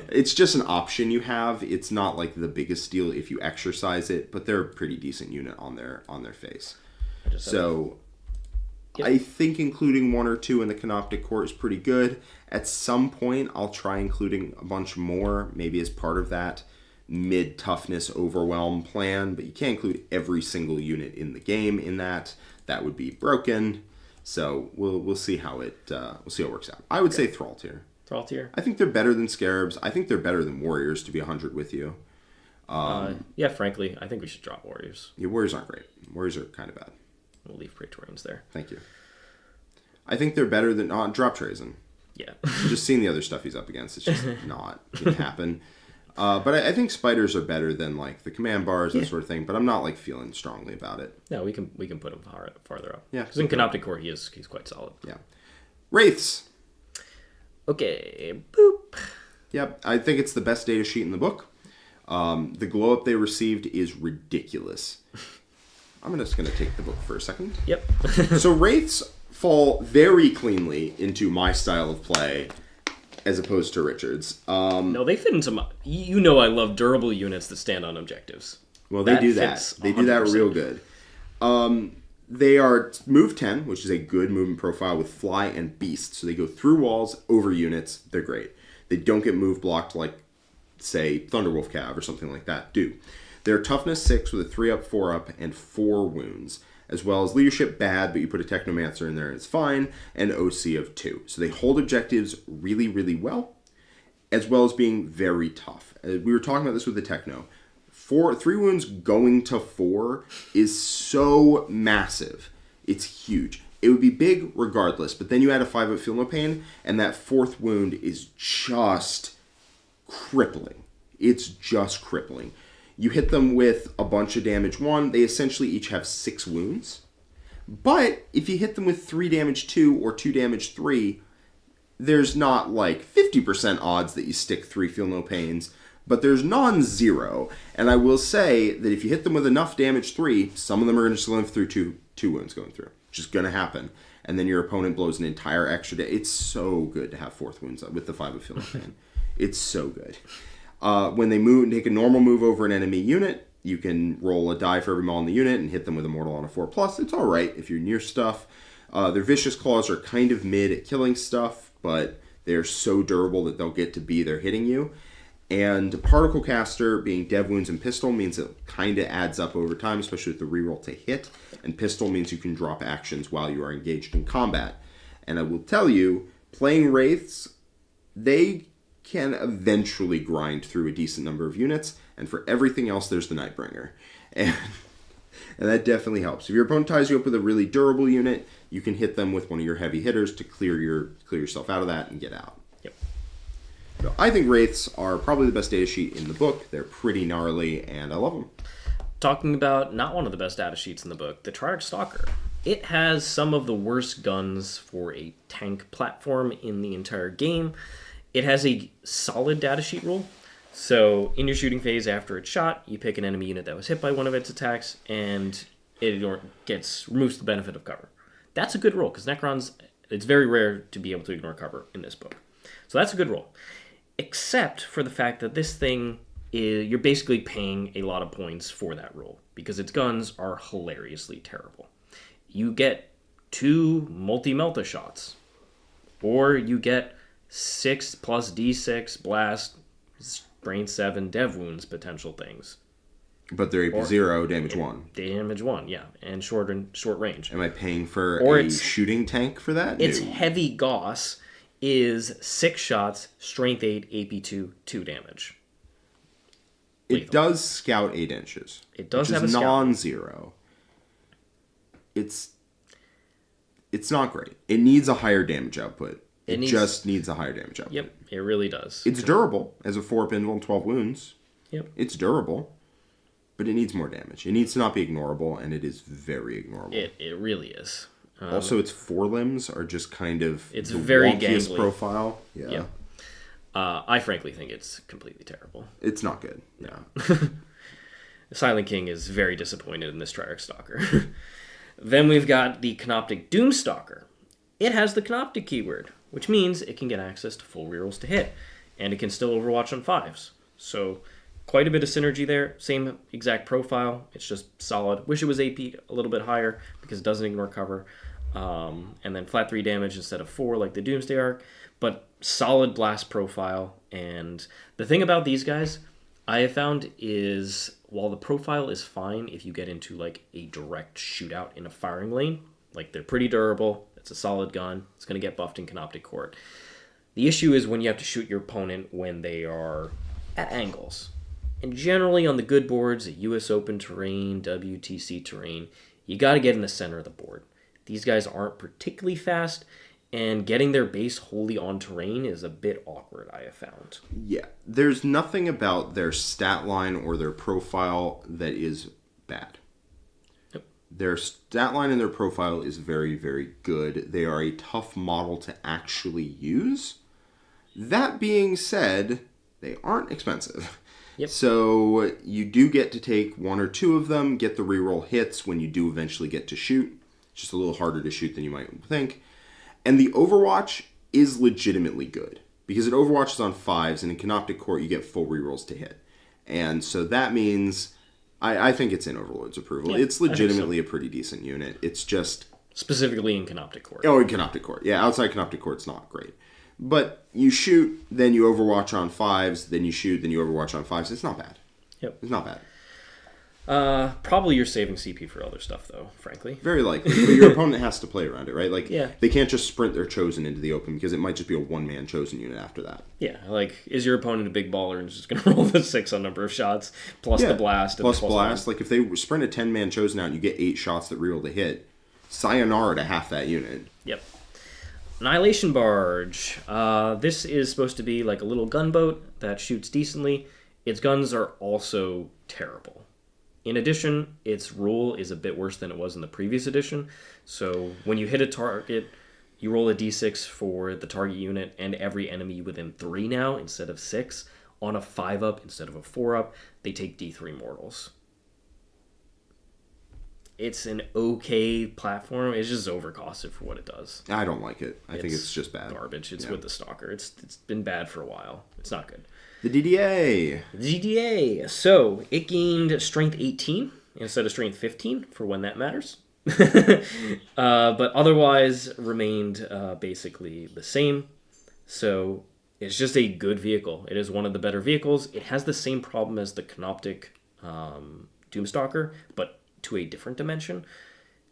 It's just an option you have. It's not, the biggest deal if you exercise it, but they're a pretty decent unit on their face. So, yep. I think including 1 or 2 in the Canoptek Court is pretty good. At some point, I'll try including a bunch more, maybe as part of that mid-toughness overwhelm plan, but you can't include every single unit in the game in that. That would be broken. So we'll see how it works out. I would say Thrall tier. Thrall tier. I think they're better than Scarabs. I think they're better than Warriors, to be 100 with you. Yeah, frankly, I think we should drop Warriors. Yeah, Warriors aren't great. Warriors are kind of bad. We'll leave Praetorians there. Thank you. I think they're better than... drop Trazyn. Yeah. Just seeing the other stuff he's up against, it's just not going to happen. But I think spiders are better than the command bars, that sort of thing. But I'm not feeling strongly about it. No, we can put him farther up. Yeah, because in Canoptek Court he's quite solid. Yeah, Wraiths. Okay, boop. Yep, I think it's the best data sheet in the book. The glow up they received is ridiculous. I'm just going to take the book for a second. Yep. So Wraiths fall very cleanly into my style of play, as opposed to Richard's. No, they fit in some... I love durable units that stand on objectives. Well, they do that. They do that real good. They are move 10, which is a good movement profile with fly and beast. So they go through walls, over units. They're great. They don't get move blocked like, say, Thunderwolf Cav or something like that do. They're toughness 6 with a 3-up, 4-up, and 4 wounds. As well as leadership bad, but you put a Technomancer in there and it's fine, and OC of 2. So they hold objectives really, really well, as well as being very tough. We were talking about this with the Techno. 3 wounds going to 4 is so massive. It's huge. It would be big regardless, but then you add a 5-up Feel No Pain, and that 4th wound is just crippling. It's just crippling. You hit them with a bunch of damage 1. They essentially each have 6 wounds. But if you hit them with 3 damage 2 or 2 damage 3, there's not 50% odds that you stick 3 Feel No Pains, but there's non-zero. And I will say that if you hit them with enough damage 3, some of them are going to live through two wounds going through. It's just going to happen. And then your opponent blows an entire extra day. It's so good to have 4th wounds with the 5 of Feel No Pain. It's so good. When they take a normal move over an enemy unit, you can roll a die for every model in the unit and hit them with a mortal on a 4+. It's all right if you're near stuff. Their Vicious Claws are kind of mid at killing stuff, but they're so durable that they'll get to be there hitting you. And Particle Caster, being Dev Wounds and Pistol, means it kind of adds up over time, especially with the reroll to hit. And Pistol means you can drop actions while you are engaged in combat. And I will tell you, playing Wraiths, they can eventually grind through a decent number of units. And for everything else, there's the Nightbringer. And that definitely helps. If your opponent ties you up with a really durable unit, you can hit them with one of your heavy hitters to clear yourself out of that and get out. So I think Wraiths are probably the best data sheet in the book. They're pretty gnarly, and I love them. Talking about not one of the best data sheets in the book, the Triarch Stalker. It has some of the worst guns for a tank platform in the entire game. It has a solid data sheet rule. So in your shooting phase after it's shot, you pick an enemy unit that was hit by one of its attacks, and it removes the benefit of cover. That's a good rule, because Necrons, it's very rare to be able to ignore cover in this book. So that's a good rule. Except for the fact that this thing you're basically paying a lot of points for that rule, because its guns are hilariously terrible. You get 2 multi-melta shots, or you get 6 plus D6 blast, brain 7 dev wounds potential things. But they're AP 0, damage 1. Damage 1, yeah, and short range. Am I paying for a shooting tank for that? Its heavy Gauss is 6 shots, strength 8, AP 2, 2 damage. It does scout 8 inches. It does have a scout. Non-zero. It's not great. It needs a higher damage output. It just needs a higher damage output. Yep, it really does. It's durable as a 4-up invul and 12 wounds. Yep. It's durable, but it needs more damage. It needs to not be ignorable, and it is very ignorable. It really is. Also, its forelimbs are just kind of it's the very wonkiest gangly profile. Yeah. Yep. I frankly think it's completely terrible. It's not good. No. Silent King is very disappointed in this Triarch Stalker. Then we've got the Canoptek Doomstalker. It has the Canoptek keyword, which means it can get access to full rerolls to hit, and it can still Overwatch on 5s. So quite a bit of synergy there. Same exact profile. It's just solid. Wish it was AP a little bit higher because it doesn't ignore cover. And then flat 3 damage instead of 4 like the Doomsday Arc. But solid blast profile. And the thing about these guys I have found is while the profile is fine if you get into like a direct shootout in a firing lane, like they're pretty durable, it's a solid gun, it's going to get buffed in Canoptek Court. The issue is when you have to shoot your opponent when they are at angles. And generally on the good boards, US Open terrain, WTC terrain, you got to get in the center of the board. These guys aren't particularly fast, and getting their base wholly on terrain is a bit awkward, I have found. Yeah, there's nothing about their stat line or their profile that is bad. Yep. Their stat line and their profile is very, very good. They are a tough model to actually use. That being said, they aren't expensive. Yep. So you do get to take 1 or 2 of them, get the reroll hits when you do eventually get to shoot. It's just a little harder to shoot than you might think. And the Overwatch is legitimately good because it overwatches on 5s, and in Canoptek Court you get full rerolls to hit. And so that means I think it's in Overlord's approval. Yeah, it's legitimately a pretty decent unit. It's just... Specifically in Canoptek Court. Oh, in Canoptek Court. Yeah, outside Canoptek Court it's not great. But you shoot, then you overwatch on 5s, then you shoot, then you overwatch on 5s. It's not bad. Yep. It's not bad. Probably you're saving CP for other stuff, though, frankly. Very likely. But your opponent has to play around it, right? Like, yeah. They can't just sprint their Chosen into the open because it might just be a one-man Chosen unit after that. Yeah, like, is your opponent a big baller and is just going to roll the 6 on number of shots, plus the blast? And plus the blast. Like, if they sprint a 10-man Chosen out and you get 8 shots that reroll to hit, sayonara to half that unit. Yep. Annihilation Barge. This is supposed to be like a little gunboat that shoots decently. Its guns are also terrible. In addition, its rule is a bit worse than it was in the previous edition. So when you hit a target, you roll a d6 for the target unit and every enemy within 3 now instead of 6. On a 5-up instead of a 4-up, they take d3 mortals. It's an okay platform. It's just overcosted for what it does. I don't like it. I think it's just bad. Garbage. It's with the Stalker. It's been bad for a while. It's not good. The DDA. DDA. So, it gained strength 18 instead of strength 15 for when that matters. But otherwise remained basically the same. So it's just a good vehicle. It is one of the better vehicles. It has the same problem as the Canoptek Doomstalker, but to a different dimension.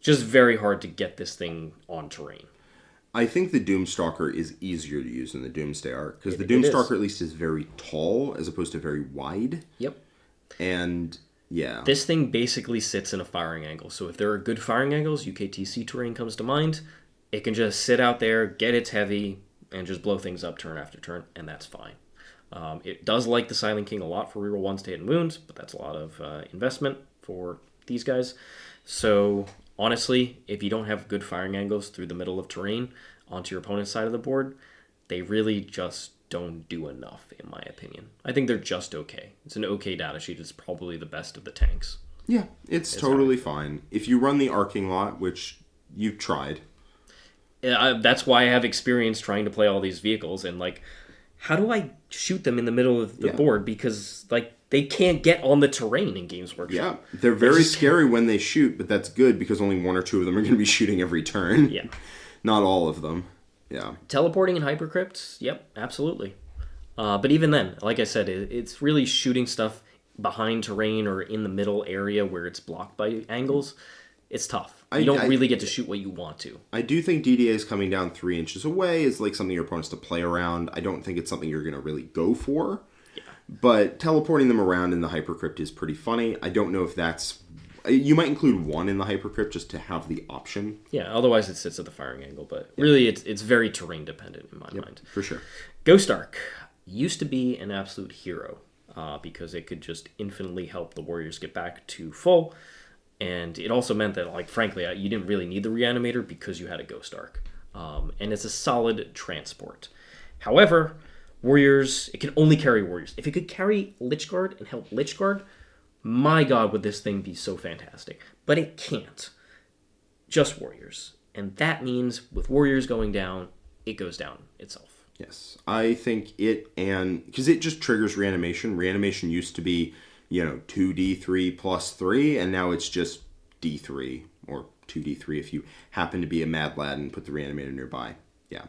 Just very hard to get this thing on terrain. I think the Doomstalker is easier to use than the Doomsday Arc, because the Doomstalker at least is very tall as opposed to very wide. Yep. And yeah. This thing basically sits in a firing angle. So if there are good firing angles, UKTC terrain comes to mind, it can just sit out there, get its heavy, and just blow things up turn after turn, and that's fine. It does like the Silent King a lot for reroll 1s to hit and wounds, but that's a lot of investment for these guys. So honestly, if you don't have good firing angles through the middle of terrain onto your opponent's side of the board, they really just don't do enough, in my opinion. I think they're just okay. It's an okay data sheet. It's probably the best of the tanks. Yeah, it's totally fine. If you run the arcing lot, which you've tried. That's why I have experience trying to play all these vehicles, and like, how do I shoot them in the middle of the board? Because like, they can't get on the terrain in Games Workshop. Yeah, they're very scary when they shoot, but that's good because only 1 or 2 of them are going to be shooting every turn. Yeah. Not all of them. Yeah. Teleporting and hypercrypts, yep, absolutely. But even then, like I said, it's really shooting stuff behind terrain or in the middle area where it's blocked by angles. It's tough. You don't really get to shoot what you want to. I do think DDA's coming down 3 inches away is like something your opponents to play around. I don't think it's something you're going to really go for. Yeah. But teleporting them around in the hypercrypt is pretty funny. I don't know if that's... You might include 1 in the hypercrypt just to have the option. Yeah, otherwise it sits at the firing angle. But really, it's very terrain dependent in my mind. For sure. Ghost Arc used to be an absolute hero because it could just infinitely help the Warriors get back to full. And it also meant that, like, frankly, you didn't really need the Reanimator because you had a Ghost Arc. And it's a solid transport. However, Warriors, it can only carry Warriors. If it could carry Lychguard and help Lychguard, my god, would this thing be so fantastic. But it can't. Just Warriors. And that means with Warriors going down, it goes down itself. Yes. I think it, and because it just triggers Reanimation. Reanimation used to be, 2d3 plus 3, and now it's just d3, or 2d3 if you happen to be a mad lad and put the Reanimator nearby. Yeah.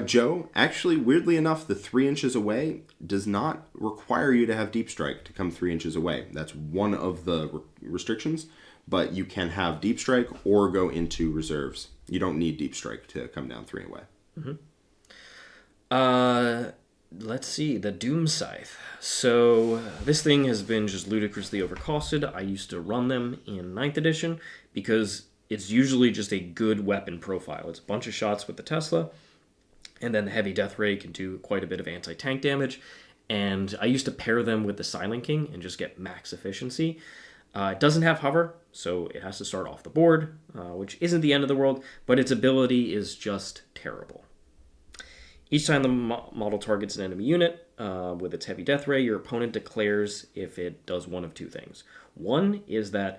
Joe, actually, weirdly enough, the 3 inches away does not require you to have Deep Strike to come 3 inches away. That's one of the restrictions, but you can have Deep Strike or go into reserves. You don't need Deep Strike to come down 3 away. Mm-hmm. Let's see, the Doom Scythe. So this thing has been just ludicrously overcosted. I used to run them in 9th edition because it's usually just a good weapon profile. It's a bunch of shots with the Tesla, and then the heavy death ray can do quite a bit of anti-tank damage. And I used to pair them with the Silent King and just get max efficiency. It doesn't have hover, so it has to start off the board, which isn't the end of the world, but its ability is just terrible. Each time the model targets an enemy unit with its heavy death ray, your opponent declares if it does one of 2 things. One is that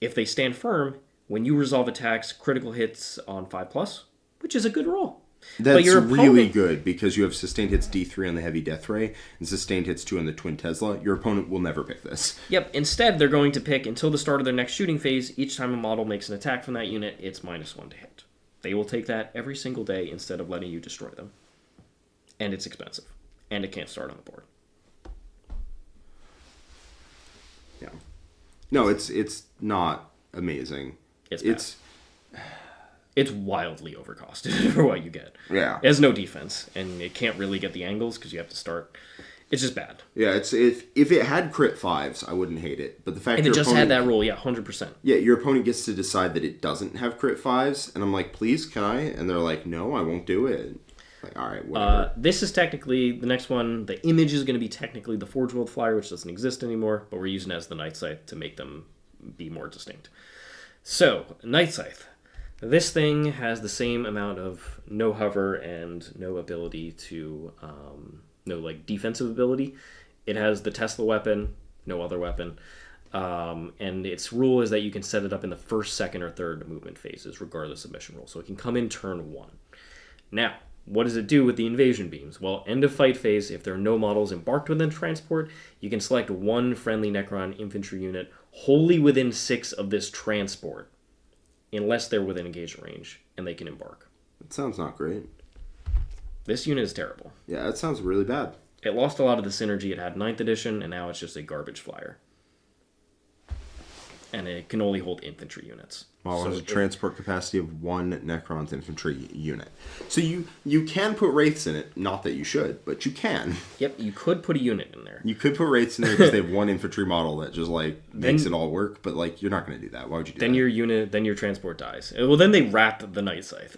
if they stand firm, when you resolve attacks, critical hits on 5+, which is a good roll. That's really good because you have sustained hits D3 on the heavy death ray and sustained hits 2 on the twin Tesla. Your opponent will never pick this. Yep. Instead, they're going to pick until the start of their next shooting phase. Each time a model makes an attack from that unit, it's -1 to hit. They will take that every single day instead of letting you destroy them. And it's expensive. And it can't start on the board. Yeah. No, it's not amazing. It's wildly overcosted for what you get. Yeah. It has no defense, and it can't really get the angles because you have to start. It's just bad. Yeah, if it had crit 5s, I wouldn't hate it. But the fact if it just had that roll, 100%. Yeah, your opponent gets to decide that it doesn't have crit 5s, and I'm like, please, can I? And they're like, no, I won't do it. Like, all right, whatever. This is technically the next one. The image is going to be technically the Forge World Flyer, which doesn't exist anymore, but we're using it as the Night Scythe to make them be more distinct. So, Night Scythe. This thing has the same amount of no hover and no ability to, no defensive ability. It has the Tesla weapon, no other weapon. And its rule is that you can set it up in the first, second, or third movement phases, regardless of mission roll. So it can come in turn 1. Now, what does it do with the invasion beams? Well, end of fight phase, if there are no models embarked within transport, you can select 1 friendly Necron infantry unit wholly within 6 of this transport unless they're within engagement range, and they can embark. That sounds not great. This unit is terrible. Yeah, that sounds really bad. It lost a lot of the synergy it had in 9th edition, and now it's just a garbage flyer. And it can only hold infantry units. Well, it has a transport capacity of 1 Necron's infantry unit. So you can put Wraiths in it. Not that you should, but you can. Yep, you could put a unit in there. You could put Wraiths in there because they have 1 infantry model that just, like, makes it all work. But, like, you're not going to do that. Why would you do that? Then your transport dies. Well, then they wrap the Night Scythe.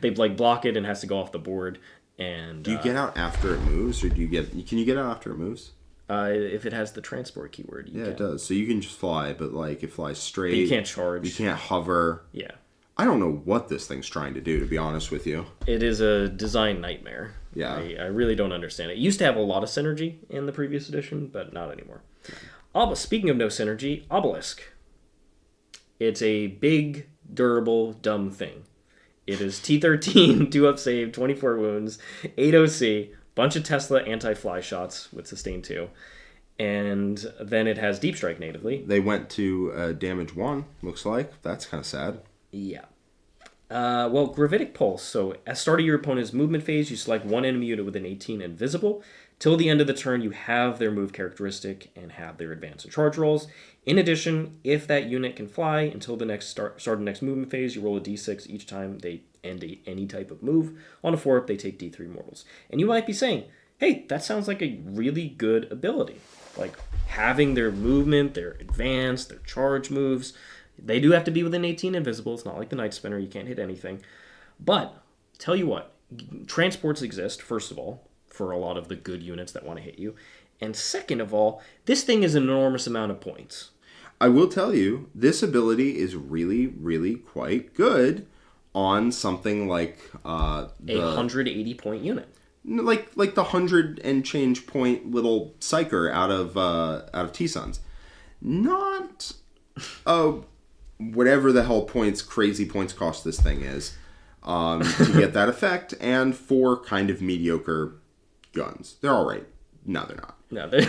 They, like, block it and has to go off the board. And do you get out after it moves, or can you get out after it moves? If it has the transport keyword, you can. It does. So you can just fly, but like it flies straight. But you can't charge. You can't hover. Yeah. I don't know what this thing's trying to do, to be honest with you. It is a design nightmare. Yeah. I really don't understand it. It used to have a lot of synergy in the previous edition, but not anymore. Speaking of no synergy, Obelisk. It's a big, durable, dumb thing. It is T13, 2-up save, 24 wounds, 8 OC, bunch of Tesla anti-fly shots with sustain 2, and then it has Deep Strike natively. They went to damage 1, looks like. That's kind of sad. Yeah. Gravitic Pulse. So, at start of your opponent's movement phase, you select 1 enemy unit with an 18 invisible. Till the end of the turn, you have their move characteristic and have their advance and charge rolls. In addition, if that unit can fly until the next start of the next movement phase, you roll a d6 each time they end any type of move. On a 4-up, they take d3 mortals. And you might be saying, hey, that sounds like a really good ability. Like, having their movement, their advance, their charge moves. They do have to be within 18 invisible. It's not like the Night Spinner. You can't hit anything. But, tell you what, transports exist, first of all, for a lot of the good units that want to hit you. And second of all, this thing is an enormous amount of points. I will tell you, this ability is really, really quite good on something like a 180-point unit. Like the 100 and change point little Psyker out of T-Suns. Not whatever the hell crazy points cost this thing is to get that effect, and 4 kind of mediocre guns. They're all right. No, they're not. No, they're...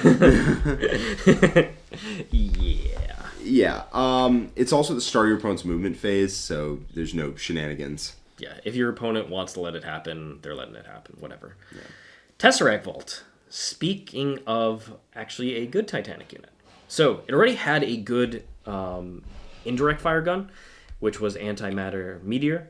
Yeah. It's also the start of your opponent's movement phase, so there's no shenanigans. Yeah, if your opponent wants to let it happen, they're letting it happen. Whatever. Yeah. Tesseract Vault. Speaking of actually a good Titanic unit. So, it already had a good indirect fire gun, which was Antimatter Meteor,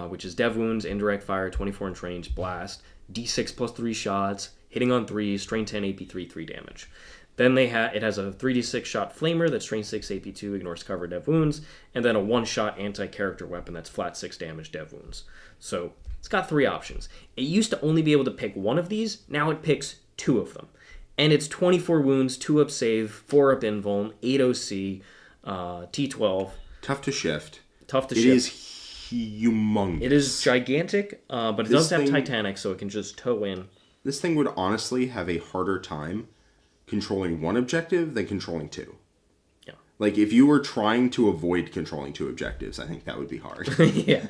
which is dev wounds, indirect fire, 24-inch range, blast, d6 plus 3 shots, hitting on 3s, strain 10, AP3, 3 damage. Then it has a 3d6 shot flamer that's strain 6, AP2, ignores cover, dev wounds, and then a 1-shot anti-character weapon that's flat 6 damage, dev wounds. So it's got 3 options. It used to only be able to pick one of these, now it picks 2 of them. And it's 24 wounds, 2-up save, 4-up invuln, 8 OC, T12. Tough to shift. It is humongous. It is gigantic, but it does have Titanic, so it can just tow in. This thing would honestly have a harder time controlling 1 objective than controlling 2. Yeah. Like, if you were trying to avoid controlling 2 objectives, I think that would be hard. Yeah.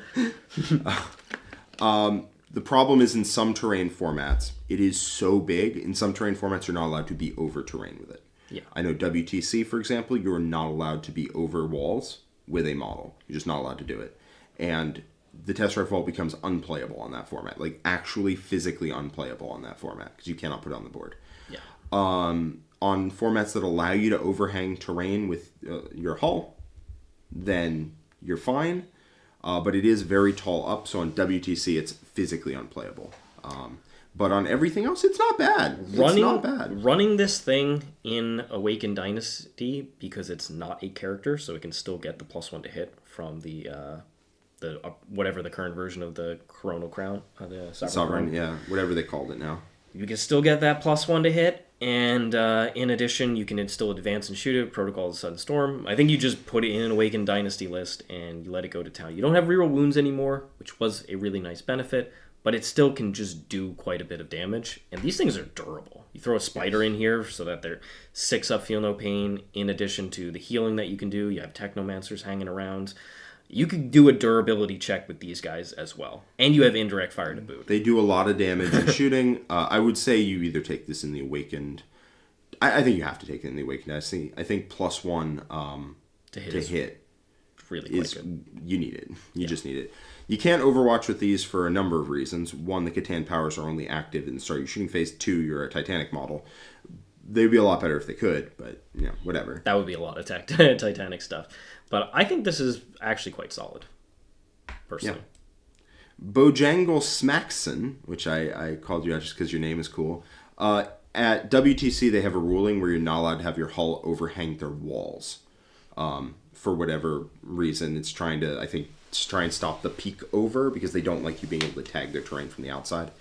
The problem is in some terrain formats, it is so big. In some terrain formats, you're not allowed to be over terrain with it. Yeah. I know WTC, for example, you're not allowed to be over walls with a model. You're just not allowed to do it. And the Tesseract Vault becomes unplayable on that format. Like, actually physically unplayable on that format, because you cannot put it on the board. Yeah. On formats that allow you to overhang terrain with your hull, then you're fine. But it is very tall up, so on WTC it's physically unplayable. But on everything else, it's not bad. It's not bad. Running this thing in Awakened Dynasty, because it's not a character, so it can still get the +1 to hit from the whatever the current version of the Chrono Crown, the Sovereign, yeah, whatever they called it now. You can still get that +1 to hit, and in addition, you can still advance and shoot it. Protocol of the Sudden Storm. I think you just put it in an Awakened Dynasty list, and you let it go to town. You don't have reroll wounds anymore, which was a really nice benefit, but it still can just do quite a bit of damage. And these things are durable. You throw a Spider in here so that they're 6-up, feel no pain, in addition to the healing that you can do. You have Technomancers hanging around. You could do a durability check with these guys as well. And you have indirect fire to boot. They do a lot of damage in shooting. I would say you either take this in the Awakened... I think you have to take it in the Awakened. I think +1 to hit really quite good. You need it. You just need it. You can't Overwatch with these for a number of reasons. One, the Catan powers are only active in the start of your shooting phase. Two, you're a Titanic model. They'd be a lot better if they could, but, whatever. That would be a lot of Titanic stuff. But I think this is actually quite solid, personally. Yeah. Bojangle Smackson, which I called you out just because your name is cool. At WTC, they have a ruling where you're not allowed to have your hull overhang their walls. For whatever reason, it's trying to, I think, try and stop the peek over because they don't like you being able to tag their terrain from the outside.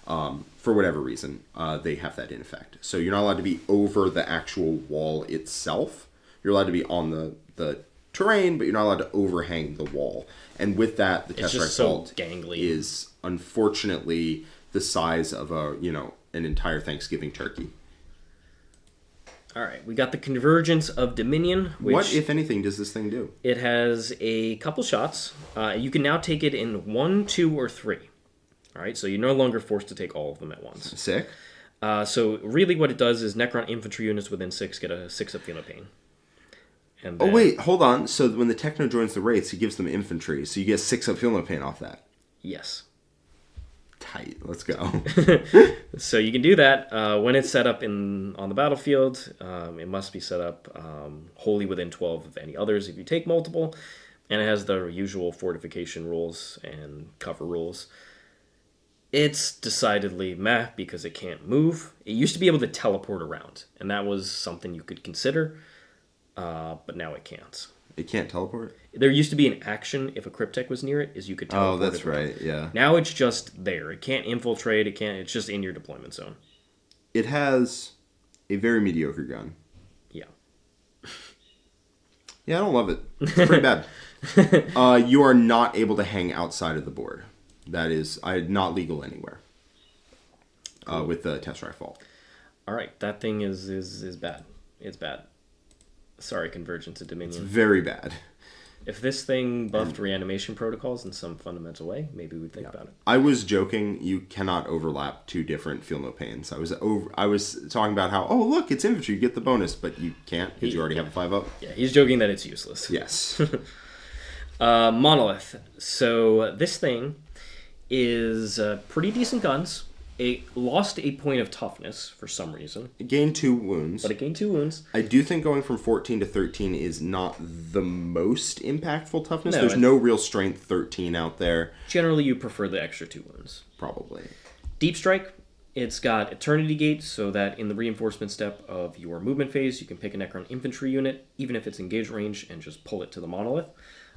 For whatever reason, they have that in effect. So you're not allowed to be over the actual wall itself. You're allowed to be on the terrain, but you're not allowed to overhang the wall. And with that, the Tesseract Vault is unfortunately the size of an entire Thanksgiving turkey. All right, we got the Convergence of Dominion. What, if anything, does this thing do? It has a couple shots. You can now take it in 1, 2, or 3. All right, so you're no longer forced to take all of them at once. Sick. So really what it does is Necron infantry units within 6 get a 6 of Feel No Pain. And then, wait, hold on. So when the Techno joins the Wraiths, he gives them infantry, so you get 6 of Feel No Pain off that. Yes. Tight. Let's go. So you can do that. When it's set up on the battlefield, it must be set up wholly within 12 of any others if you take multiple. And it has the usual fortification rules and cover rules. It's decidedly meh because it can't move. It used to be able to teleport around, and that was something you could consider, but now it can't. It can't teleport? There used to be an action if a Cryptek was near it, is you could teleport. Oh, that's right, yeah. Now it's just there. It can't infiltrate, it's just in your deployment zone. It has a very mediocre gun. Yeah. Yeah, I don't love it. It's pretty bad. You are not able to hang outside of the board. That is not legal anywhere. Cool. With the Tesseract Vault. All right, that thing is bad. It's bad. Sorry, Convergence of Dominion. It's very bad. If this thing buffed reanimation protocols in some fundamental way, maybe we'd think about it. I was joking. You cannot overlap 2 different Feel No Pains. I was talking about how, oh, look, it's infantry. You get the bonus, but you can't because you already have a 5-up. Yeah, he's joking that it's useless. Yes. Monolith. So this thing is pretty decent guns. It lost a point of toughness for some reason. It gained 2 wounds. But it gained 2 wounds. I do think going from 14 to 13 is not the most impactful toughness. No, There's no real strength 13 out there. Generally, you prefer the extra 2 wounds. Probably. Deep Strike. It's got Eternity Gate, so that in the reinforcement step of your movement phase, you can pick a Necron infantry unit, even if it's engaged range, and just pull it to the Monolith.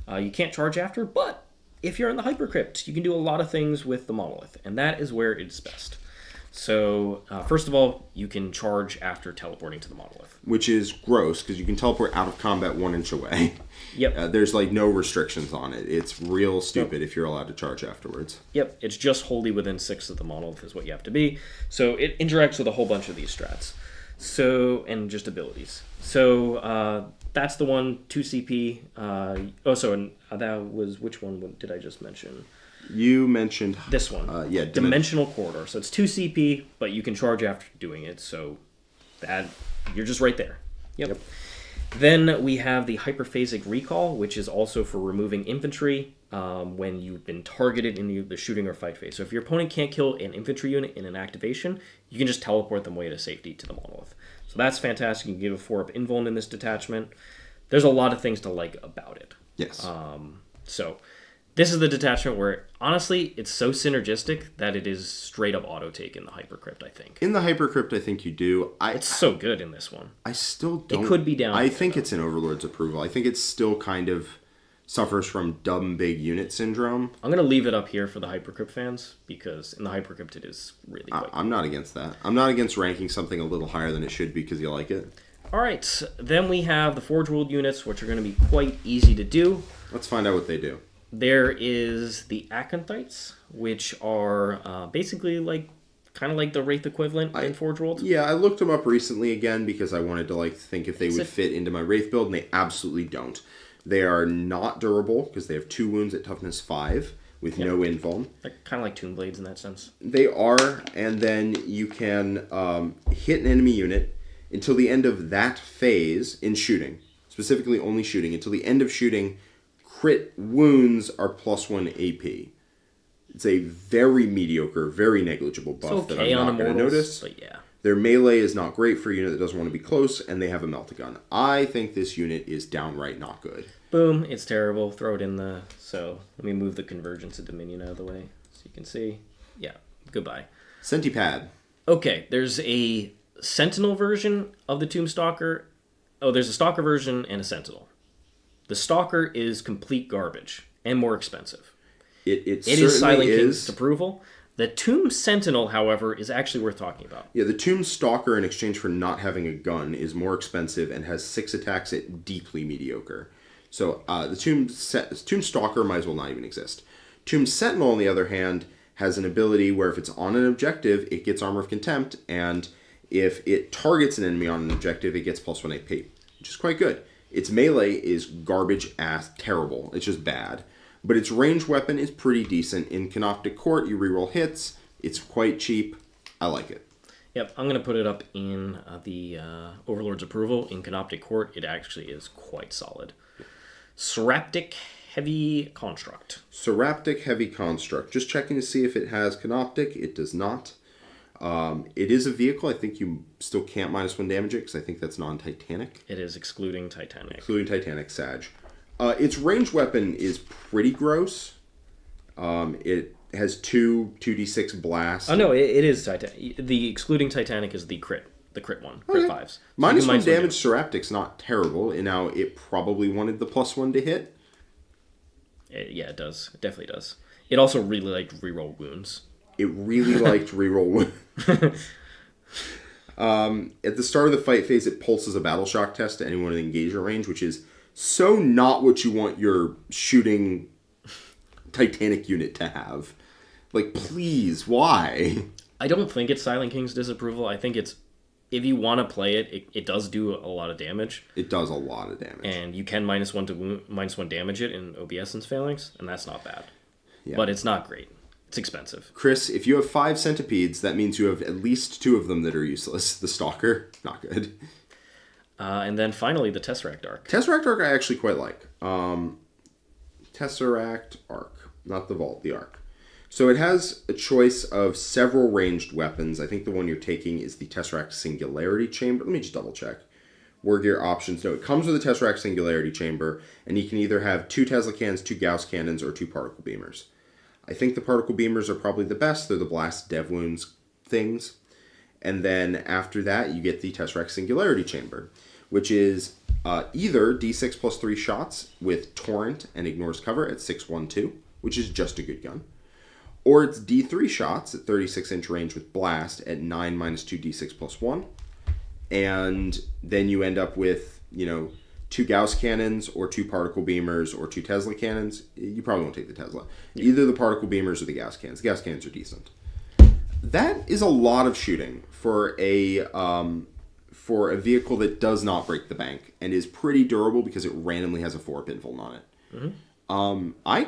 You can't charge after, but if you're in the Hypercrypt, you can do a lot of things with the Monolith, and that is where it's best. So, first of all, you can charge after teleporting to the Monolith. Which is gross, because you can teleport out of combat 1 inch away. Yep. There's, no restrictions on it. It's real stupid if you're allowed to charge afterwards. Yep, it's just wholly within 6 of the Monolith is what you have to be. So, it interacts with a whole bunch of these strats. So, and just abilities. So, that's the one, 2 CP. That was, which one did I just mention? You mentioned... This one. Yeah. Dimensional Corridor. So it's 2 CP, but you can charge after doing it. So that you're just right there. Yep. Then we have the Hyperphasic Recall, which is also for removing infantry when you've been targeted in the shooting or fight phase. So if your opponent can't kill an infantry unit in an activation, you can just teleport them away to safety to the Monolith. So that's fantastic. You can give a 4-up invuln in this detachment. There's a lot of things to like about it. Yes. So this is the detachment where, honestly, it's so synergistic that it is straight up auto-take in the Hypercrypt, I think. In the Hypercrypt, I think you do. It's so good in this one. I still don't... It could be down. I think it's in Overlord's approval. I think it still kind of suffers from dumb big unit syndrome. I'm going to leave it up here for the Hypercrypt fans, because in the Hypercrypt it is really quite I'm not against that. I'm not against ranking something a little higher than it should be because you like it. All right, then we have the Forge World units, which are going to be quite easy to do. Let's find out what they do. There is the Acanthites, which are basically kind of like the Wraith equivalent in Forge World. Yeah, I looked them up recently again because I wanted to think if they would fit into my Wraith build, and they absolutely don't. They are not durable because they have 2 wounds at toughness 5 with no invuln. They're kind of like Tomb Blades in that sense. They are, and then you can hit an enemy unit until the end of that phase in shooting, specifically only shooting, until the end of shooting, crit wounds are +1 AP. It's a very mediocre, very negligible buff that I'm not going to notice. But yeah. Their melee is not great for a unit that doesn't want to be close, and they have a melt-a-gun. I think this unit is downright not good. Boom, it's terrible. Throw it in the... So, let me move the Convergence of Dominion out of the way so you can see. Yeah, goodbye. Centipad. Okay, there's a Sentinel version of the Tombstalker. Oh, there's a Stalker version and a Sentinel. The Stalker is complete garbage and more expensive. It is Silent King's approval. The Tomb Sentinel, however, is actually worth talking about. Yeah, the Tomb Stalker, in exchange for not having a gun, is more expensive and has 6 attacks at deeply mediocre. So the Tomb Stalker might as well not even exist. Tomb Sentinel, on the other hand, has an ability where if it's on an objective, it gets Armor of Contempt, and if it targets an enemy on an objective, it gets +1 AP, which is quite good. Its melee is garbage ass terrible. It's just bad. But its ranged weapon is pretty decent. In Canoptek Court, you reroll hits. It's quite cheap. I like it. Yep, I'm going to put it up in the Overlord's approval. In Canoptek Court, it actually is quite solid. Seraptic Heavy Construct. Seraptic Heavy Construct. Just checking to see if it has Canoptek. It does not. It is a vehicle. I think you still can't -1 damage it because I think that's non-Titanic. It is excluding Titanic. Excluding Titanic, Sag. Its ranged weapon is pretty gross. It has 2d6 blast. Oh no, it is Titanic. The excluding Titanic is the crit one, crit 5s. So -1 damage Seraptic's not terrible. And now it probably wanted the +1 to hit. Yeah, it does. It definitely does. It also really liked reroll wounds. It really liked reroll wounds. At the start of the fight phase, it pulses a battle shock test to anyone in engagement range, which is so not what you want your shooting Titanic unit to have. Like, please, why? I don't think it's Silent King's disapproval. I think it's, if you want to play it, it does do a lot of damage. It does a lot of damage. And you can -1 damage it in Obeisance Phalanx, and that's not bad. Yeah. But it's not great. It's expensive. Chris, if you have 5 centipedes, that means you have at least 2 of them that are useless. The Stalker, not good. And then finally, the Tesseract Arc. Tesseract Arc I actually quite like. Tesseract Arc, not the Vault, the Arc. So it has a choice of several ranged weapons. I think the one you're taking is the Tesseract Singularity Chamber. Let me just double check. War gear options. No, it comes with a Tesseract Singularity Chamber, and you can either have 2 Tesla cannons, 2 Gauss cannons, or 2 particle beamers. I think the particle beamers are probably the best. They're the blast dev wounds things. And then after that, you get the Tesseract Singularity Chamber, which is either D6 plus 3 shots with Torrent and ignores cover at 612, which is just a good gun. Or it's D3 shots at 36-inch range with Blast at 9 minus 2 D6 plus 1. And then you end up with, 2 Gauss cannons or 2 particle beamers or 2 Tesla cannons. You probably won't take the Tesla. Yeah. Either the particle beamers or the Gauss cannons. The Gauss cannons are decent. That is a lot of shooting for a vehicle that does not break the bank and is pretty durable because it randomly has a 4 pinfold on it. Mm-hmm. I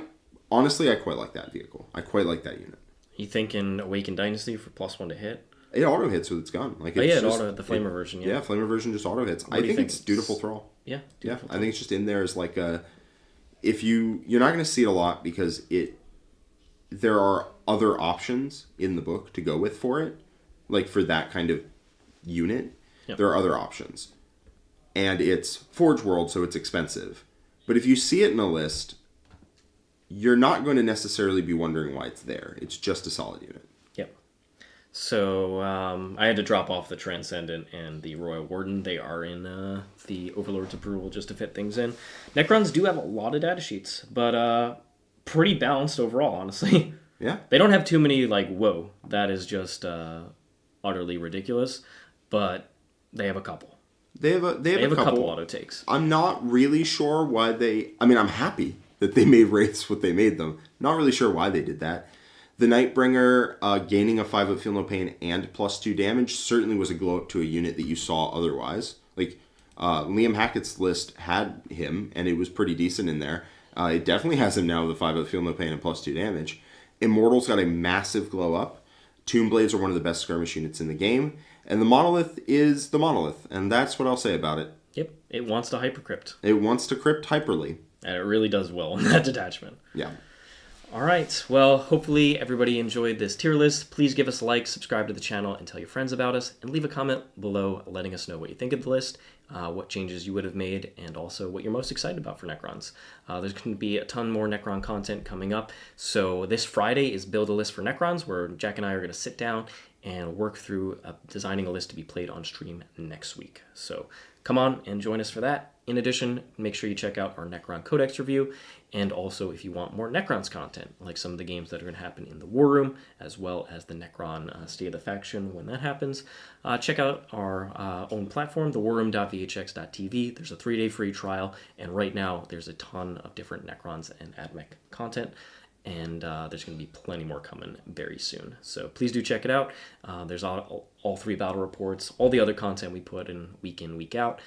quite like that vehicle. I quite like that unit. You think in Awakened Dynasty for +1 to hit? It auto hits with its gun. Like the Flamer version. Yeah, Flamer version just auto hits. I think it's Dutiful Thrall. Yeah, I think it's just in there as like a. If you're not going to see it a lot because there are other options in the book to go with for it, like for that kind of unit. Yep. There are other options, and it's Forge World, so it's expensive. But if you see it in a list, you're not going to necessarily be wondering why it's there. It's just a solid unit. Yep. So I had to drop off the Transcendant and the Royal Warden. They are in the Overlord's approval just to fit things in. Necrons do have a lot of data sheets, but pretty balanced overall, honestly. Yeah. They don't have too many, whoa, that is just utterly ridiculous, but they have a couple. They have a couple auto takes. I'm not really sure why I'm happy that they made wraiths what they made them. Not really sure why they did that. The Nightbringer gaining a 5 of Feel No Pain and +2 damage certainly was a glow up to a unit that you saw otherwise. Liam Hackett's list had him, and it was pretty decent in there. It definitely has him now with a 5 of Feel No Pain and +2 damage. Immortals got a massive glow up. Tomb Blades are one of the best skirmish units in the game. And the Monolith is the Monolith, and that's what I'll say about it. Yep, it wants to hypercrypt. It wants to crypt hyperly. And it really does well in that detachment. Yeah. All right. Well, hopefully everybody enjoyed this tier list. Please give us a like, subscribe to the channel, and tell your friends about us. And leave a comment below letting us know what you think of the list, what changes you would have made, and also what you're most excited about for Necrons. There's going to be a ton more Necron content coming up. So this Friday is Build a List for Necrons, where Jack and I are going to sit down and work through designing a list to be played on stream next week. So come on and join us for that. In addition, make sure you check out our Necron Codex review, and also if you want more Necrons content, like some of the games that are going to happen in the War Room, as well as the Necron State of the Faction when that happens, check out our own platform, thewarroom.vhx.tv. There's a 3-day free trial, and right now there's a ton of different Necrons and AdMech content, and there's going to be plenty more coming very soon. So please do check it out. There's all 3 battle reports. All the other content we put in, week out,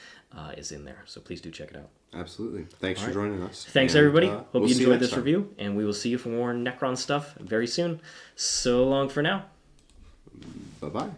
is in there. So please do check it out. Absolutely. Thanks for joining us. Thanks, everybody. Hope you enjoyed this review, and we will see you for more Necron stuff very soon. So long for now. Bye-bye.